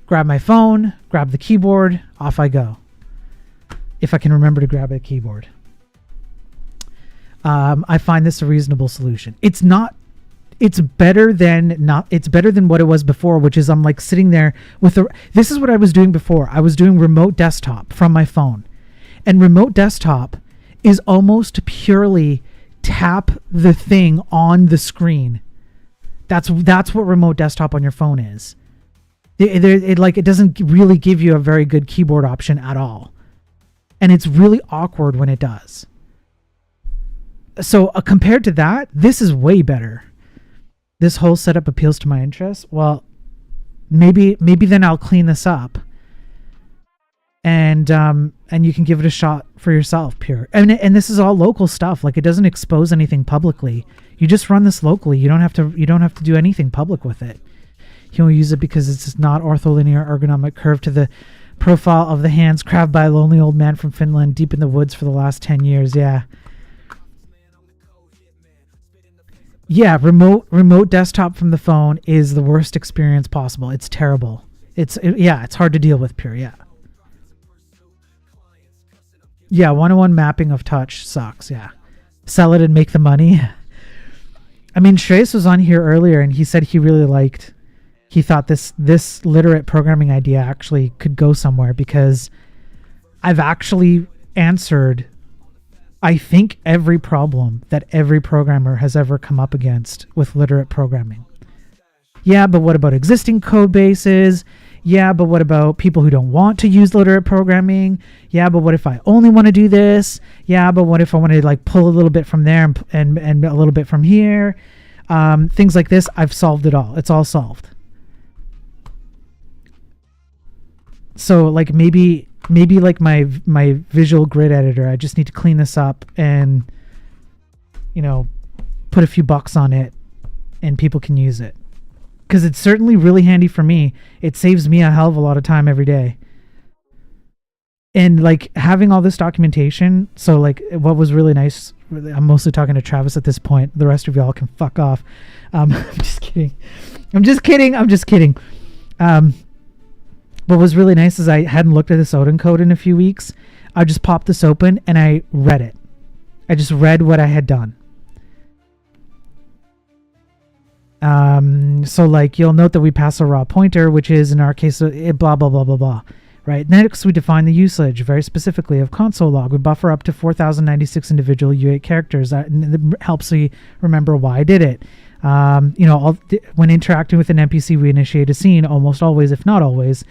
Grab my phone, grab the keyboard, off I go. If I can remember to grab a keyboard. I find this a reasonable solution. It's better than what it was before, which is I'm like sitting there this is what I was doing before. I was doing remote desktop from my phone. And remote desktop is almost purely tap the thing on the screen. That's what remote desktop on your phone is. It doesn't really give you a very good keyboard option at all. And it's really awkward when it does. So compared to that, this is way better. This whole setup appeals to my interests. Well, maybe then I'll clean this up. And you can give it a shot for yourself, Pure. And this is all local stuff. Like, it doesn't expose anything publicly. You just run this locally. You don't have to do anything public with it. You will use it because it's not ortholinear ergonomic curve to the profile of the hands carved by a lonely old man from Finland deep in the woods for the last 10 years. Yeah. Yeah, remote desktop from the phone is the worst experience possible. It's terrible. It's hard to deal with, Pure. Yeah. Yeah, one-on-one mapping of touch sucks. Yeah. Sell it and make the money. I mean, Shreyas was on here earlier and he said he thought this literate programming idea actually could go somewhere, because I've actually answered, I think, every problem that every programmer has ever come up against with literate programming. Yeah, but what about existing code bases? Yeah, but what about people who don't want to use literate programming? Yeah, but what if I only want to do this? Yeah, but what if I want to like pull a little bit from there and a little bit from here? Things like this, I've solved it all. It's all solved. So like maybe like my visual grid editor, I just need to clean this up and, put a few bucks on it and people can use it. Because it's certainly really handy for me. It saves me a hell of a lot of time every day. And like having all this documentation, so like what was really nice, I'm mostly talking to Travis at this point. The rest of y'all can fuck off. I'm just kidding. What was really nice is I hadn't looked at this Odin code in a few weeks. I just popped this open and I read it. I just read what I had done. So like you'll note that we pass a raw pointer, which is in our case blah blah blah blah blah. Right. Next we define the usage very specifically of console log. We buffer up to 4096 individual U8 characters. That helps me remember why I did it. When interacting with an NPC, we initiate a scene almost always, if not always,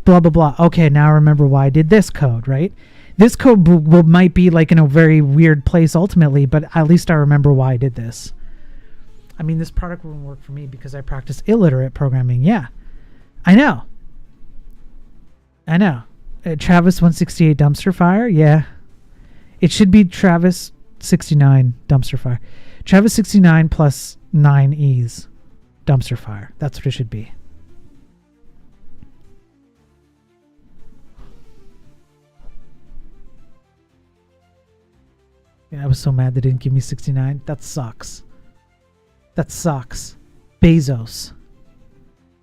blah, blah, blah. Okay, now I remember why I did this code, right? This code might be like in a very weird place ultimately, but at least I remember why I did this. I mean, this product wouldn't work for me because I practice illiterate programming. Yeah, I know. Travis 168 dumpster fire. Yeah, it should be Travis 69 dumpster fire. Travis 69 plus 9 E's dumpster fire. That's what it should be. Yeah, I was so mad they didn't give me 69. That sucks. Bezos.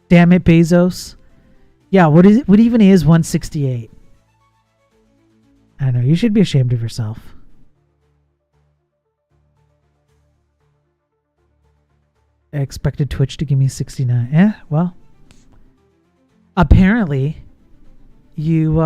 Damn it, Bezos. Yeah, what even is 168? I don't know. You should be ashamed of yourself. I expected Twitch to give me 69. Yeah, well. Apparently, you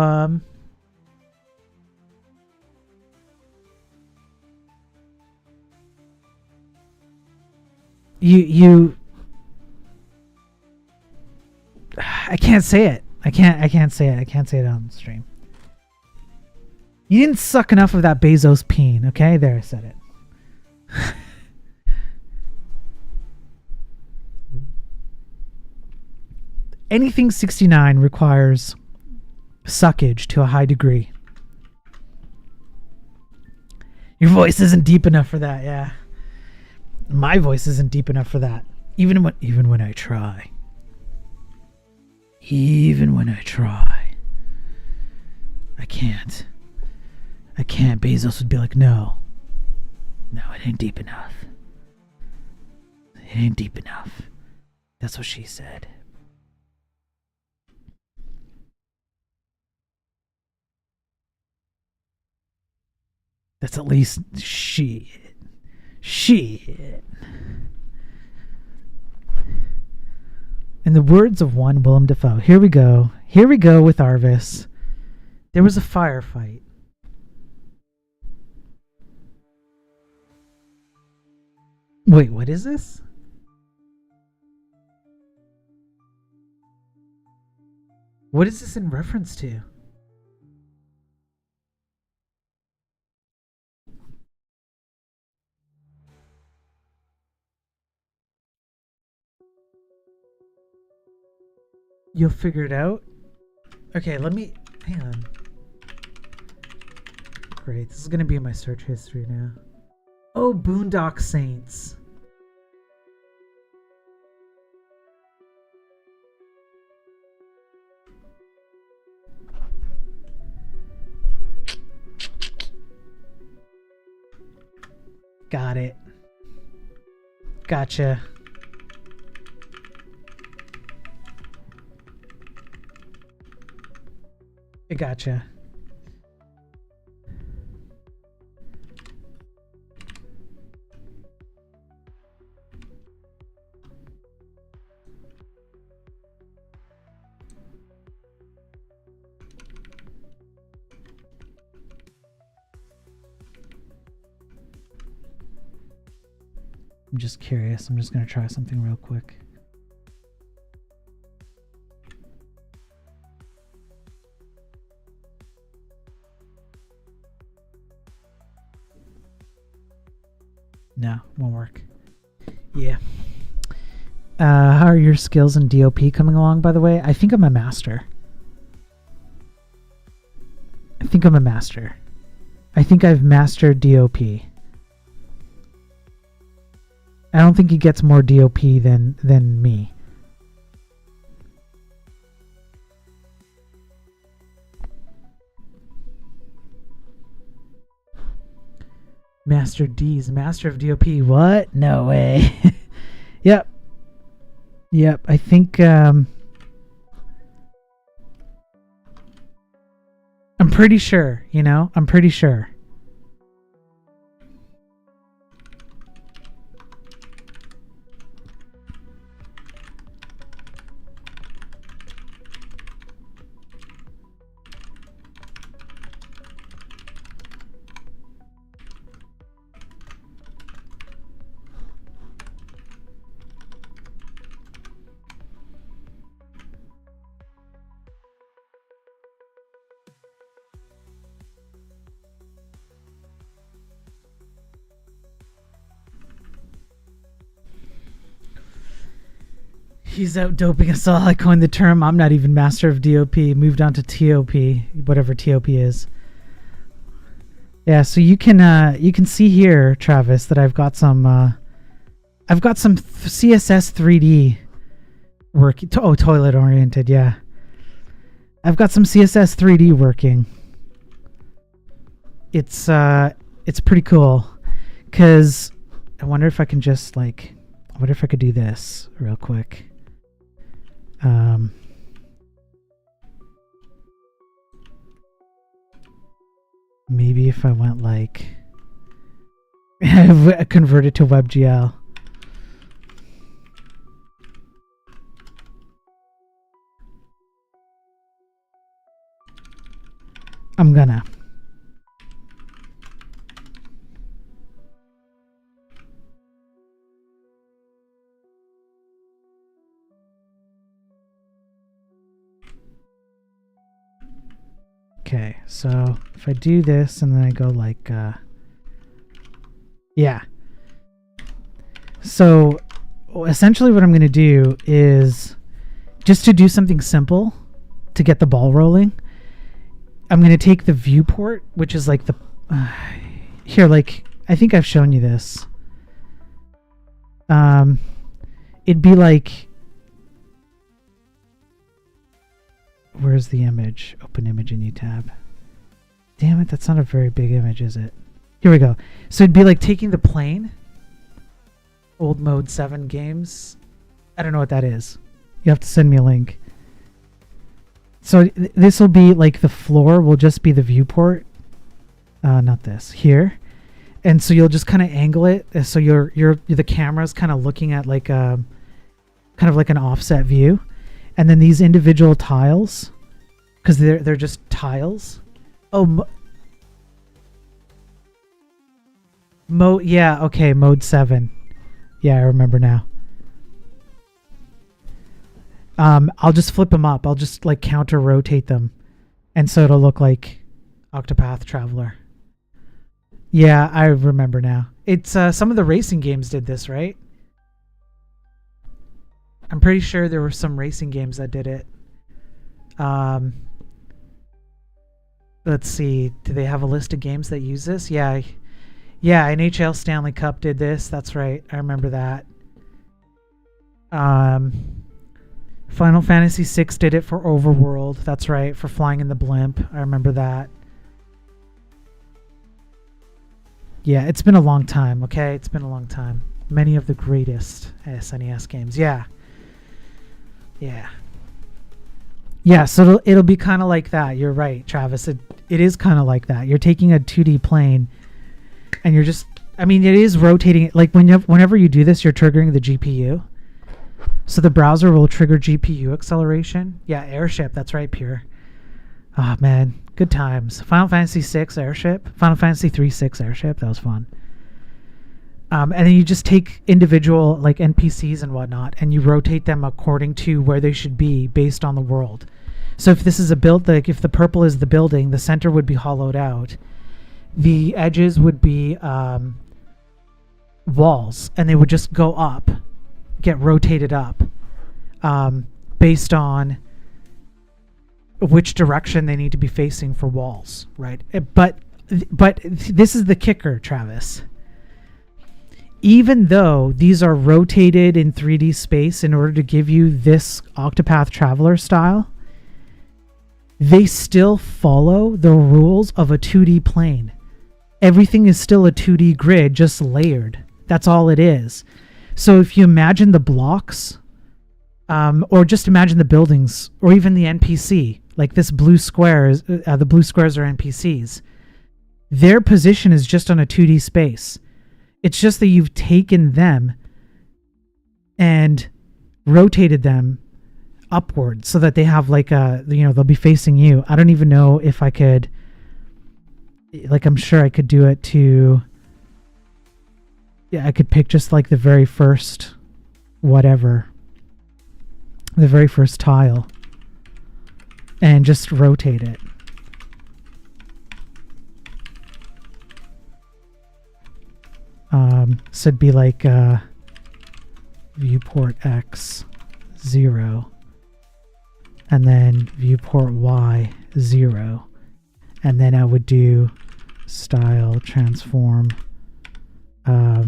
I can't say it. I can't say it. I can't say it on stream. You didn't suck enough of that Bezos peen, okay? There, I said it. Anything 69 requires suckage to a high degree. Your voice isn't deep enough for that, yeah. My voice isn't deep enough for that. Even when I try. Even when I try. I can't. Bezos would be like, no. No, it ain't deep enough. It ain't deep enough. That's what she said. That's at least shit. In the words of one Willem Dafoe, here we go with Arvis. There was a firefight. Wait, what is this? What is this in reference to? You'll figure it out? Okay, let me... Hang on. Great, this is going to be in my search history now. Oh, Boondock Saints. Got it. Gotcha. I gotcha. I'm just curious. I'm just going to try something real quick. No, won't work. Yeah. How are your skills in DOP coming along, by the way? I think I'm a master. I think I've mastered DOP. I don't think he gets more DOP than me. Master D's, master of DOP. What? No way. Yep. I think I'm pretty sure, I'm pretty sure. He's out doping us all. I coined the term. I'm not even master of DOP. Moved on to TOP, whatever TOP is. Yeah, so you can see here, Travis, that I've got some CSS3D work. Toilet oriented. Yeah, I've got some CSS3D working. It's pretty cool, because I wonder if I can just I wonder if I could do this real quick. Maybe if I went convert it to WebGL. I'm gonna. Okay, so if I do this and then I go yeah. So essentially what I'm going to do is just to do something simple to get the ball rolling. I'm going to take the viewport, which is like the... here, like, I think I've shown you this. It'd be like... Where's the image? Open image in new tab. Damn it, that's not a very big image, is it? Here we go. So it'd be like taking the plane. Old Mode 7 games. I don't know what that is. You have to send me a link. So this will be like the floor will just be the viewport. Not this. Here. And so you'll just kind of angle it. So the camera's kind of looking at like a kind of like an offset view. And then these individual tiles, because they're just tiles. Oh, yeah, okay, mode 7. Yeah, I remember now. I'll just flip them up. I'll just like counter rotate them. And so it'll look like Octopath Traveler. Yeah, I remember now. It's some of the racing games did this, right? I'm pretty sure there were some racing games that did it. Let's see. Do they have a list of games that use this? Yeah. Yeah, NHL Stanley Cup did this. That's right. I remember that. Final Fantasy VI did it for Overworld. That's right. For Flying in the Blimp. I remember that. Yeah, it's been a long time, okay? It's been a long time. Many of the greatest SNES games. Yeah. Yeah. Yeah, so it'll be kind of like that. You're right, Travis. It is kind of like that. You're taking a 2D plane and you're just... I mean, it is rotating it. Like, whenever you do this, you're triggering the GPU. So the browser will trigger GPU acceleration. Yeah, Airship. That's right, Pure. Oh, man. Good times. Final Fantasy VI Airship. Final Fantasy 3-6 Airship. That was fun. And then you just take individual like NPCs and whatnot, and you rotate them according to where they should be based on the world. So if this is a build, like if the purple is the building, the center would be hollowed out. The edges would be walls, and they would just go up, get rotated up, based on which direction they need to be facing for walls, right? But this is the kicker, Travis. Even though these are rotated in 3D space in order to give you this Octopath Traveler style, they still follow the rules of a 2D plane. Everything is still a 2D grid, just layered. That's all it is. So if you imagine the blocks, or just imagine the buildings, or even the NPC, like this blue square, the blue squares are NPCs. Their position is just on a 2D space. It's just that you've taken them and rotated them upward so that they have like a, they'll be facing you. I don't even know if I could, like, I'm sure I could do it to, yeah, I could pick just like the very first, whatever, the very first tile and just rotate it. So it'd be like viewport X 0 and then viewport Y 0, and then I would do style transform, I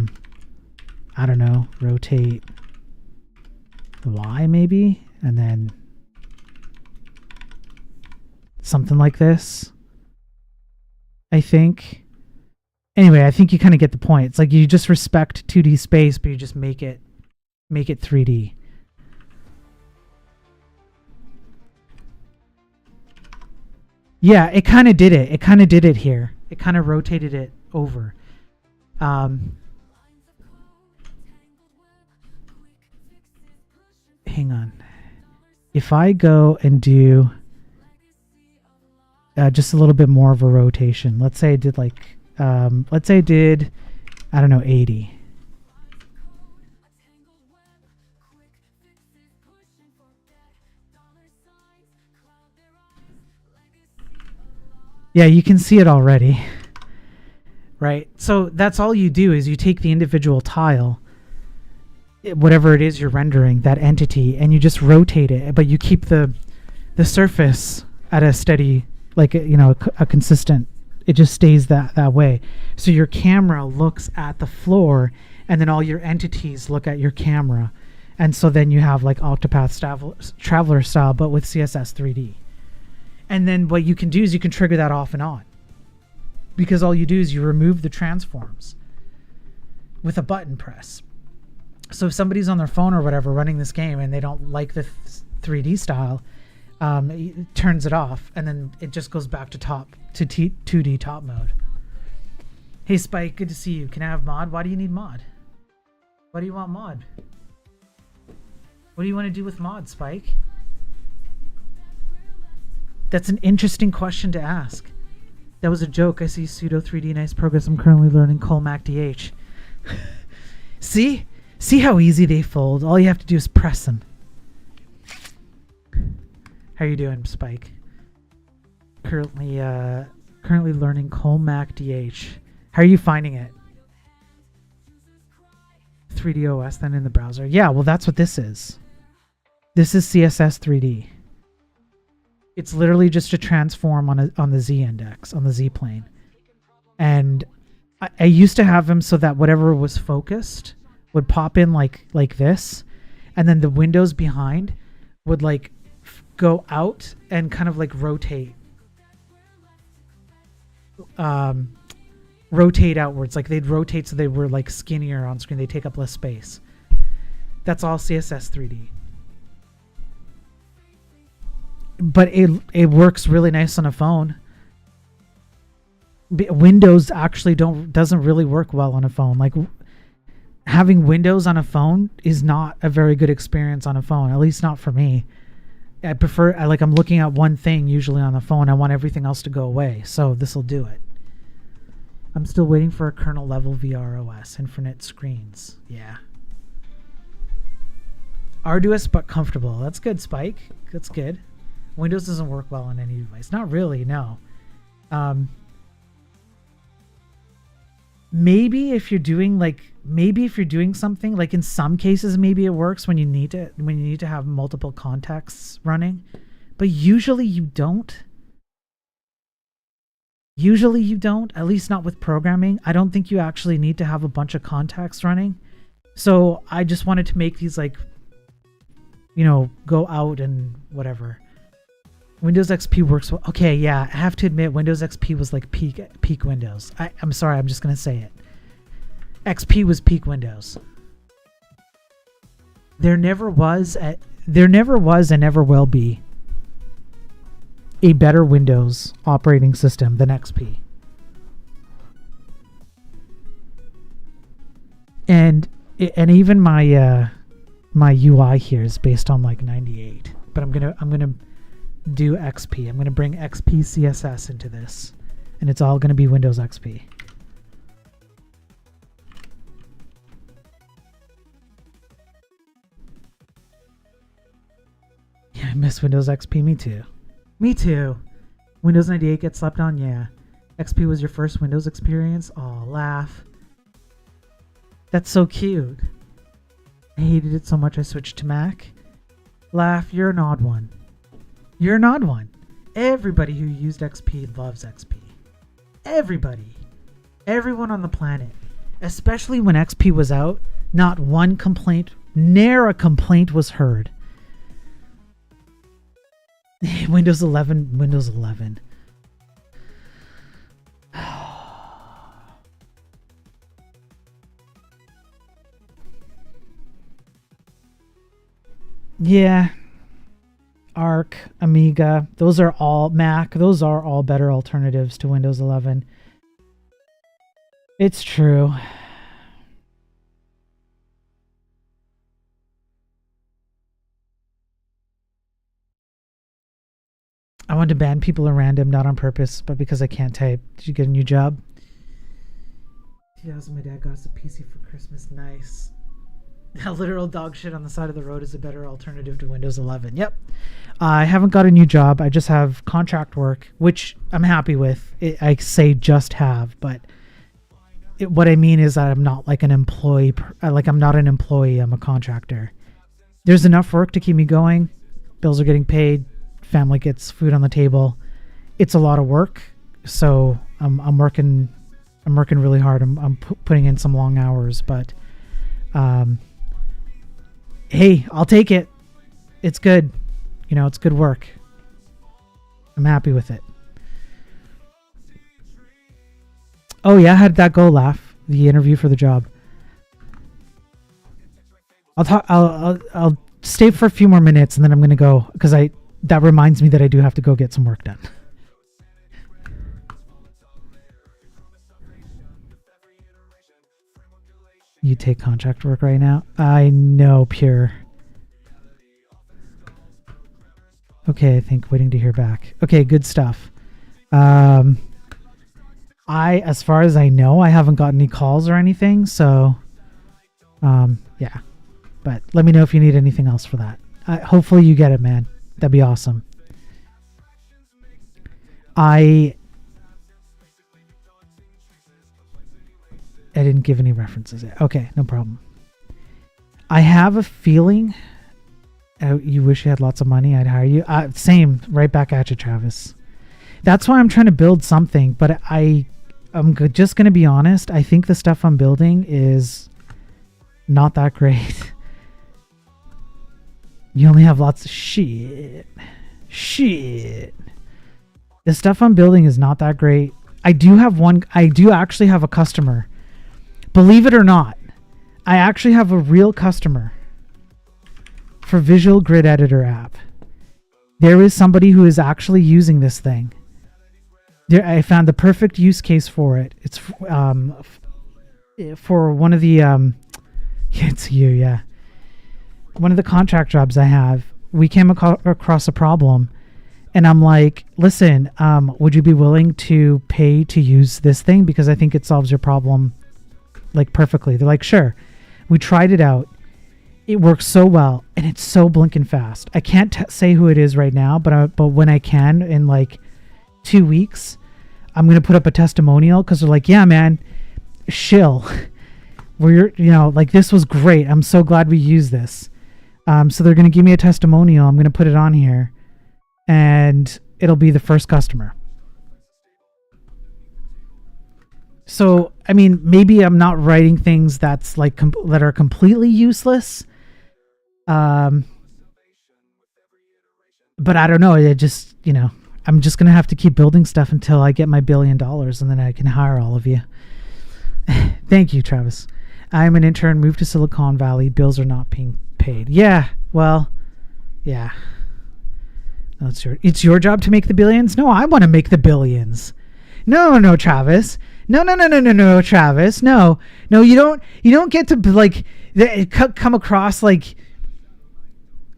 don't know, rotate Y maybe, and then something like this, I think. Anyway, I think you kind of get the point. It's like you just respect 2D space, but you just make it 3D. Yeah, it kind of did it. It kind of did it here. It kind of rotated it over. Hang on. If I go and do just a little bit more of a rotation, let's say I did like, let's say I did, I don't know, 80. Yeah, you can see it already, right? So that's all you do is you take the individual tile, whatever it is you're rendering, that entity, and you just rotate it, but you keep the surface at a steady, like a consistent. It just stays that way. So your camera looks at the floor, and then all your entities look at your camera, and so then you have like Octopath Traveler style, but with CSS3D. And then what you can do is you can trigger that off and on, because all you do is you remove the transforms with a button press. So if somebody's on their phone or whatever running this game and they don't like the 3D style, it turns it off, and then it just goes back to 2D top mode. Hey Spike, good to see you. Can I have mod? Why do you need mod? Why do you want mod? What do you want to do with mod, Spike? That's an interesting question to ask. That was a joke. I see pseudo 3D, nice progress. I'm currently learning Colmac DH. See how easy they fold. All you have to do is press them. How you doing, Spike? Currently learning Colmac DH. How are you finding it? 3D OS then in the browser. Yeah, well that's what this is. This is CSS3D. It's literally just a transform on the Z index, on the Z plane. And I used to have them so that whatever was focused would pop in like this, and then the windows behind would like go out and kind of like rotate outwards. Like they'd rotate so they were like skinnier on screen. They take up less space. That's all CSS3D. But it works really nice on a phone. Windows actually doesn't really work well on a phone. Like having Windows on a phone is not a very good experience on a phone, at least not for me. I prefer, I'm looking at one thing usually on the phone. I want everything else to go away, so this will do it. I'm still waiting for a kernel level VR OS, infinite screens. Yeah. Arduous but comfortable. That's good, Spike. That's good. Windows doesn't work well on any device. Not really, no. Maybe if you're doing something, like in some cases maybe it works when you need to have multiple contexts running, but usually you don't. At least not with programming. I don't think you actually need to have a bunch of contacts running. So I just wanted to make these go out and whatever. Windows XP works well. Okay, yeah, I have to admit Windows XP was like peak Windows. I'm sorry, I'm just going to say it. XP was peak Windows. There never was and never will be a better Windows operating system than XP. And even my my UI here is based on like 98. But I'm gonna do XP. I'm going to bring XP CSS into this, and it's all going to be Windows XP. Yeah, I miss Windows XP. Me too. Me too. Windows 98 gets slept on? Yeah. XP was your first Windows experience? Aw, laugh. That's so cute. I hated it so much I switched to Mac. Laugh, you're an odd one. You're an odd one. Everybody who used XP loves XP. Everybody. Everyone on the planet. Especially when XP was out, not one complaint, ne'er a complaint was heard. Windows 11. Yeah. Arc, Amiga, those are all Mac. Those are all better alternatives to Windows 11. It's true. I wanted to ban people at random, not on purpose, but because I can't type. Did you get a new job? 2000, my dad got us a PC for Christmas. Nice. A literal dog shit on the side of the road is a better alternative to Windows 11. Yep. I haven't got a new job. I just have contract work, which I'm happy with. I say just have, but what I mean is that I'm not like an employee. I'm not an employee. I'm a contractor. There's enough work to keep me going. Bills are getting paid. Family gets food on the table. it's a lot of work. So I'm working really hard. I'm putting in some long hours, but hey, I'll take it. It's good. You know, it's good work. I'm happy with it. Oh yeah, how did that go, Laugh? The interview for the job. I'll stay for a few more minutes and then I'm gonna go, because that reminds me that I do have to go get some work done. You take contract work right now? I know, Pure. Okay, I think waiting to hear back. Okay, good stuff. As far as I know, I haven't gotten any calls or anything, so yeah. But let me know if you need anything else for that. Hopefully you get it, man. That'd be awesome. I didn't give any references yet. Okay, no problem. I have a feeling you wish you had lots of money, I'd hire you. Same, right back at you, Travis. That's why I'm trying to build something, but I'm just going to be honest. I think the stuff I'm building is not that great. You only have lots of shit. The stuff I'm building is not that great. I do actually have a customer. Believe it or not, I actually have a real customer for Visual Grid Editor app. There is somebody who is actually using this thing. I found the perfect use case for it. It's for one of the it's you, yeah. One of the contract jobs I have, we came across a problem, and I'm like, listen, would you be willing to pay to use this thing, because I think it solves your problem like perfectly. They're like, sure. We tried it out. It works so well, and it's so blinking fast. I can't say who it is right now, but when I can, in like 2 weeks, I'm gonna put up a testimonial, because they're like, yeah, man, shill. Like, this was great. I'm so glad we used this. So they're gonna give me a testimonial. I'm gonna put it on here, and it'll be the first customer. So, I mean, maybe I'm not writing things that's like that are completely useless. But I don't know. It just, I'm just going to have to keep building stuff until I get my $1 billion, and then I can hire all of you. Thank you, Travis. I'm an intern, moved to Silicon Valley. Bills are not being paid. Yeah, well, yeah. No, it's your job to make the billions? No, I want to make the billions. No, Travis. No, Travis. No, you don't get to like come across like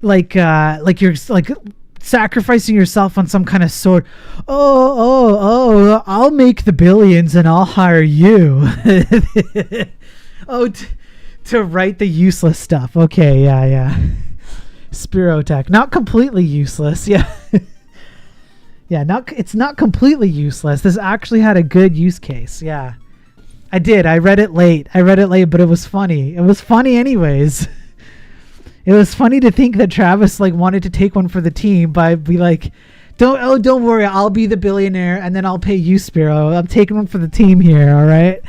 you're like sacrificing yourself on some kind of sword. Oh, I'll make the billions and I'll hire you. To write the useless stuff. Okay, yeah. Spirotech, not completely useless. Yeah. Yeah, it's not completely useless. This actually had a good use case. Yeah. I did. I read it late, but it was funny. It was funny anyways. It was funny to think that Travis like wanted to take one for the team by be like, don't worry, I'll be the billionaire and then I'll pay you, Spiro. I'm taking one for the team here, all right?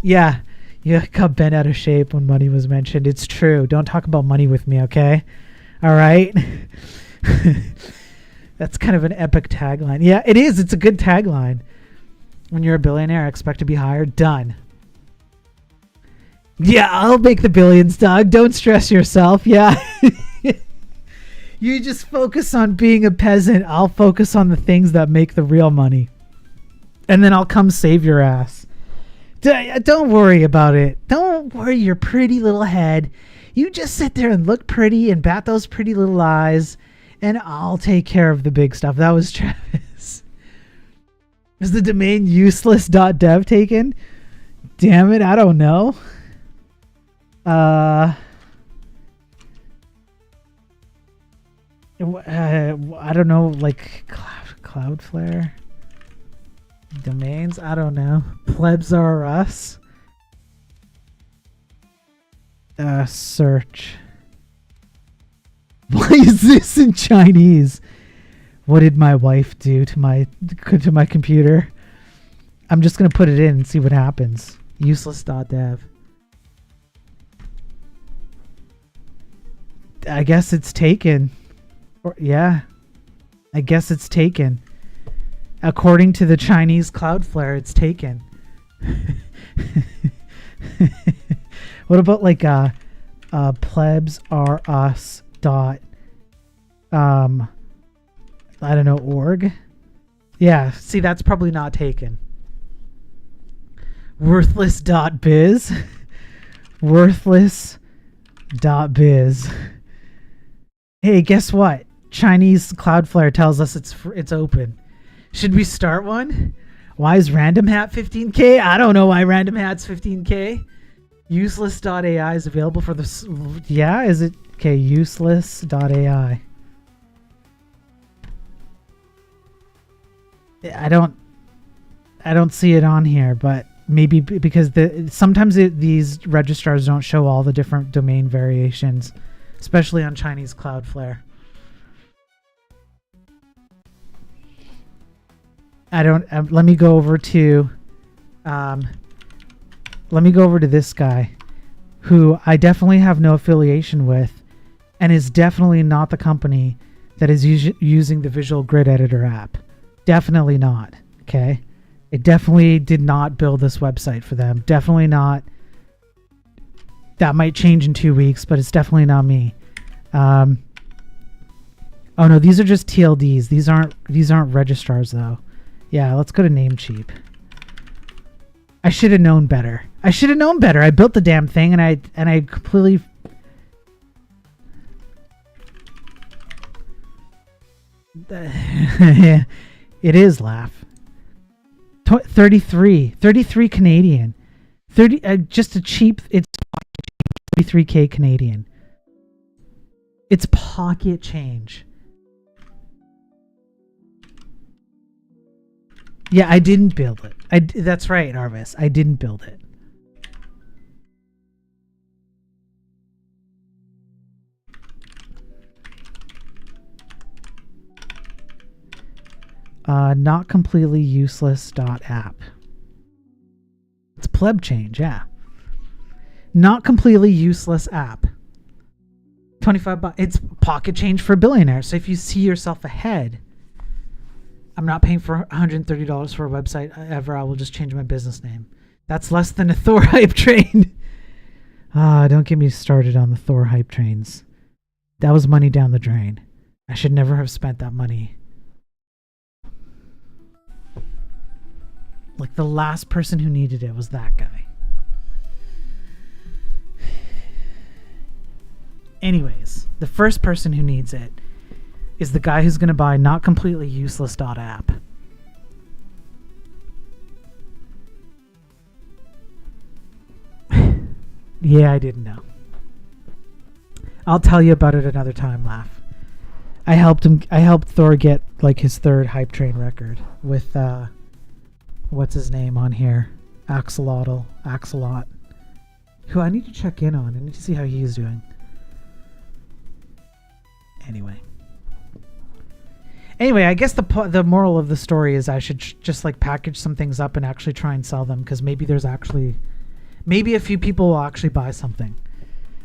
Yeah. You got bent out of shape when money was mentioned. It's true. Don't talk about money with me, okay? All right. That's kind of an epic tagline. Yeah, it is. It's a good tagline. When you're a billionaire, expect to be hired. Done. Yeah, I'll make the billions, dog. Don't stress yourself. Yeah. You just focus on being a peasant. I'll focus on the things that make the real money. And then I'll come save your ass. Don't worry about it. Don't worry your pretty little head. You just sit there and look pretty and bat those pretty little eyes, and I'll take care of the big stuff. That was Travis. Is the domain useless.dev taken? Damn it, I don't know. I don't know, like Cloudflare? Domains? I don't know. Plebs are us. Search. Why is this in Chinese? What did my wife do to my computer? I'm just going to put it in and see what happens. Useless.dev. I guess it's taken. Yeah. I guess it's taken. According to the Chinese Cloudflare, it's taken. What about like plebs are us dot I don't know, org? Yeah, see, that's probably not taken. Worthless.biz. Worthless.biz. Hey, guess what? Chinese Cloudflare tells us it's open. Should we start one? Why is Random Hat 15K? I don't know why Random Hat's 15K. Useless.ai is available for this. Yeah, is it? Okay, useless.ai. I don't see it on here, but maybe because sometimes these registrars don't show all the different domain variations, especially on Chinese Cloudflare. Let me go over to this guy who I definitely have no affiliation with and is definitely not the company that is using the Visual Grid Editor app. Definitely not. Okay. It definitely did not build this website for them. Definitely not. That might change in 2 weeks, but it's definitely not me. Oh no, these are just TLDs. These aren't registrars though. Yeah, let's go to Namecheap. I should have known better. I built the damn thing and I completely It is laugh. 33 Canadian. 30 just a cheap, it's 33k Canadian. It's pocket change. Yeah, I didn't build it. That's right, Arvis. I didn't build it. Not completely useless.app. It's pleb change, yeah. Not completely useless app. 25 bucks. It's pocket change for a billionaire. So if you see yourself ahead, I'm not paying for $130 for a website ever. I will just change my business name. That's less than a Thor hype train. Don't get me started on the Thor hype trains. That was money down the drain. I should never have spent that money. Like the last person who needed it was that guy. Anyways, the first person who needs it is the guy who's going to buy not completely useless.app. Yeah, I didn't know. I'll tell you about it another time, laugh. I helped Thor get like his third hype train record with what's his name on here? Axolotl, who I need to check in on. I need to see how he's doing. Anyway, I guess the moral of the story is I should just like package some things up and actually try and sell them, because maybe a few people will actually buy something,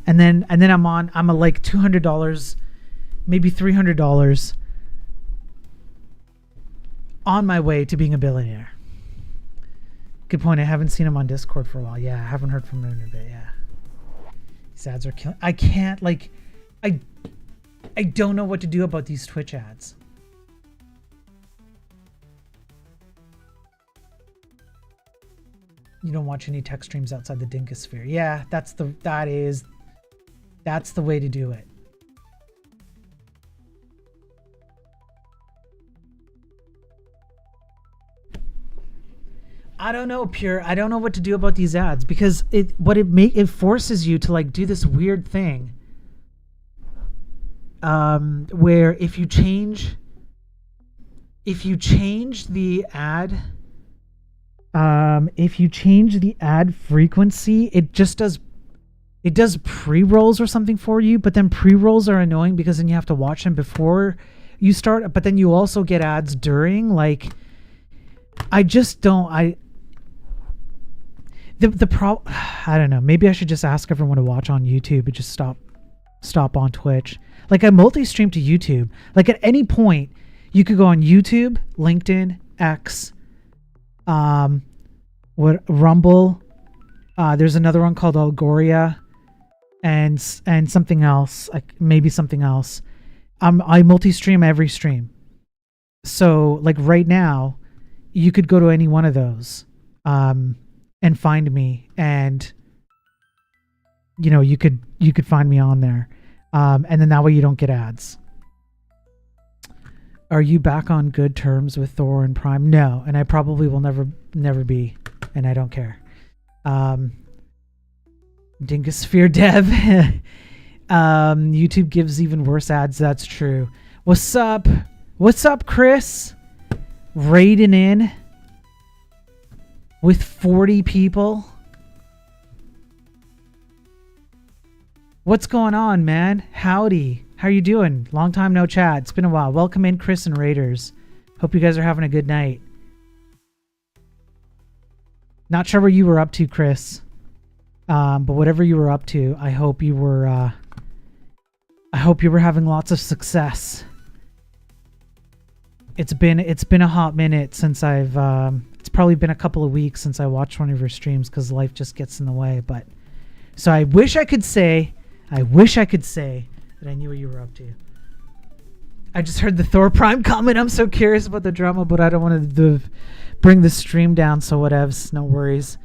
and then I'm a like $200, maybe $300 on my way to being a billionaire. Good point. I haven't seen him on Discord for a while. Yeah, I haven't heard from him in a bit. Yeah, these ads are killing. I can't like, I don't know what to do about these Twitch ads. You don't watch any tech streams outside the Dinkosphere. Yeah, that's the way to do it. I don't know, Pure. I don't know what to do about these ads, because it forces you to like do this weird thing. Where if you change the ad frequency, it it does pre-rolls or something for you, but then pre-rolls are annoying because then you have to watch them before you start, but then you also get ads during. Like, I just don't, I don't know, maybe I should just ask everyone to watch on YouTube and just stop on Twitch. Like, I multi-stream to YouTube. Like, at any point you could go on YouTube, LinkedIn, X, Rumble, there's another one called Algoria, and something else, like maybe something else. I multi-stream every stream. So like right now, you could go to any one of those, and find me, and you could find me on there, and then that way you don't get ads. Are you back on good terms with Thor and Prime? No, and I probably will never be, and I don't care. Dingosphere Dev. YouTube gives even worse ads. That's true. What's up? What's up, Chris? Raiding in with 40 people. What's going on, man? Howdy. How are you doing? Long time no chat. It's been a while. Welcome in, Chris and Raiders. Hope you guys are having a good night. Not sure what you were up to, Chris. But whatever you were up to, I hope you were having lots of success. It's been a hot minute since it's probably been a couple of weeks since I watched one of your streams because life just gets in the way. But so I wish I could say that I knew what you were up to. I just heard the Thor Prime comment. I'm so curious about the drama, but I don't want to bring the stream down, so whatevs. No worries.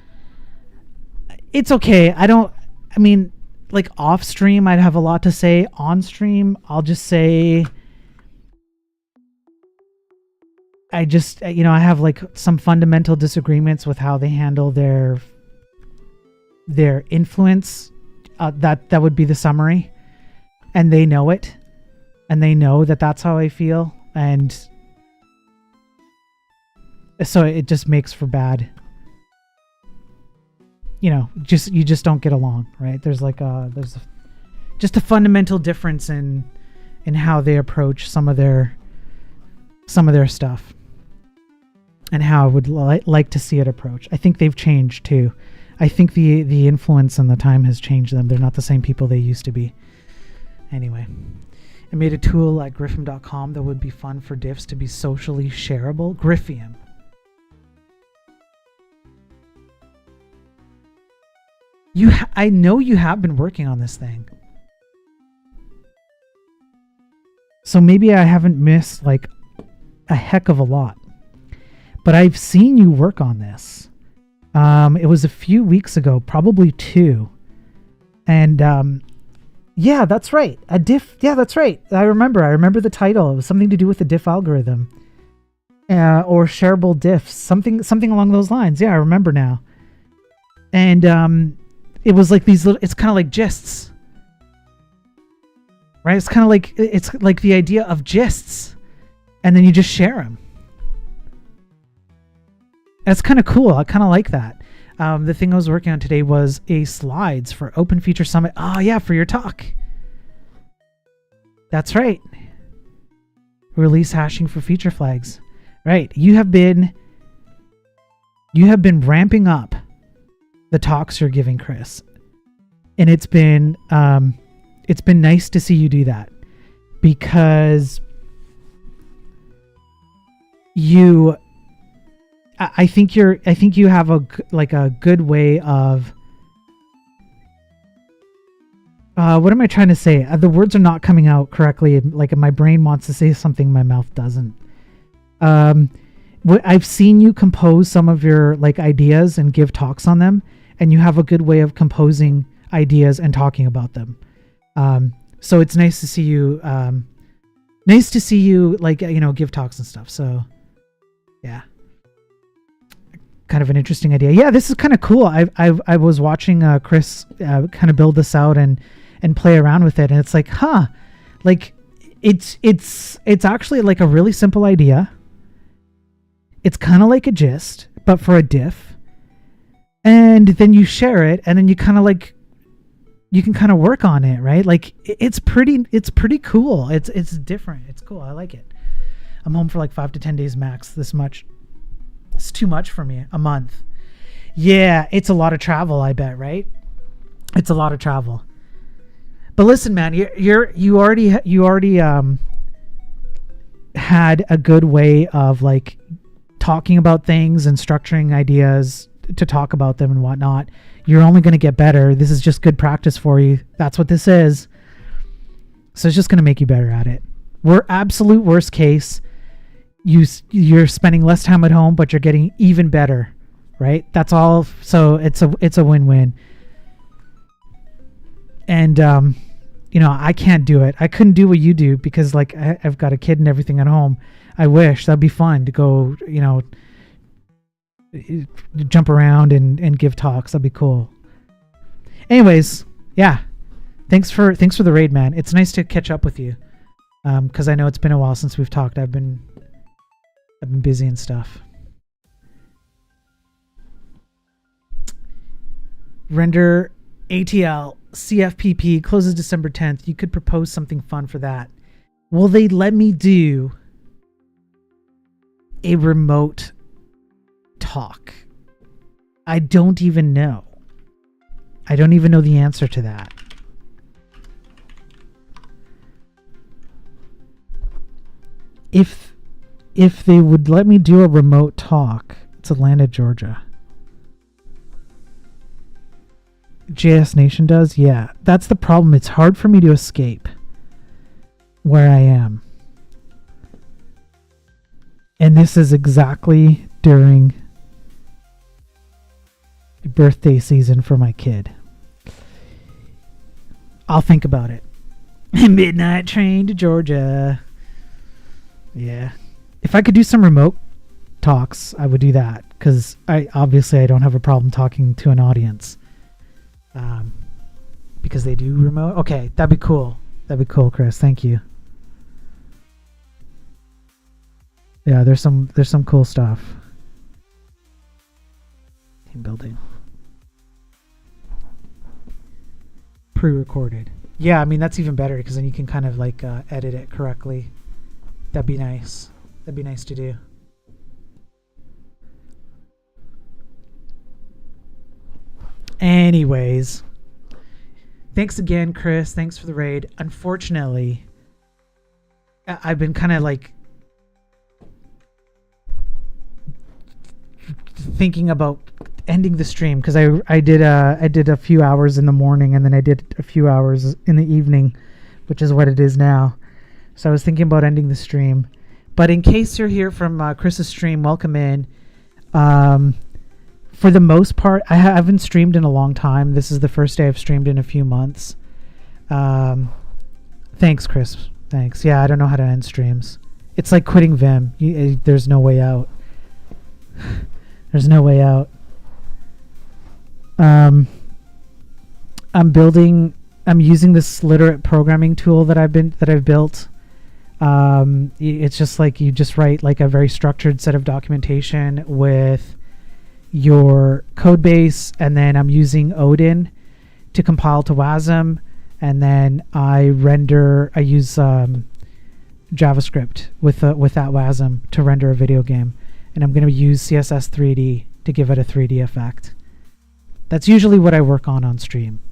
It's okay. I mean, like off stream, I'd have a lot to say. On stream, I'll just say, I have like some fundamental disagreements with how they handle their influence. That would be the summary. And they know it. And they know that that's how I feel. And so it just makes for bad, you just don't get along, right? There's just a fundamental difference in how they approach some of their stuff and how I would like to see it approached. I think they've changed too. I think the influence and the time has changed them. They're not the same people they used to be. Anyway, I made a tool at Griffin.com that would be fun for diffs to be socially shareable. Griffium. I know you have been working on this thing. So maybe I haven't missed like a heck of a lot. But I've seen you work on this. It was a few weeks ago, probably 2. And yeah, that's right. A diff. Yeah, that's right. I remember the title. It was something to do with the diff algorithm. Or shareable diffs. Something along those lines. Yeah, I remember now. And it was like these little, it's kind of like gists, right? It's like the idea of gists, and then you just share them. That's kind of cool. I kind of like that. The thing I was working on today was a slides for Open Feature Summit. Oh yeah, for your talk. That's right. Release hashing for feature flags. Right. You have been ramping up the talks you're giving, Chris, and it's been nice to see you do that, because I think you have a good way of what am I trying to say? The words are not coming out correctly. Like my brain wants to say something, my mouth doesn't. I've seen you compose some of your like ideas and give talks on them, and you have a good way of composing ideas and talking about them. So it's nice to see you. Like give talks and stuff. So yeah, kind of an interesting idea. Yeah, this is kind of cool. I was watching Chris kind of build this out and play around with it, and it's like, like it's actually like a really simple idea. It's kind of like a gist, but for a diff. And then you share it, and then you kind of like you can kind of work on it, right? Like it's pretty cool. It's different. It's cool. I like it. I'm home for like 5 to 10 days max. This much. It's too much for me. A month. Yeah, it's a lot of travel, I bet, right? It's a lot of travel. But listen, man, you already had a good way of like talking about things and structuring ideas to talk about them and whatnot. You're only going to get better. This is just good practice for you. That's what this is. So it's just going to make you better at it. We're absolute worst case. You're spending less time at home, but you're getting even better, right? That's all. So it's a win-win. And, I can't do it. I couldn't do what you do because like I've got a kid and everything at home. I wish that'd be fun to go, jump around and give talks. That'd be cool. Anyways, yeah. Thanks for the raid, man. It's nice to catch up with you. Cause I know it's been a while since we've talked. I've been busy and stuff. Render ATL CFPP closes December 10th. You could propose something fun for that. Will they let me do a remote talk? I don't even know. I don't even know the answer to that. If they would let me do a remote talk, it's Atlanta, Georgia. JS Nation does? Yeah. That's the problem. It's hard for me to escape where I am. And this is exactly during the birthday season for my kid. I'll think about it. Midnight train to Georgia. Yeah. If I could do some remote talks, I would do that. Because I don't have a problem talking to an audience. Because they do remote. Okay, that'd be cool. That'd be cool, Chris. Thank you. Yeah, there's some cool stuff. Team building. Pre-recorded. Yeah, I mean that's even better because then you can kind of like edit it correctly. That'd be nice. That'd be nice to do. Anyways. Thanks again, Chris. Thanks for the raid. Unfortunately, I've been kind of like thinking about ending the stream because I did a few hours in the morning and then I did a few hours in the evening, which is what it is now. So I was thinking about ending the stream. But in case you're here from Chris's stream, welcome in. For the most part, I haven't streamed in a long time. This is the first day I've streamed in a few months. Thanks, Chris. Thanks. Yeah, I don't know how to end streams. It's like quitting Vim. There's no way out. There's no way out. I'm using this Literate programming tool that I've built. It's just like you just write like a very structured set of documentation with your code base, and then I'm using Odin to compile to WASM, and then I use JavaScript with that WASM to render a video game, and I'm going to use CSS3D to give it a 3D effect. That's usually what I work on stream.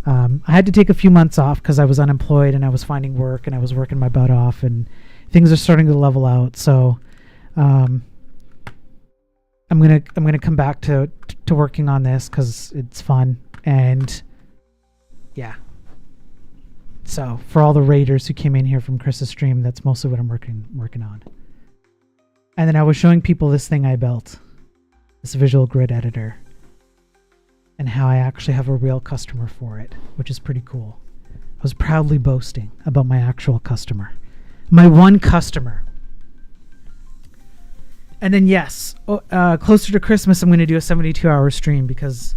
I had to take a few months off because I was unemployed and I was finding work and I was working my butt off, and things are starting to level out. So I'm gonna come back to working on this because it's fun, and yeah. So for all the raiders who came in here from Chris's stream, that's mostly what I'm working on. And then I was showing people this thing I built, this visual grid editor, and how I actually have a real customer for it, which is pretty cool. I was proudly boasting about my actual customer, my one customer. And then yes, closer to Christmas, I'm going to do a 72-hour stream because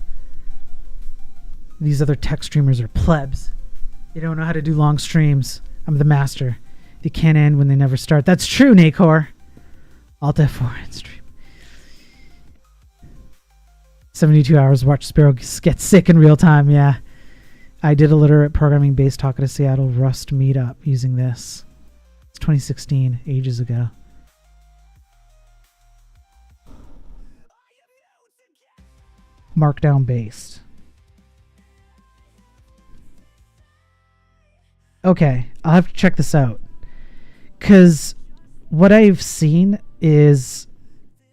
these other tech streamers are plebs. They don't know how to do long streams. I'm the master. They can't end when they never start. That's true, Nacor. Alt F4 and stream. 72 hours, watch Sparrow get sick in real time. Yeah. I did a literate programming based talk at a Seattle Rust meetup using this. It's 2016, ages ago. Markdown based. Okay, I'll have to check this out. Because what I've seen is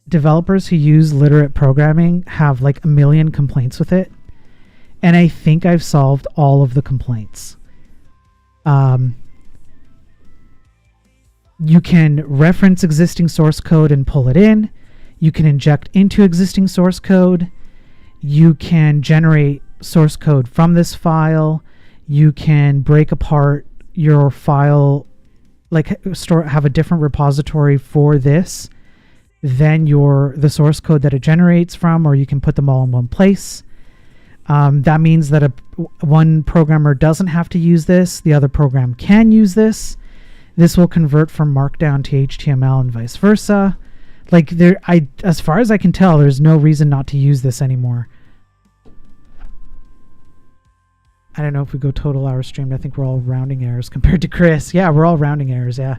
developers who use literate programming have like a million complaints with it. And I think I've solved all of the complaints. You can reference existing source code and pull it in. You can inject into existing source code. You can generate source code from this file. You can break apart your file, like have a different repository for this than the source code that it generates from, or you can put them all in one place. That means that one programmer doesn't have to use this. The other program can use this. This will convert from Markdown to HTML and vice versa. Like as far as I can tell, there's no reason not to use this anymore. I don't know if we go total hours streamed. I think we're all rounding errors compared to Chris. Yeah, we're all rounding errors. Yeah.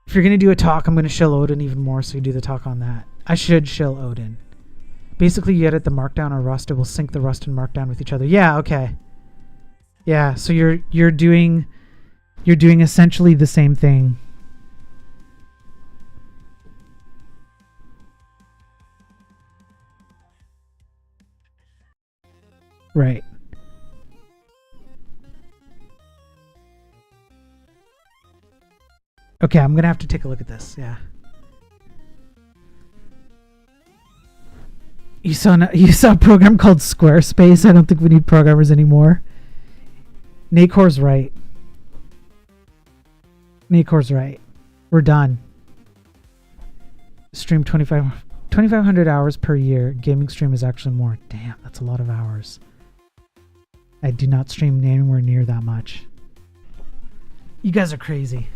If you're going to do a talk, I'm going to shill Odin even more, so you do the talk on that. I should shill Odin. Basically, you edit the Markdown or Rust. It will sync the Rust and Markdown with each other. Yeah, okay. Yeah, so you're doing essentially the same thing. Right. Okay, I'm going to have to take a look at this. Yeah. You saw a program called Squarespace. I don't think we need programmers anymore. Nakor's right. Nakor's right. We're done. Stream 2,500 hours per year. Gaming stream is actually more. Damn, that's a lot of hours. I do not stream anywhere near that much. You guys are crazy.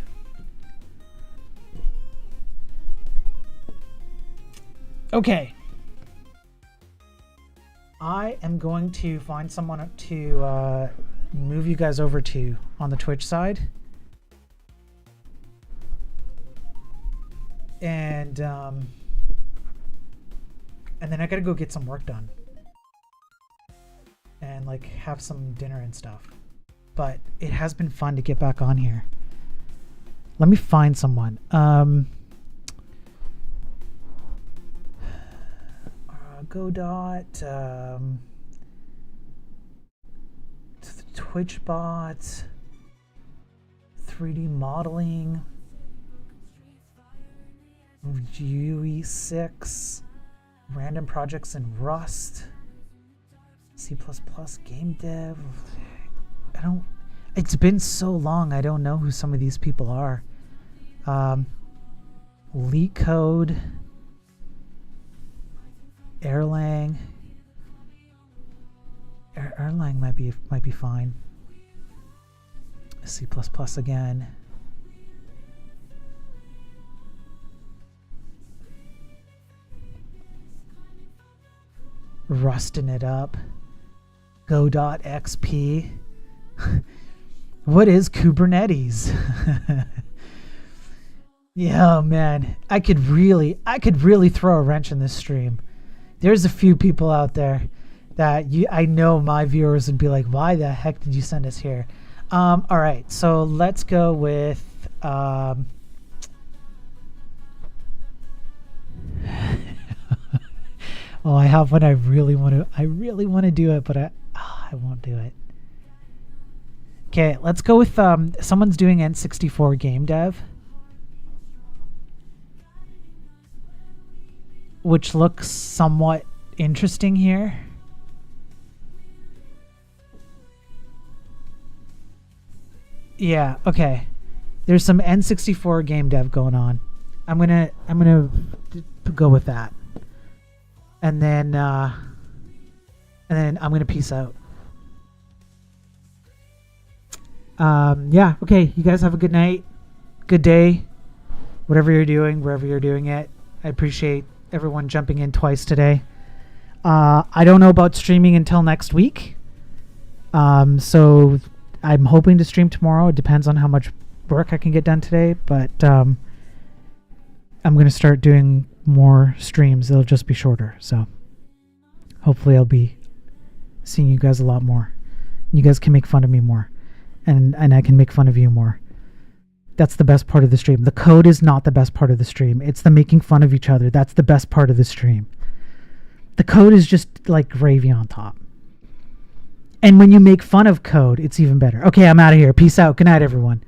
Okay. I am going to find someone to move you guys over to on the Twitch side. And then I gotta go get some work done. And like have some dinner and stuff. But it has been fun to get back on here. Let me find someone. Godot, Twitch bot, 3D modeling, UE6, random projects in Rust, C++ game dev. It's been so long, I don't know who some of these people are. LeetCode, Erlang. Erlang might be fine. C++ again. Rusting it up. Godot XP. What is Kubernetes? Yeah, man. I could really throw a wrench in this stream. There's a few people out there that I know my viewers would be like, why the heck did you send us here? All right, so let's go with oh, I have one I really want to do it, but I won't do it. Okay, let's go with someone's doing N64 game dev, which looks somewhat interesting here. Yeah, okay. There's some N64 game dev going on. I'm gonna go with that. And then I'm gonna peace out. Yeah, okay. You guys have a good night, good day, whatever you're doing, wherever you're doing it. I appreciate everyone jumping in twice today. I don't know about streaming until next week. So I'm hoping to stream tomorrow. It depends on how much work I can get done today, but I'm going to start doing more streams. They'll just be shorter. So hopefully I'll be seeing you guys a lot more. You guys can make fun of me more, and I can make fun of you more. That's the best part of the stream. The code is not the best part of the stream. It's the making fun of each other. That's the best part of the stream. The code is just like gravy on top. And when you make fun of code, it's even better. Okay, I'm out of here. Peace out. Good night, everyone.